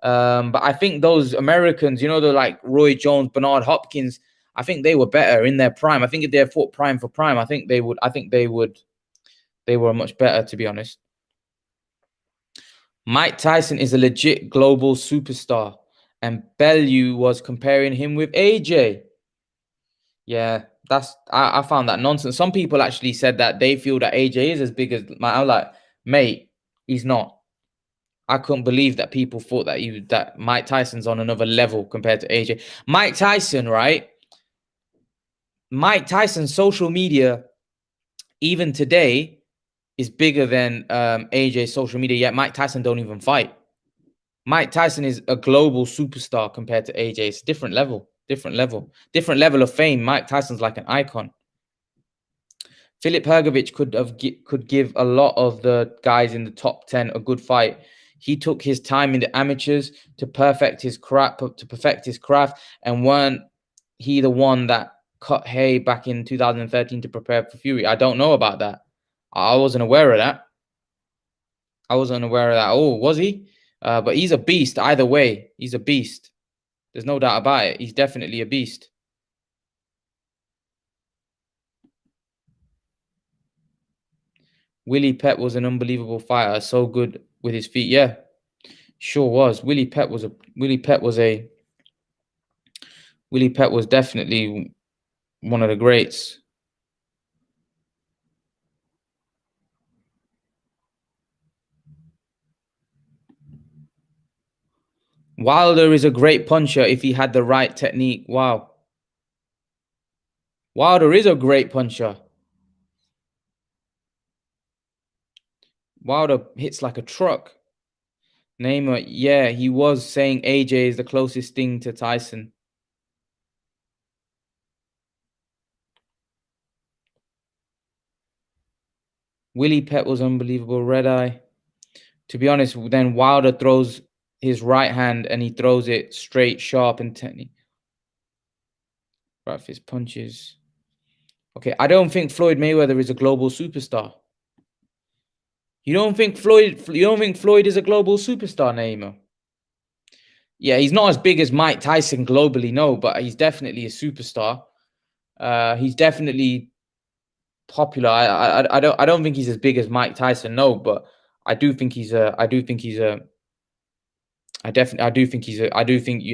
But I think those Americans, you know, they're like Roy Jones, Bernard Hopkins, I think they were better in their prime. I think if they had fought prime for prime, they were much better, to be honest. Mike Tyson is a legit global superstar, and Bellew was comparing him with AJ. Yeah, I found that nonsense. Some people actually said that they feel that AJ is as big as I'm like, mate, he's not. I couldn't believe that people thought that Mike Tyson's on another level compared to AJ. Mike Tyson, right? Mike Tyson's social media, even today, is bigger than AJ's social media. Yet Mike Tyson don't even fight. Mike Tyson is a global superstar compared to AJ. It's a different level of fame. Mike Tyson's like an icon. Filip Hrgović could give a lot of the guys in the top 10 a good fight. He took his time in the amateurs to perfect his craft, and weren't he the one that cut hay back in 2013 to prepare for Fury? I don't know about that. I wasn't aware of that. Oh, was he? But he's a beast either way. He's a beast. There's no doubt about it. He's definitely a beast. Willie Pep was an unbelievable fighter. So good with his feet. Yeah, sure was. Willie Pep was definitely one of the greats. Wilder is a great puncher if he had the right technique. Wow. Wilder is a great puncher. Wilder hits like a truck. Neymar, yeah, he was saying AJ is the closest thing to Tyson. Willie Pep was unbelievable. Red eye. To be honest, then Wilder throws his right hand and he throws it straight, sharp, and technique. Right fist punches. Okay, I don't think Floyd Mayweather is a global superstar. You don't think Floyd is a global superstar, Neymar? Yeah, he's not as big as Mike Tyson globally, no, but he's definitely a superstar. He's definitely popular. I don't think he's as big as Mike Tyson, no, but I do think you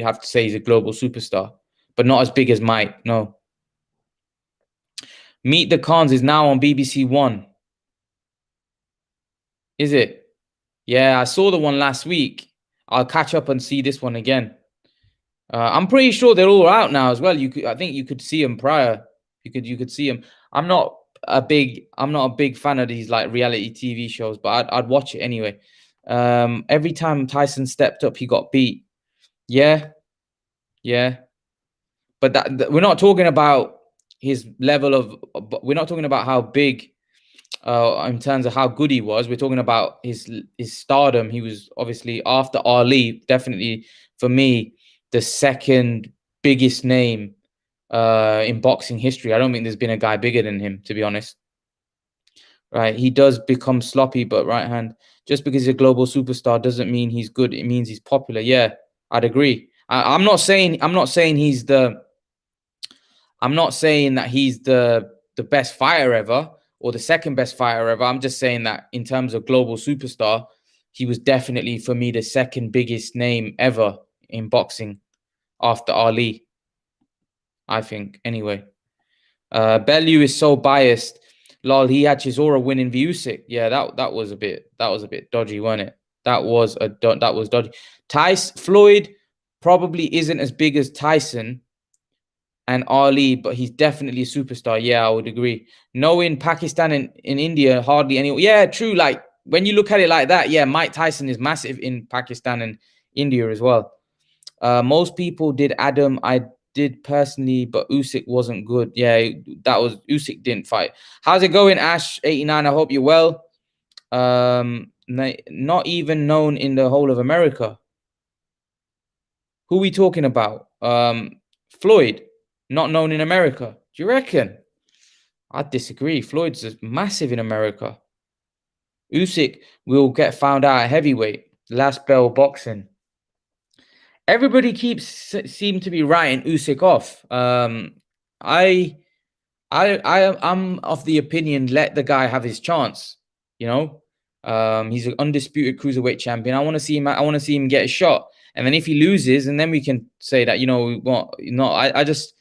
have to say he's a global superstar, but not as big as Mike, no. Meet the Khans is now on BBC One. Is it? Yeah, I saw the one last week. I'll catch up and see this one again. I'm pretty sure they're all out now as well. I think you could see them prior. You could see them. I'm not a big fan of these like reality TV shows, but I'd watch it anyway. Every time Tyson stepped up, he got beat. Yeah. But we're not talking about his level of. We're not talking about how big, in terms of how good he was. We're talking about his stardom. He was obviously, after Ali, definitely for me, the second biggest name in boxing history. I don't think there's been a guy bigger than him, to be honest. Right, he does become sloppy, but right hand. Just because he's a global superstar doesn't mean he's good. It means he's popular. Yeah, I'd agree. I'm not saying that he's the best fighter ever, or the second best fighter ever. I'm just saying that in terms of global superstar, he was definitely, for me, the second biggest name ever in boxing after Ali, I think, anyway. Bellew is so biased. Lol, he had Chisora winning v Usyk. Yeah, that was a bit dodgy, wasn't it? That was dodgy. Floyd probably isn't as big as Tyson and Ali, but he's definitely a superstar. Yeah, I would agree. Knowing Pakistan and in India, hardly anyone. Yeah, true. Like when you look at it like that, yeah, Mike Tyson is massive in Pakistan and India as well. Most people did Adam. I did personally, but Usyk wasn't good. Yeah, that was Usyk didn't fight. How's it going, Ash89? I hope you're well. Not even known in the whole of America. Who are we talking about? Floyd, not known in America. Do you reckon? I disagree. Floyd's massive in America. Usyk will get found out at heavyweight. Last bell boxing. Everybody seem to be writing Usyk off. I'm of the opinion, let the guy have his chance. You know, he's an undisputed cruiserweight champion. I want to see him get a shot. And then if he loses, and then we can say that, you know, what? No, I just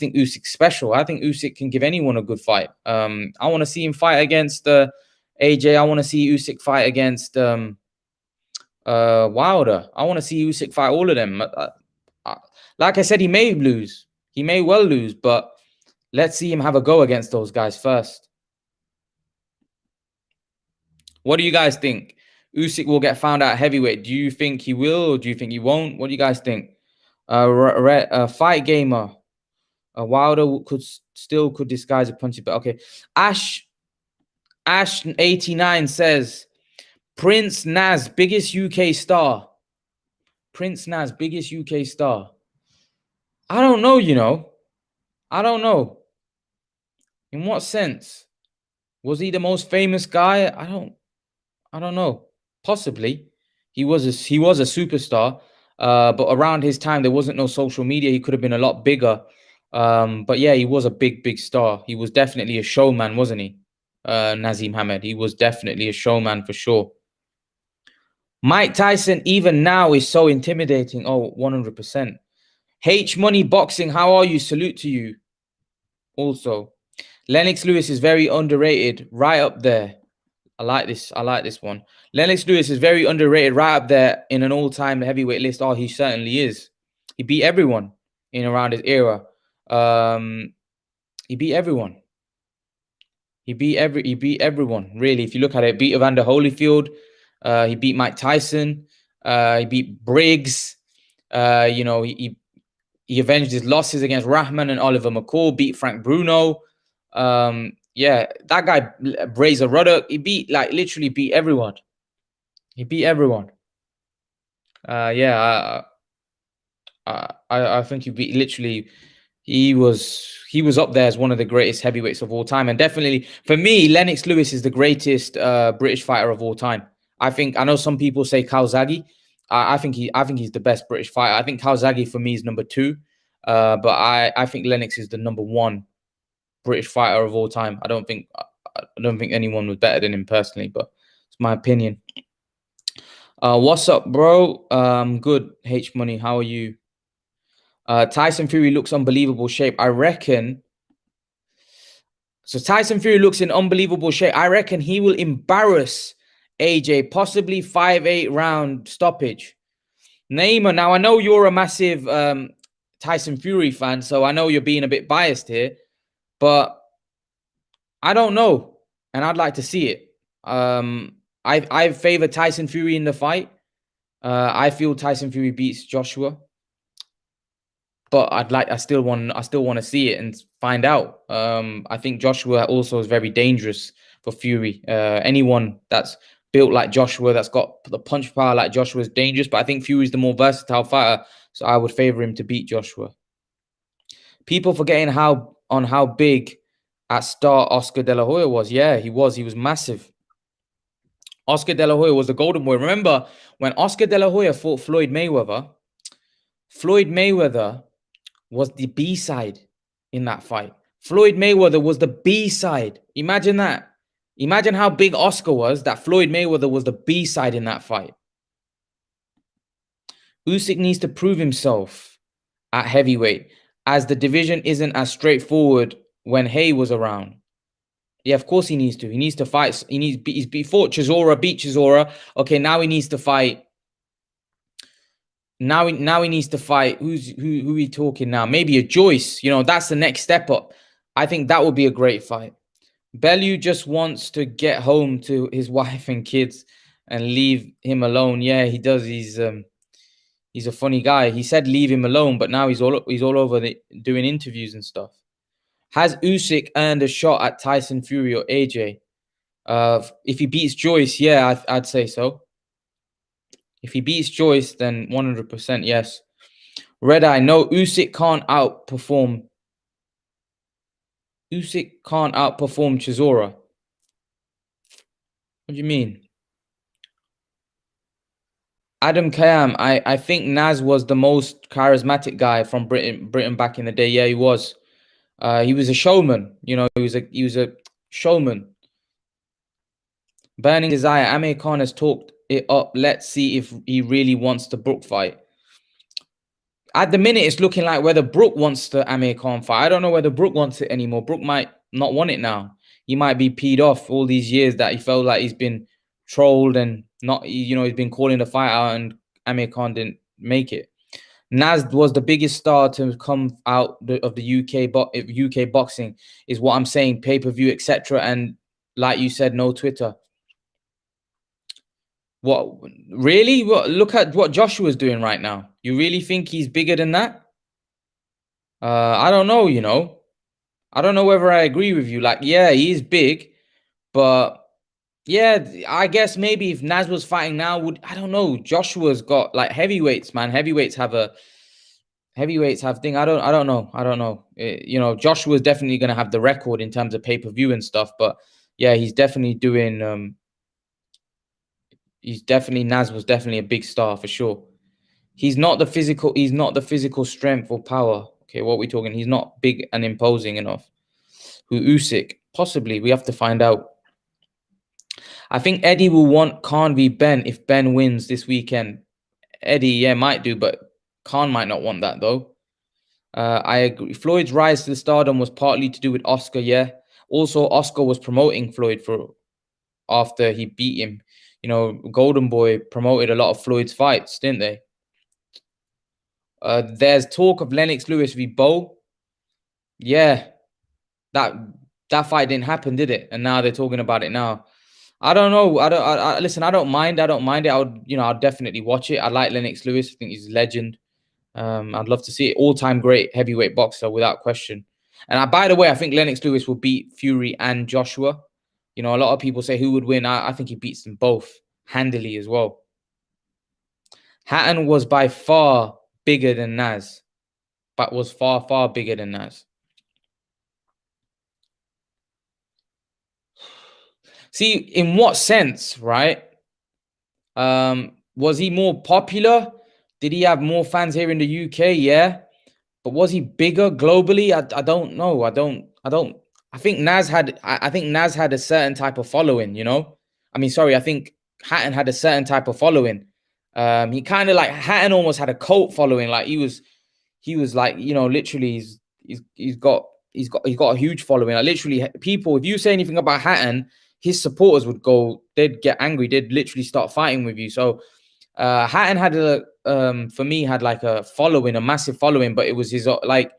think Usyk's special. I think Usyk can give anyone a good fight. I want to see him fight against AJ. I want to see Usyk fight against Wilder. I want to see Usyk fight all of them. Like I said, he may lose. He may well lose, but let's see him have a go against those guys first. What do you guys think? Usyk will get found out heavyweight. Do you think he will, or do you think he won't? What do you guys think? Fight gamer. Wilder could disguise a punch, but okay. Ash89 says Prince Naz, biggest UK star. Prince Naz, biggest UK star. I don't know, you know. I don't know. In what sense? Was he the most famous guy? I don't know. Possibly. He was a superstar. But around his time, there wasn't no social media. He could have been a lot bigger. But yeah, he was a big star. He was definitely a showman, wasn't he? Nazim Hamed. He was definitely a showman for sure. Mike Tyson, even now, is so intimidating. Oh, 100%. H Money Boxing, how are you? Salute to you. Also, Lennox Lewis is very underrated, right up there. I like this one. Lennox Lewis is very underrated, right up there in an all-time heavyweight list. Oh, he certainly is. He beat everyone in around his era. He beat everyone. He beat everyone, really. If you look at it, beat Evander Holyfield. He beat Mike Tyson. He beat Briggs. You know, he avenged his losses against Rahman and Oliver McCall. Beat Frank Bruno. Yeah, that guy Razor Ruddock. He literally beat everyone. He beat everyone. Yeah, I think he beat literally. He was up there as one of the greatest heavyweights of all time, and definitely for me, Lennox Lewis is the greatest British fighter of all time. I know some people say Calzaghe. I think he's the best British fighter. I think Calzaghe for me is number 2, but I think Lennox is the number 1 British fighter of all time. I don't think anyone was better than him personally, but it's my opinion. What's up, bro? Good. H Money, how are you? Tyson Fury looks unbelievable shape. I reckon. So Tyson Fury looks in unbelievable shape. I reckon he will embarrass AJ, possibly 5-8 round stoppage. Neymar, now I know you're a massive Tyson Fury fan, so I know you're being a bit biased here, but I don't know, and I'd like to see it. I favor Tyson Fury in the fight. I feel Tyson Fury beats Joshua, but I still want to see it and find out. I think Joshua also is very dangerous for Fury. Anyone that's built like Joshua, that's got the punch power like Joshua, is dangerous. But I think Fury's the more versatile fighter, so I would favor him to beat Joshua. People forgetting how big at start Oscar De La Hoya was. Yeah, he was. He was massive. Oscar De La Hoya was the golden boy. Remember when Oscar De La Hoya fought Floyd Mayweather? Floyd Mayweather was the B-side in that fight. Floyd Mayweather was the B-side. Imagine that. Imagine how big Oscar was, that Floyd Mayweather was the B-side in that fight. Usyk needs to prove himself at heavyweight, as the division isn't as straightforward when Hay was around. Yeah, of course he needs to. He needs to fight. He's fought Chisora, beat Chisora. Okay, now he needs to fight. Now he needs to fight. Who are we talking now? Maybe a Joyce. You know, that's the next step up. I think that would be a great fight. Bellew just wants to get home to his wife and kids and leave him alone. Yeah, he does. He's a funny guy. He said leave him alone, but now he's all over doing interviews and stuff. Has Usyk earned a shot at Tyson Fury or AJ? If he beats Joyce, yeah, I'd say so. If he beats Joyce, then 100% yes. Red Eye, no, Usyk can't outperform. Usyk can't outperform Chisora. What do you mean? Adam Kayam, I think Naz was the most charismatic guy from Britain back in the day. Yeah, he was. He was a showman. You know, he was a showman. Burning Desire, Amir Khan has talked it up. Let's see if he really wants the Brook fight. At the minute, it's looking like whether Brook wants the Amir Khan fight. I don't know whether Brook wants it anymore. Brook might not want it now. He might be peed off all these years that he felt like he's been trolled and not, you know, he's been calling the fight out and Amir Khan didn't make it. Naz was the biggest star to come out of the UK boxing, is what I'm saying. Pay-per-view, etc. And like you said, no Twitter. What really? What? Look at what Joshua's doing right now. You really think he's bigger than that? I don't know. You know, I don't know whether I agree with you. Like, yeah, he is big, but yeah, I guess maybe if Naz was fighting now, I don't know. Joshua's got like heavyweights, man. Heavyweights have thing. I don't know. You know, Joshua's definitely gonna have the record in terms of pay-per-view and stuff. But yeah, he's definitely doing. Naz was definitely a big star for sure. He's not the physical strength or power. Okay, what are we talking? He's not big and imposing enough. Who Usyk? Possibly. We have to find out. I think Eddie will want Khan v Benn if Benn wins this weekend. Eddie, yeah, might do, but Khan might not want that though. I agree. Floyd's rise to the stardom was partly to do with Oscar, yeah. Also, Oscar was promoting Floyd after he beat him. You know, Golden Boy promoted a lot of Floyd's fights, didn't they? There's talk of Lennox Lewis v. Bo. Yeah, that fight didn't happen, did it? And now they're talking about it now. I don't know. Listen, I don't mind. I don't mind it. I'll definitely watch it. I like Lennox Lewis. I think he's a legend. I'd love to see it. All-time great heavyweight boxer without question. And by the way, I think Lennox Lewis will beat Fury and Joshua. You know, a lot of people say who would win. I think he beats them both handily as well. Hatton was by far bigger than Naz, but was far, far bigger than Naz. See, in what sense, right? Was he more popular? Did he have more fans here in the UK? Yeah. But was he bigger globally? I don't know. I think Naz had a certain type of following, you know? I think Hatton had a certain type of following. He kind of like Hatton almost had a cult following. Like he was like, you know, literally he's got a huge following. Like literally people, if you say anything about Hatton, his supporters they'd get angry, they'd literally start fighting with you. So Hatton had for me had like a following, a massive following, but it was his like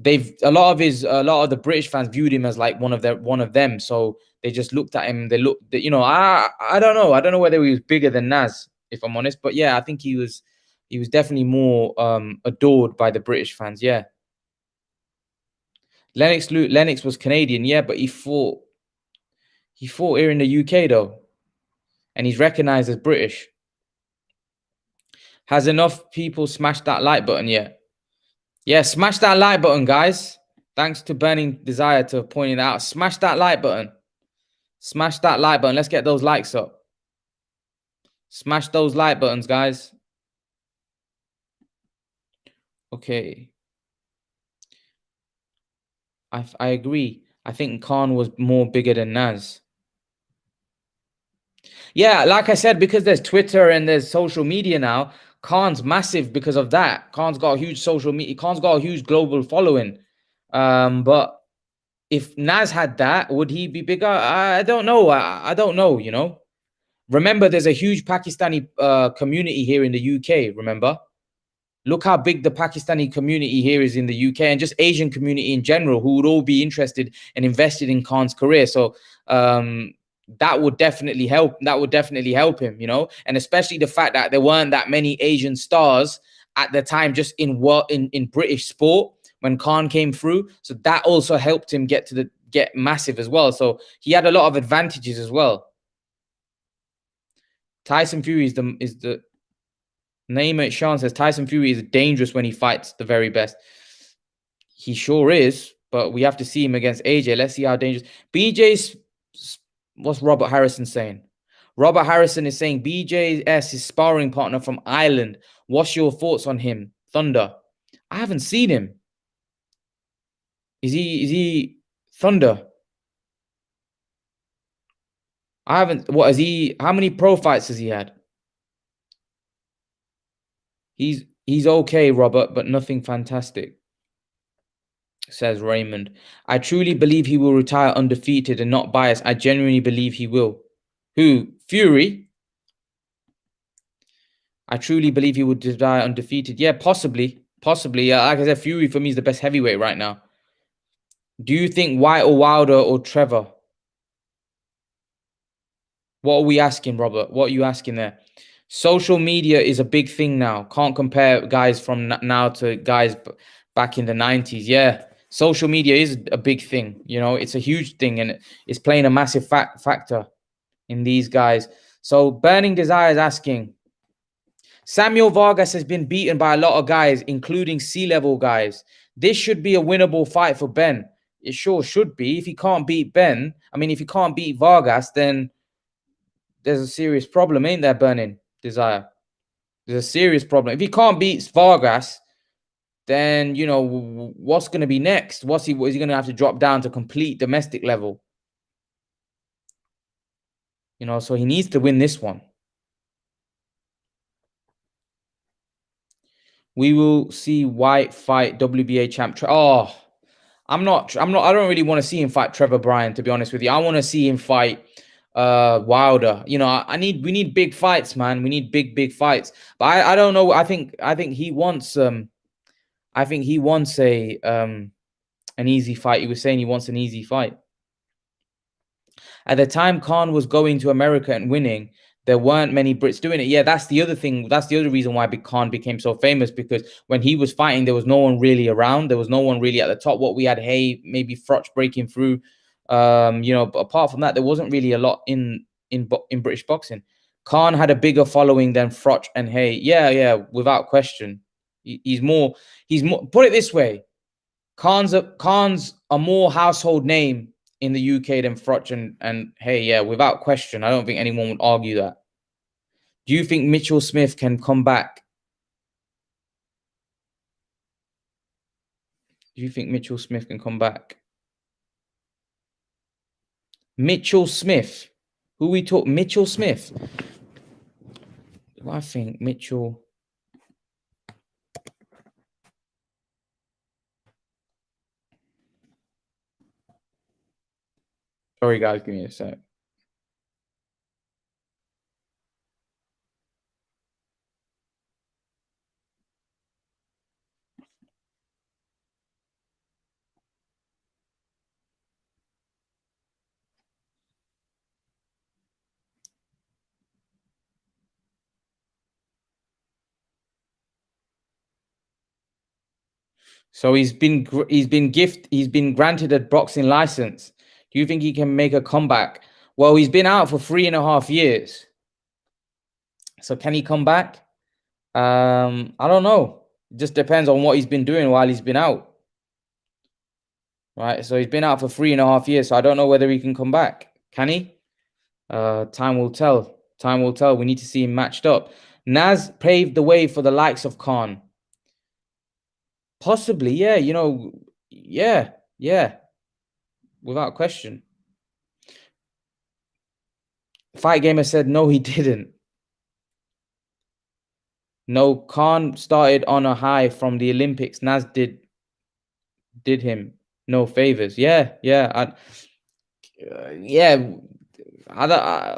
a lot of the British fans viewed him as like one of them. So they just looked at him. You know, I don't know. I don't know whether he was bigger than Naz, if I'm honest. But yeah, I think he was definitely more adored by the British fans. Yeah. Lennox was Canadian, yeah, but he fought here in the UK though, and he's recognized as British. Has enough people smashed that like button yet? Yeah, smash that like button, guys. Thanks to Burning Desire to pointing that out. Smash that like button. Smash that like button. Let's get those likes up. Smash those like buttons, guys. Okay. I agree. I think Khan was more bigger than Naz. Yeah, like I said, because there's Twitter and there's social media now, Khan's massive because of that. Khan's got a huge social media. Khan's got a huge global following. But if Naz had that, would he be bigger? I don't know. I don't know, you know. Remember, there's a huge Pakistani community here in the UK, remember? Look how big the Pakistani community here is in the UK, and just Asian community in general, who would all be interested and invested in Khan's career. So that would definitely help. That would definitely help him, you know, and especially the fact that there weren't that many Asian stars at the time, just in British sport when Khan came through. So that also helped him get massive as well. So he had a lot of advantages as well. Tyson Fury is the name it. Sean says Tyson Fury is dangerous when he fights the very best. He sure is, but we have to see him against AJ. Let's see how dangerous. BJ's, what's Robert Harrison saying? Robert Harrison is saying BJ's his sparring partner from Ireland. What's your thoughts on him? Thunder. I haven't seen him. Is he Thunder? I haven't. What is he? How many pro fights has he had? He's okay, Robert, but nothing fantastic, says Raymond. I truly believe he will retire undefeated and not biased. I genuinely believe he will. Who? Fury? I truly believe he would retire undefeated. Yeah, possibly. Possibly. Like I said, Fury for me is the best heavyweight right now. Do you think White or Wilder or Trevor? What are we asking, Robert? What are you asking there? Social media is a big thing now. Can't compare guys from now to guys back in the 90s. Yeah, social media is a big thing. You know, it's a huge thing, and it's playing a massive factor in these guys. So Burning Desire is asking, Samuel Vargas has been beaten by a lot of guys, including C-level guys. This should be a winnable fight for Benn. It sure should be. If he can't beat Benn, I mean, if he can't beat Vargas, then there's a serious problem, ain't there, Burning Desire? There's a serious problem. If he can't beat Vargas, then, you know, what's going to be next? Is he going to have to drop down to complete domestic level? You know, so he needs to win this one. We will see White fight WBA champ. I don't really want to see him fight Trevor Bryan, to be honest with you. I want to see him fight Wilder. You know, we need big fights, man. We need big fights. But I don't know. I think he wants an easy fight. He was saying he wants an easy fight. At the time Khan was going to America and winning, there weren't many Brits doing it. Yeah, that's the other thing. That's the other reason why Khan became so famous, because when he was fighting, there was no one really around. There was no one really at the top. What we had, maybe Froch breaking through. You know, but apart from that, there wasn't really a lot in British boxing. Khan had a bigger following than Froch and Hay. Yeah, without question. He's more. Put it this way: Khan's a more household name in the UK than Froch and Hay. Yeah, without question. I don't think anyone would argue that. Do you think Mitchell Smith can come back? Do you think Mitchell Smith can come back? Mitchell Smith. Who we talk? Mitchell Smith. I think Mitchell. Sorry, guys. Give me a sec. So he's been granted a boxing license. Do you think he can make a comeback? Well, he's been out for 3.5 years. So can he come back? I don't know. It just depends on what he's been doing while he's been out. Right. So he's been out for 3.5 years. So I don't know whether he can come back. Can he? Time will tell. Time will tell. We need to see him matched up. Naz paved the way for the likes of Khan. Possibly, yeah. You know, yeah. without question. Fight Gamer said no, he didn't. No, Khan started on a high from the Olympics. Naz did him no favors. Yeah.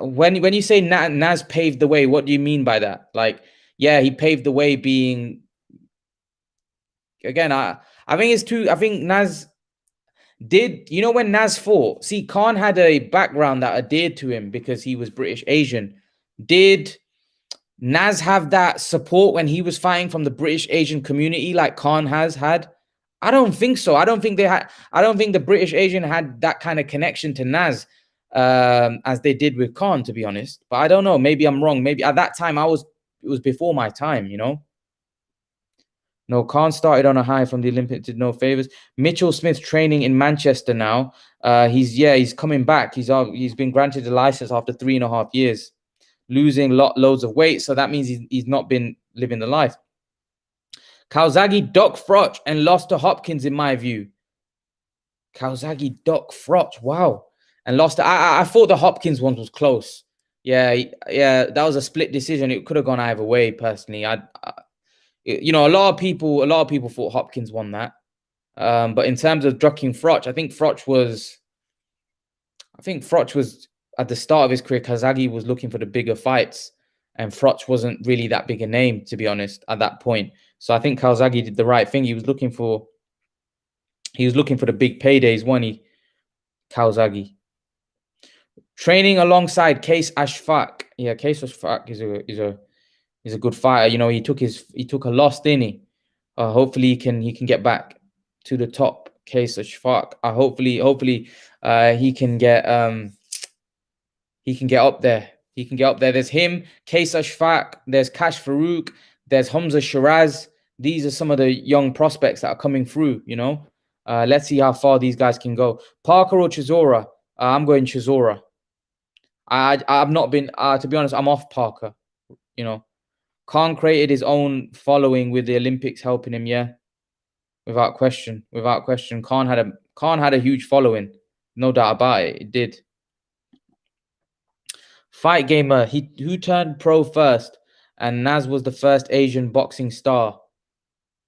When you say Naz paved the way, what do you mean by that? Like, yeah, he paved the way. Being again, I think it's too. I think Naz did. You know, when Naz fought, see, Khan had a background that adhered to him because he was British Asian. Did Naz have that support when he was fighting from the British Asian community like Khan has had? I don't think so. I don't think the British Asian had that kind of connection to Naz as they did with Khan, to be honest. But I don't know. Maybe I'm wrong. Maybe at that time it was before my time, you know. No, Khan started on a high from the Olympics, did no favors. Mitchell Smith training in Manchester now. He's coming back. He's been granted a license after 3.5 years. Losing loads of weight, so that means he's not been living the life. Calzaghe ducked Froch and lost to Hopkins, in my view. Calzaghe ducked Froch, wow, and lost. I thought the Hopkins one was close. Yeah, that was a split decision. It could have gone either way. Personally, you know, a lot of people thought Hopkins won that. But in terms of ducking Froch, I think Froch was at the start of his career. Calzaghe was looking for the bigger fights, and Froch wasn't really that big a name, to be honest, at that point. So I think Calzaghe did the right thing. He was looking for the big paydays, wasn't he? Calzaghe training alongside Case Ashfaq. Yeah, Case Ashfaq is a good fighter. You know, he took a loss, didn't he? Hopefully he can get back to the top. Case Ashfaq. Hopefully he can get up there. He can get up there. There's him, Case Ashfaq. There's Kash Farouk. There's Hamza Shiraz. These are some of the young prospects that are coming through, you know. Let's see how far these guys can go. Parker or Chisora? I'm going Chisora. I've not been, to be honest, I'm off Parker. You know, Khan created his own following with the Olympics helping him, yeah. Without question. Khan had a huge following. No doubt about it. It did. Fight Gamer, who turned pro first? And Naz was the first Asian boxing star.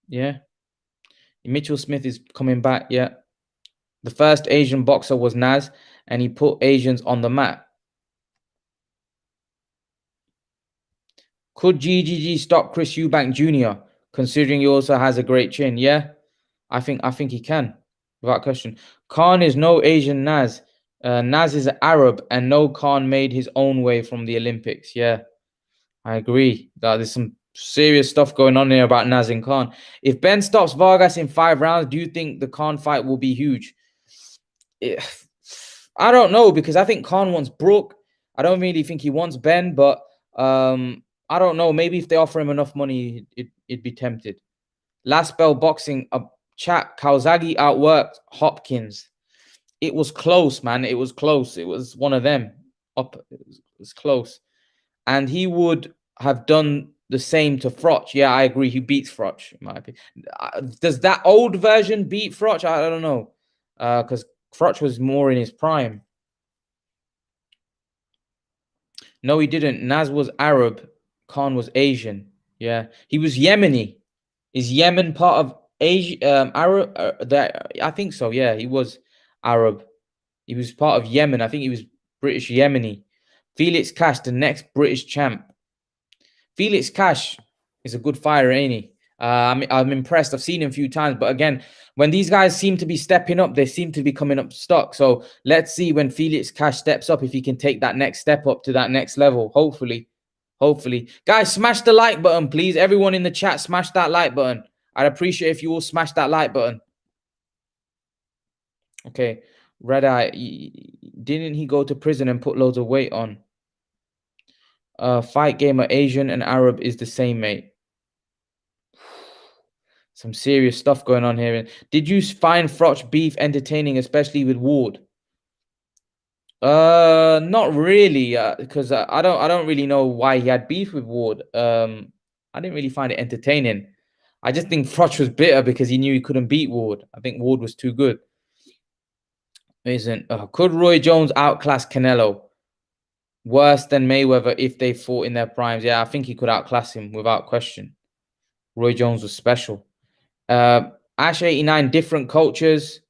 Yeah. Mitchell Smith is coming back. Yeah. The first Asian boxer was Naz, and he put Asians on the map. Could GGG stop Chris Eubank Jr., considering he also has a great chin? Yeah. I think he can, without question. Khan is no Asian Naz. Naz is an Arab, and no Khan made his own way from the Olympics. Yeah. I agree that there's some serious stuff going on here about Naz and Khan. If Benn stops Vargas in 5 rounds, do you think the Khan fight will be huge? I don't know, because I think Khan wants Brook. I don't really think he wants Benn, but I don't know. Maybe if they offer him enough money, it'd be tempted. Last Bell Boxing, a chat. Calzaghe outworked Hopkins. It was close, man. It was close. It was one of them. It was close. And he would have done the same to Froch. Yeah, I agree. He beats Froch, in my opinion. Does that old version beat Froch? I don't know. Because Froch was more in his prime. No, he didn't. Naz was Arab. Khan was Asian. Yeah. He was Yemeni. Is Yemen part of Asia? Arab? I think so. Yeah, he was Arab. He was part of Yemen. I think he was British Yemeni. Felix Cash, the next British champ. Felix Cash is a good fighter, ain't he? I'm impressed. I've seen him a few times. But again, when these guys seem to be stepping up, they seem to be coming up stuck. So let's see when Felix Cash steps up, if he can take that next step up to that next level. Hopefully. Guys, smash the like button, please. Everyone in the chat, smash that like button. I'd appreciate if you all smash that like button. Okay. Red Eye, didn't he go to prison and put loads of weight on? Fight Gamer, Asian and Arab is the same, mate. Some serious stuff going on here. Did you find Froch beef entertaining, especially with Ward? Not really, because I don't really know why he had beef with Ward. I didn't really find it entertaining. I just think Froch was bitter because he knew he couldn't beat Ward. I think Ward was too good. Isn't could Roy Jones outclass Canelo? Worse than Mayweather if they fought in their primes? Yeah, I think he could outclass him without question. Roy Jones was special. Ash 89, different cultures.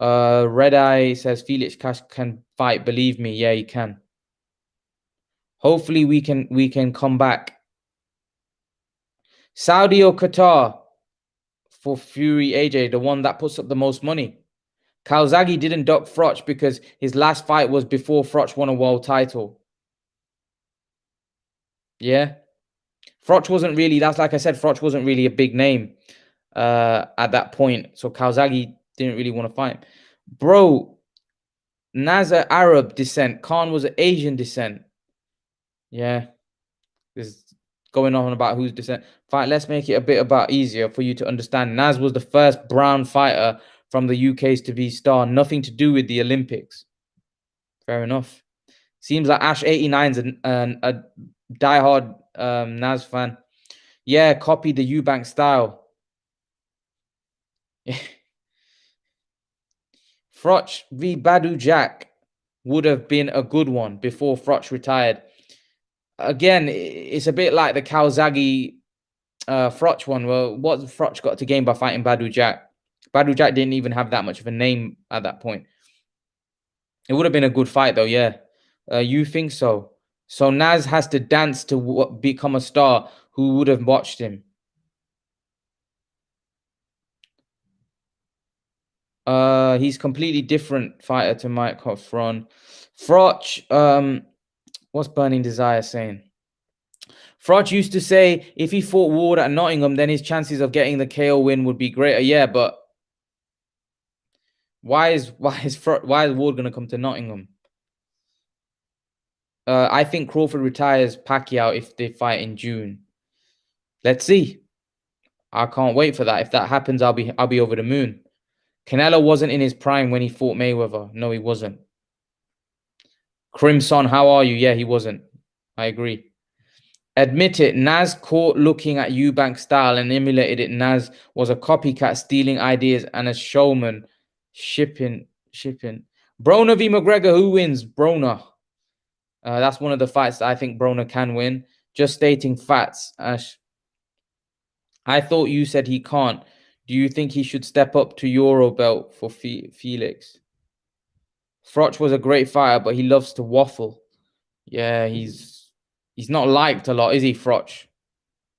Red Eye says Felix Cash can fight. Believe me, yeah, he can. Hopefully we can come back. Saudi or Qatar for Fury AJ, the one that puts up the most money. Calzaghe didn't duck Froch because his last fight was before Froch won a world title. Yeah. Froch wasn't really, that's like I said, Froch wasn't really a big name at that point. So Calzaghe didn't really want to fight. Bro, Nazar Arab descent. Khan was an Asian descent. Yeah. This is going on about who's descent. Fight, let's make it a bit about easier for you to understand. Naz was the first brown fighter from the UK's to be star. Nothing to do with the Olympics. Fair enough. Seems like Ash 89's a diehard Naz fan. Yeah, copy the Eubank style. Froch v Badu Jack would have been a good one before Froch retired. Again, it's a bit like the Calzaghe Froch one. Well, what's Froch got to gain by fighting Badu Jack? Badu Jack didn't even have that much of a name at that point. It would have been a good fight, though, yeah. You think so? So Naz has to dance to become a star. Who would have watched him? He's completely different fighter to Mike Hoffron. Froch, what's Burning Desire saying? Froch used to say if he fought Ward at Nottingham, then his chances of getting the KO win would be greater. Yeah, but why is Ward going to come to Nottingham? I think Crawford retires Pacquiao if they fight in June. Let's see. I can't wait for that. If that happens, I'll be over the moon. Canelo wasn't in his prime when he fought Mayweather. No, he wasn't. Crimson, how are you? Yeah, he wasn't. I agree. Admit it, Naz caught looking at Eubank style and emulated it. Naz was a copycat, stealing ideas and a showman. Shipping. Broner v. McGregor, who wins? Broner. That's one of the fights that I think Broner can win. Just stating facts, Ash. I thought you said he can't. Do you think he should step up to Euro belt for Felix? Froch was a great fighter, but he loves to waffle. Yeah, he's not liked a lot, is he, Froch?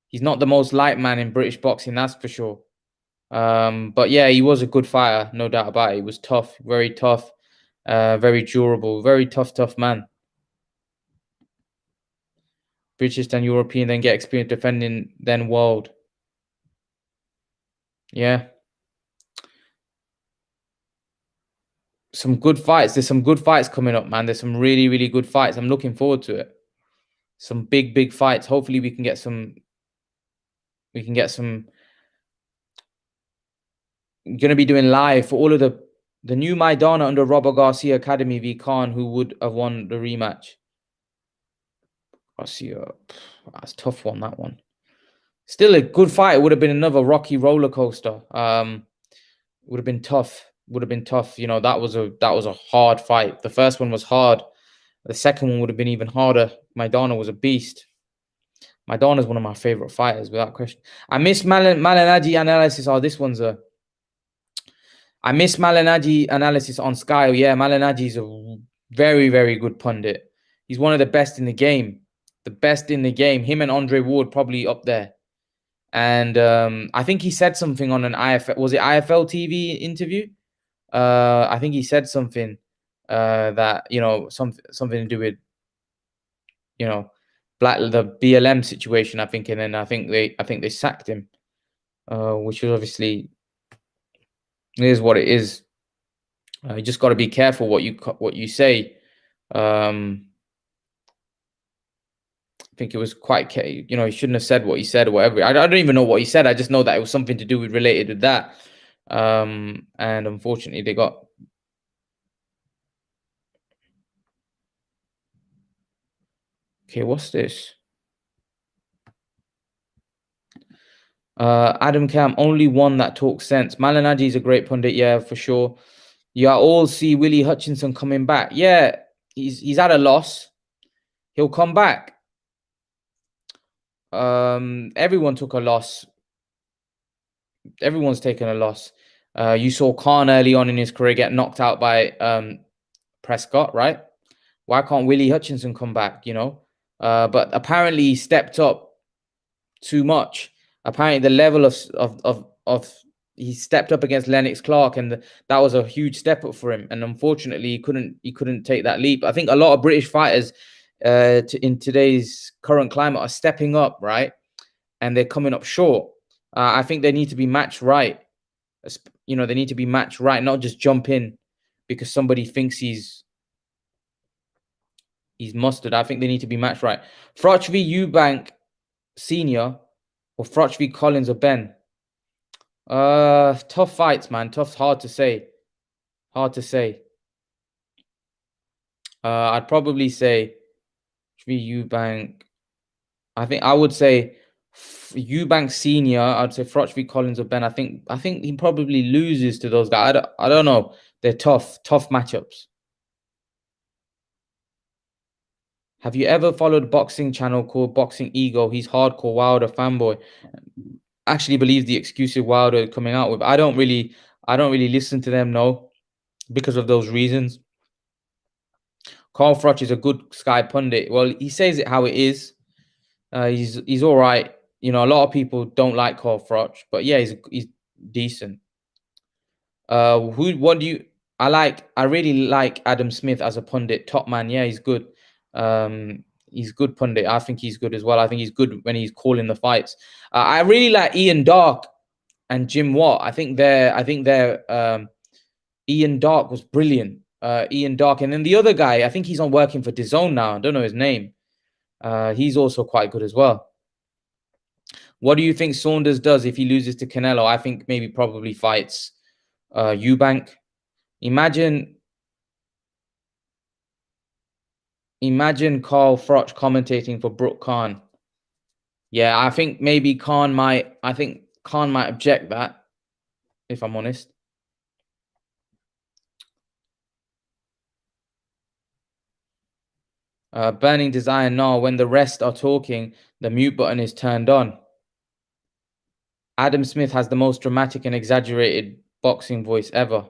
He's not the most liked man in British boxing, that's for sure. But yeah, he was a good fighter, no doubt about it. He was tough, very durable, very tough man. British, then European, then get experience defending, then world. Yeah. Some good fights. There's some good fights coming up, man. There's some really, really good fights. I'm looking forward to it. Some big fights. Hopefully we can get some. Going to be doing live for all of the new Maidana under Robert Garcia Academy v Khan, who would have won the rematch. Garcia, that's a tough one, that one. Still a good fight. It would have been another rocky roller coaster. Would have been tough. You know, that was a hard fight. The first one was hard. The second one would have been even harder. Maidana was a beast. Maidana is one of my favorite fighters, without question. I miss Malignaggi analysis. Oh, this one's a. I miss Malignaggi analysis on Sky. Yeah, Malignaggi is a very, very good pundit. He's one of the best in the game. The best in the game. Him and Andre Ward probably up there. And I think he said something on an IFL. Was it IFL TV interview? I think he said something that, you know, something to do with, you know, the BLM situation, I think, and then I think they sacked him, which is obviously is what it is. You just got to be careful what you say. I think it was quite, you know, he shouldn't have said what he said or whatever. I don't even know what he said. I just know that it was something to do with related with that. And unfortunately, they got. Okay, what's this? Adam Cam, only one that talks sense. Malignaggi is a great pundit, yeah, for sure. You all see Willie Hutchinson coming back. Yeah, he's had a loss. He'll come back. Everyone took a loss. Everyone's taken a loss. You saw Khan early on in his career get knocked out by Prescott, right? Why can't Willie Hutchinson come back, you know? But apparently he stepped up too much. Apparently the level of he stepped up against Lennox Clark, and that was a huge step up for him. And unfortunately, he couldn't take that leap. I think a lot of British fighters in today's current climate are stepping up, right? And they're coming up short. I think they need to be matched right. You know, they need to be matched right, not just jump in because somebody thinks he's mustard. I think they need to be matched right. Froch v Eubank Senior or Froch v Collins or Benn. Tough fights, man. Tough, hard to say. Hard to say. I'd probably say Eubank. I think I would say Eubank Senior. I'd say Froch v Collins or Benn. I think he probably loses to those guys. I don't know. They're tough matchups. Have you ever followed a boxing channel called Boxing Ego? He's hardcore Wilder fanboy. Actually believes the exclusive Wilder coming out with. I don't really listen to them, no, because of those reasons. Carl Froch is a good Sky pundit. Well, he says it how it is. He's all right. You know, a lot of people don't like Carl Froch, but yeah, he's decent. I really like Adam Smith as a pundit. Top man, yeah, he's good. He's good pundit. I think he's good as well. I think he's good when he's calling the fights. I really like Ian Dark and Jim Watt. I think Ian Dark was brilliant. Ian Dark, and then the other guy, I think he's on working for DAZN now. I don't know his name. He's also quite good as well. What do you think Saunders does if he loses to Canelo? I think maybe probably fights Eubank. Imagine Carl Froch commentating for Brooke Khan. Yeah, I think maybe Khan might object that, if I'm honest. Burning Desire now. When the rest are talking, the mute button is turned on. Adam Smith has the most dramatic and exaggerated boxing voice ever.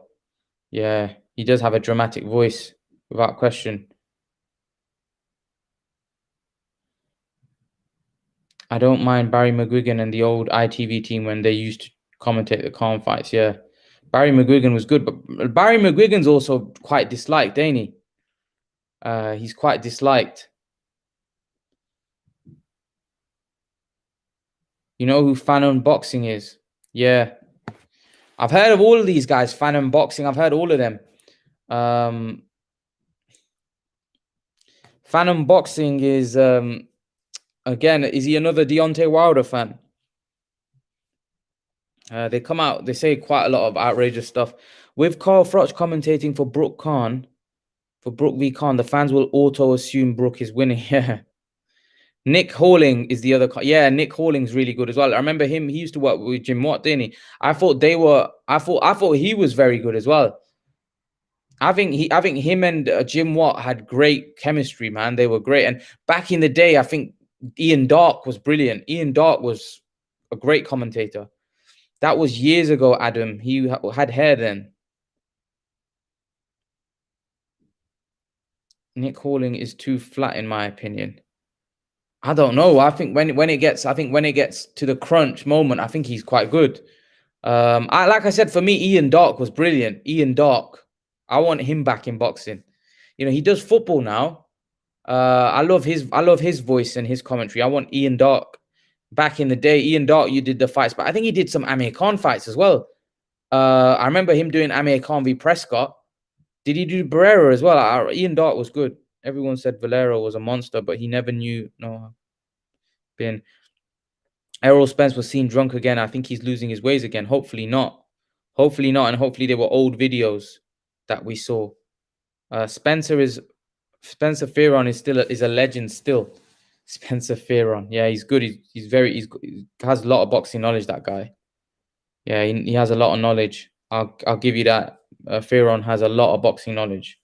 Yeah, he does have a dramatic voice, without question. I don't mind Barry McGuigan and the old ITV team when they used to commentate the Khan fights. Yeah, Barry McGuigan was good, but Barry McGuigan's also quite disliked, ain't he? He's quite disliked. You know who Fanon Boxing is? Yeah. I've heard of all of these guys. Fanon Boxing, I've heard all of them. Fanon Boxing is, again, is he another Deontay Wilder fan? They come out, they say quite a lot of outrageous stuff. With Carl Froch commentating for Brooke v. Khan, the fans will auto-assume Brooke is winning. Yeah. Nick Halling is the other. Yeah, Nick Halling's really good as well. I remember him. He used to work with Jim Watt, didn't he? I thought he was very good as well. I think him and Jim Watt had great chemistry, man. They were great. And back in the day, I think Ian Dark was brilliant. Ian Dark was a great commentator. That was years ago, Adam. He had hair then. Nick Halling is too flat, in my opinion. I don't know. I think when it gets to the crunch moment, I think he's quite good. Like I said, for me, Ian Dark was brilliant. Ian Dark, I want him back in boxing. You know, he does football now. I love his voice and his commentary. I want Ian Dark back in the day. Ian Dark, you did the fights, but I think he did some Amir Khan fights as well. I remember him doing Amir Khan v Prescott. Did he do Barrera as well? Ian Dark was good. Everyone said Valero was a monster, but he never knew. No, been. Errol Spence was seen drunk again. I think he's losing his ways again. Hopefully not. Hopefully not. And hopefully they were old videos that we saw. Spencer Fearon is a legend still. Spencer Fearon. Yeah, he's good. He has a lot of boxing knowledge, that guy. Yeah, he has a lot of knowledge. I'll give you that. Fearon has a lot of boxing knowledge.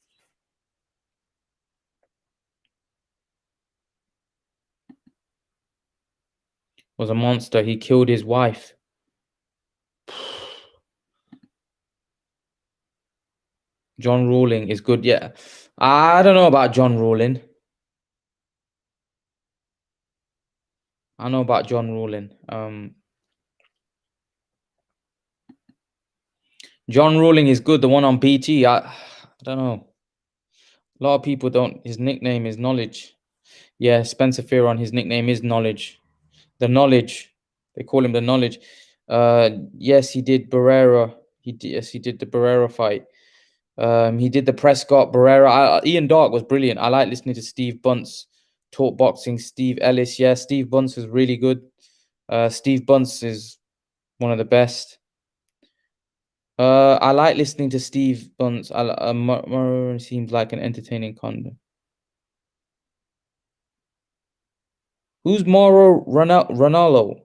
Was a monster. He killed his wife. John Rawling is good. Yeah, I don't know about John Rawling. I know about John Rawling. John Rawling is good. The one on BT. I don't know. A lot of people don't. His nickname is Knowledge. Yeah, Spencer Fearon. His nickname is Knowledge. The Knowledge. They call him the Knowledge. Yes, he did Barrera. Yes, he did the Barrera fight. He did the Prescott Barrera. Ian Dark was brilliant. I like listening to Steve Bunce talk boxing. Steve Ellis. Yeah, Steve Bunce is really good. Steve Bunce is one of the best. I like listening to Steve Bunce. Murray seems like an entertaining content. Who's Mauro Ronaldo?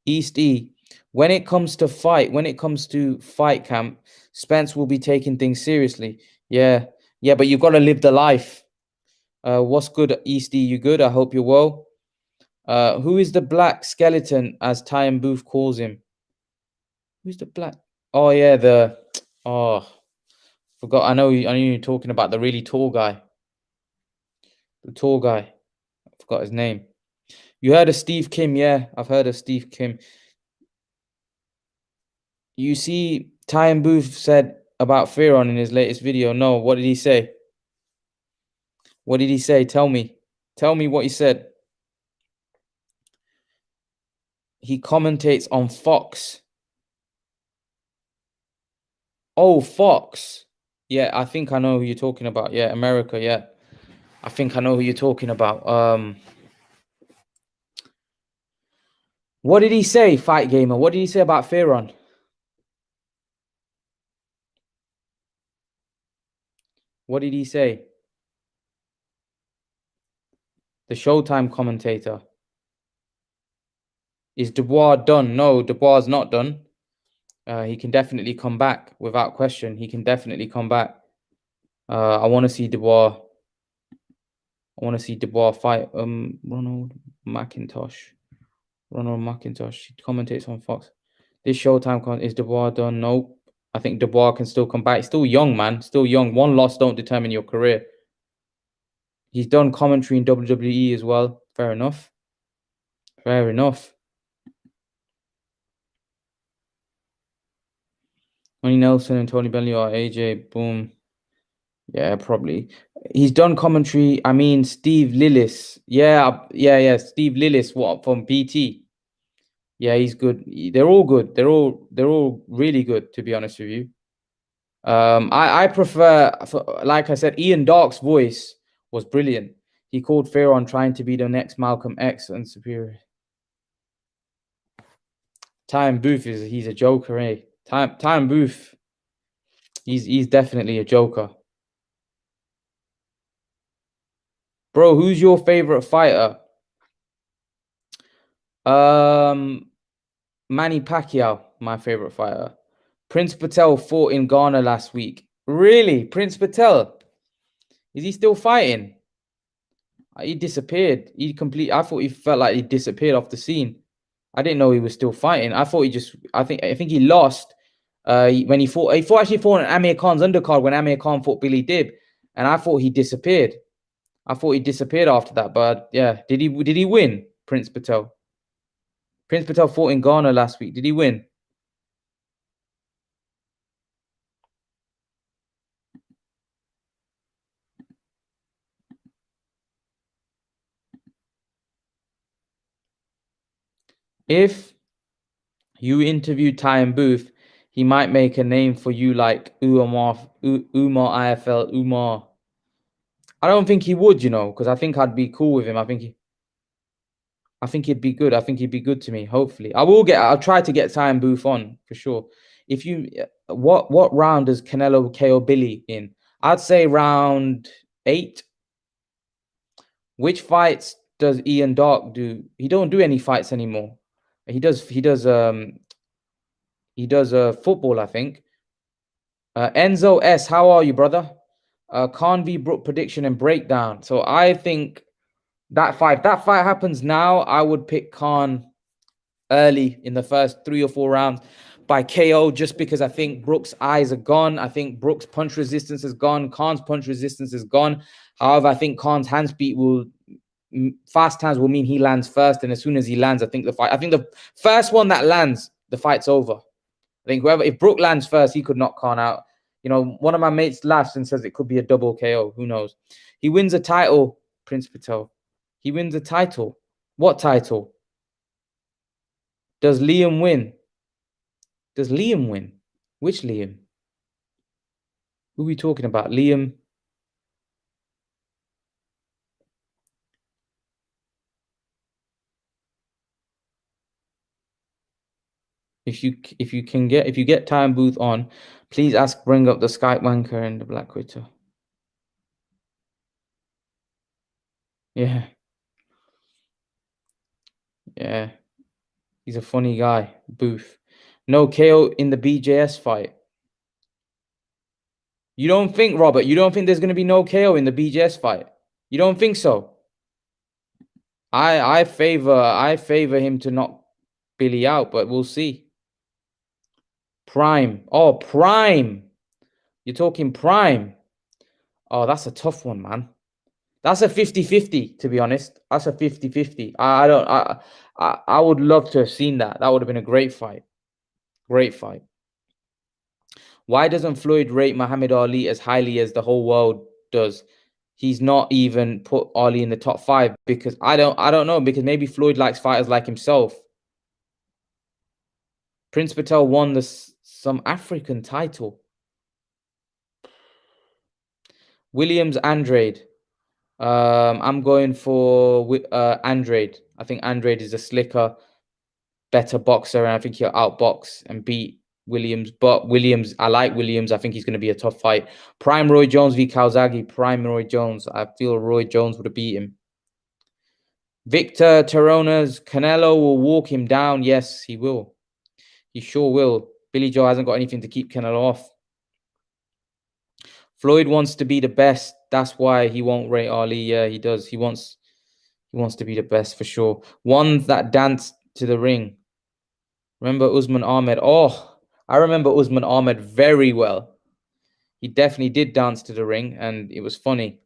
East E. When it comes to fight camp, Spence will be taking things seriously. Yeah, but you've got to live the life. What's good, East E? You good? I hope you're well. Who is the black skeleton, as Ty and Booth calls him? Who's the black? Oh yeah, forgot. I know you're talking about the really tall guy. The tall guy. I forgot his name. You heard of Steve Kim? Yeah, I've heard of Steve Kim. You see, Ty and Booth said about Fearon in his latest video. No, what did he say? What did he say? Tell me. Tell me what he said. He commentates on Fox. Oh, Fox. Yeah, I think I know who you're talking about. Yeah, America. Yeah, I think I know who you're talking about. What did he say, Fight Gamer? What did he say about Fearon? What did he say? The Showtime commentator. Is Dubois done? No, Dubois is not done. He can definitely come back without question. He can definitely come back. I want to see Dubois. I want to see Dubois fight Ronald McIntosh. He commentates on Fox. This Showtime is Dubois done? Nope. I think Dubois can still come back. Still young, man. Still young. One loss don't determine your career. He's done commentary in WWE as well. Fair enough. Fair enough. Tony Nelson and Tony Bellew or AJ. Boom. Yeah, probably. He's done commentary. I mean, Steve Lillis. Yeah. Steve Lillis, what, from BT? Yeah, he's good. They're all good. They're all really good, to be honest with you. I prefer, like I said, Ian Dark's voice was brilliant. He called Fearon trying to be the next Malcolm X and superior. Ty Booth he's a joker, eh? Ty Booth, he's definitely a joker. Bro, who's your favorite fighter? Manny Pacquiao, my favorite fighter. Prince Patel fought in Ghana last week. Really? Prince Patel? Is he still fighting? He disappeared. I thought he felt like he disappeared off the scene. I didn't know he was still fighting. I thought I think he lost when he fought. He actually fought on Amir Khan's undercard when Amir Khan fought Billy Dib, and I thought he disappeared. I thought he disappeared after that. But yeah, did he win, Prince Patel? Prince Patel fought in Ghana last week. Did he win? If you interview Ty and Booth, he might make a name for you like Umar IFL Umar. I don't think he would, because I think I'd be cool with him. I think he'd be good. I think he'd be good to me. Hopefully, I'll try to get Ty and Booth on for sure. If you, what round does Canelo KO Billy in? I'd say round 8. Which fights does Ian Dark do? He don't do any fights anymore. He does football, I think. Enzo S, how are you, brother? Khan v Brook prediction and breakdown. So I think that fight happens now, I would pick Khan early in the first 3 or 4 rounds by KO, just because I think Brook's eyes are gone. I think Brook's punch resistance is gone. Khan's punch resistance is gone. However, I think Khan's hand speed will, fast hands will mean he lands first. And as soon as he lands, I think the first one that lands, the fight's over. I think if Brook lands first, he could knock Khan out. You know, one of my mates laughs and says it could be a double KO. Who knows? He wins a title, Prince Patel. He wins a title. What title? Does Liam win? Does Liam win? Which Liam? Who are we talking about? Liam? If you get Time Booth on, please bring up the Skype wanker and the Black Quitter. Yeah. Yeah. He's a funny guy, Booth. No KO in the BJS fight. You don't think, Robert, you don't think there's going to be no KO in the BJS fight? You don't think so? I favor him to knock Billy out, but we'll see. Prime. Oh, Prime. You're talking Prime. Oh, that's a tough one, man. That's a 50-50, to be honest. That's a 50-50. I would love to have seen that. That would have been a great fight. Great fight. Why doesn't Floyd rate Muhammad Ali as highly as the whole world does? He's not even put Ali in the top 5 because I don't know, because maybe Floyd likes fighters like himself. Prince Patel won some African title. Williams Andrade. I'm going for Andrade. I think Andrade is a slicker, better boxer, and I think he'll outbox and beat Williams. But Williams, I like Williams. I think he's going to be a tough fight. Prime Roy Jones v Calzaghe. Prime Roy Jones. I feel Roy Jones would have beat him. Victor Tarona's Canelo will walk him down. Yes, he will. He sure will. Billy Joe hasn't got anything to keep Canelo off. Floyd wants to be the best. That's why he won't rate Ali. Yeah, he does. He wants to be the best for sure. One that danced to the ring. Remember Usman Ahmed? Oh, I remember Usman Ahmed very well. He definitely did dance to the ring, and it was funny.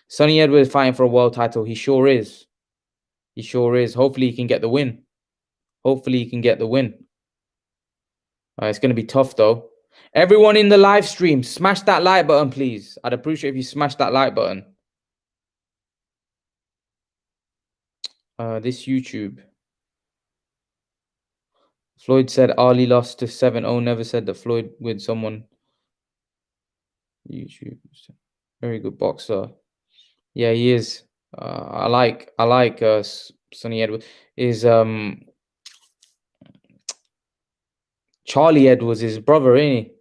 Sonny Edwards fighting for a world title. He sure is. He sure is. Hopefully he can get the win. Hopefully he can get the win. It's going to be tough, though. Everyone in the live stream, smash that like button, please. I'd appreciate if you smash that like button. This YouTube. Floyd said Ali lost to 7-0. Never said that Floyd with someone. YouTube. Very good boxer. Yeah, he is. I like Sonny Edwards. Charlie Edwards, his brother, ain't he?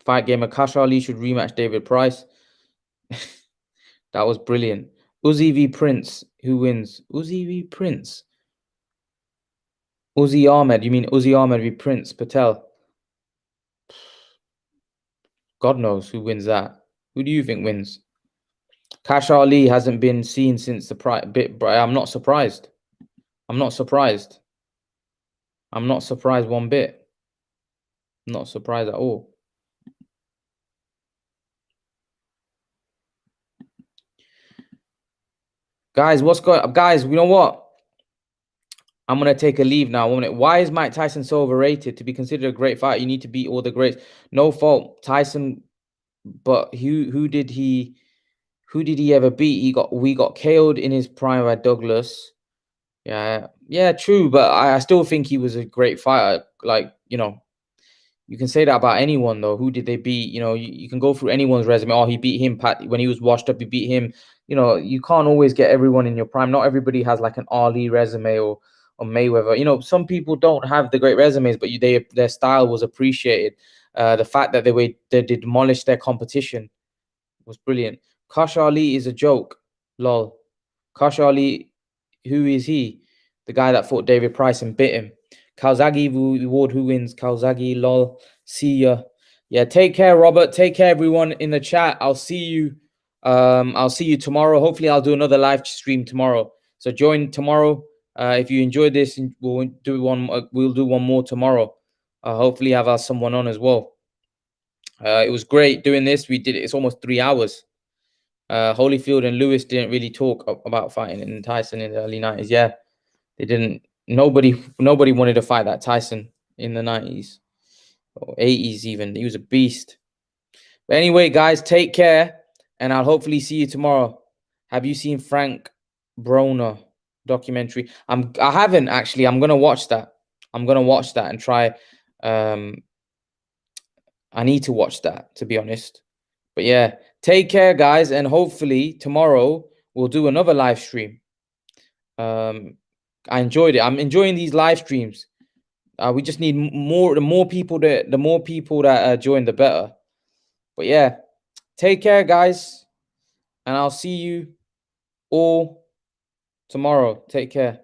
Fight game. Akash Ali should rematch David Price. That was brilliant. Uzi v Prince. Who wins? Uzi v Prince. Uzi Ahmed. You mean Uzi Ahmed v Prince Patel? God knows who wins that. Who do you think wins? Cash Ali hasn't been seen since the bit. I'm not surprised. I'm not surprised. I'm not surprised one bit. I'm not surprised at all. Guys, what's going on? Guys, you know what? I'm going to take a leave now. Why is Mike Tyson so overrated? To be considered a great fighter, you need to beat all the greats. No fault, Tyson, but who did he ever beat? We got KO'd in his prime by Douglas. Yeah, true, but I still think he was a great fighter. Like, you know, you can say that about anyone, though. Who did they beat? You know, you can go through anyone's resume. Oh, he beat him. When he was washed up, he beat him. You know, you can't always get everyone in your prime. Not everybody has like an Ali resume or Mayweather. You know, some people don't have the great resumes, but their style was appreciated. The fact that they demolished their competition was brilliant. Kash Ali is a joke. Lol. Kash Ali, who is he? The guy that fought David Price and bit him. Calzaghe reward who wins. Calzaghe, lol. See ya. Yeah, take care, Robert. Take care, everyone in the chat. I'll see you. I'll see you tomorrow. Hopefully, I'll do another live stream tomorrow. So join tomorrow. If you enjoyed this, we'll do one. We'll do one more tomorrow. Hopefully, have someone on as well. It was great doing this. We did it. It's almost 3 hours. Holyfield and Lewis didn't really talk about fighting in Tyson in the early 90s. Yeah, they didn't. Nobody wanted to fight that Tyson in the 90s or 80s even. He was a beast. But anyway, guys, take care, and I'll hopefully see you tomorrow. Have you seen Frank Broner documentary? I haven't actually. I'm gonna watch that. I'm gonna watch that and try. I need to watch that, to be honest. But yeah, take care, guys, and hopefully tomorrow we'll do another live stream. I enjoyed it. I'm enjoying these live streams. We just need more. The more people that join, the better. But yeah, take care, guys, and I'll see you all tomorrow. Take care.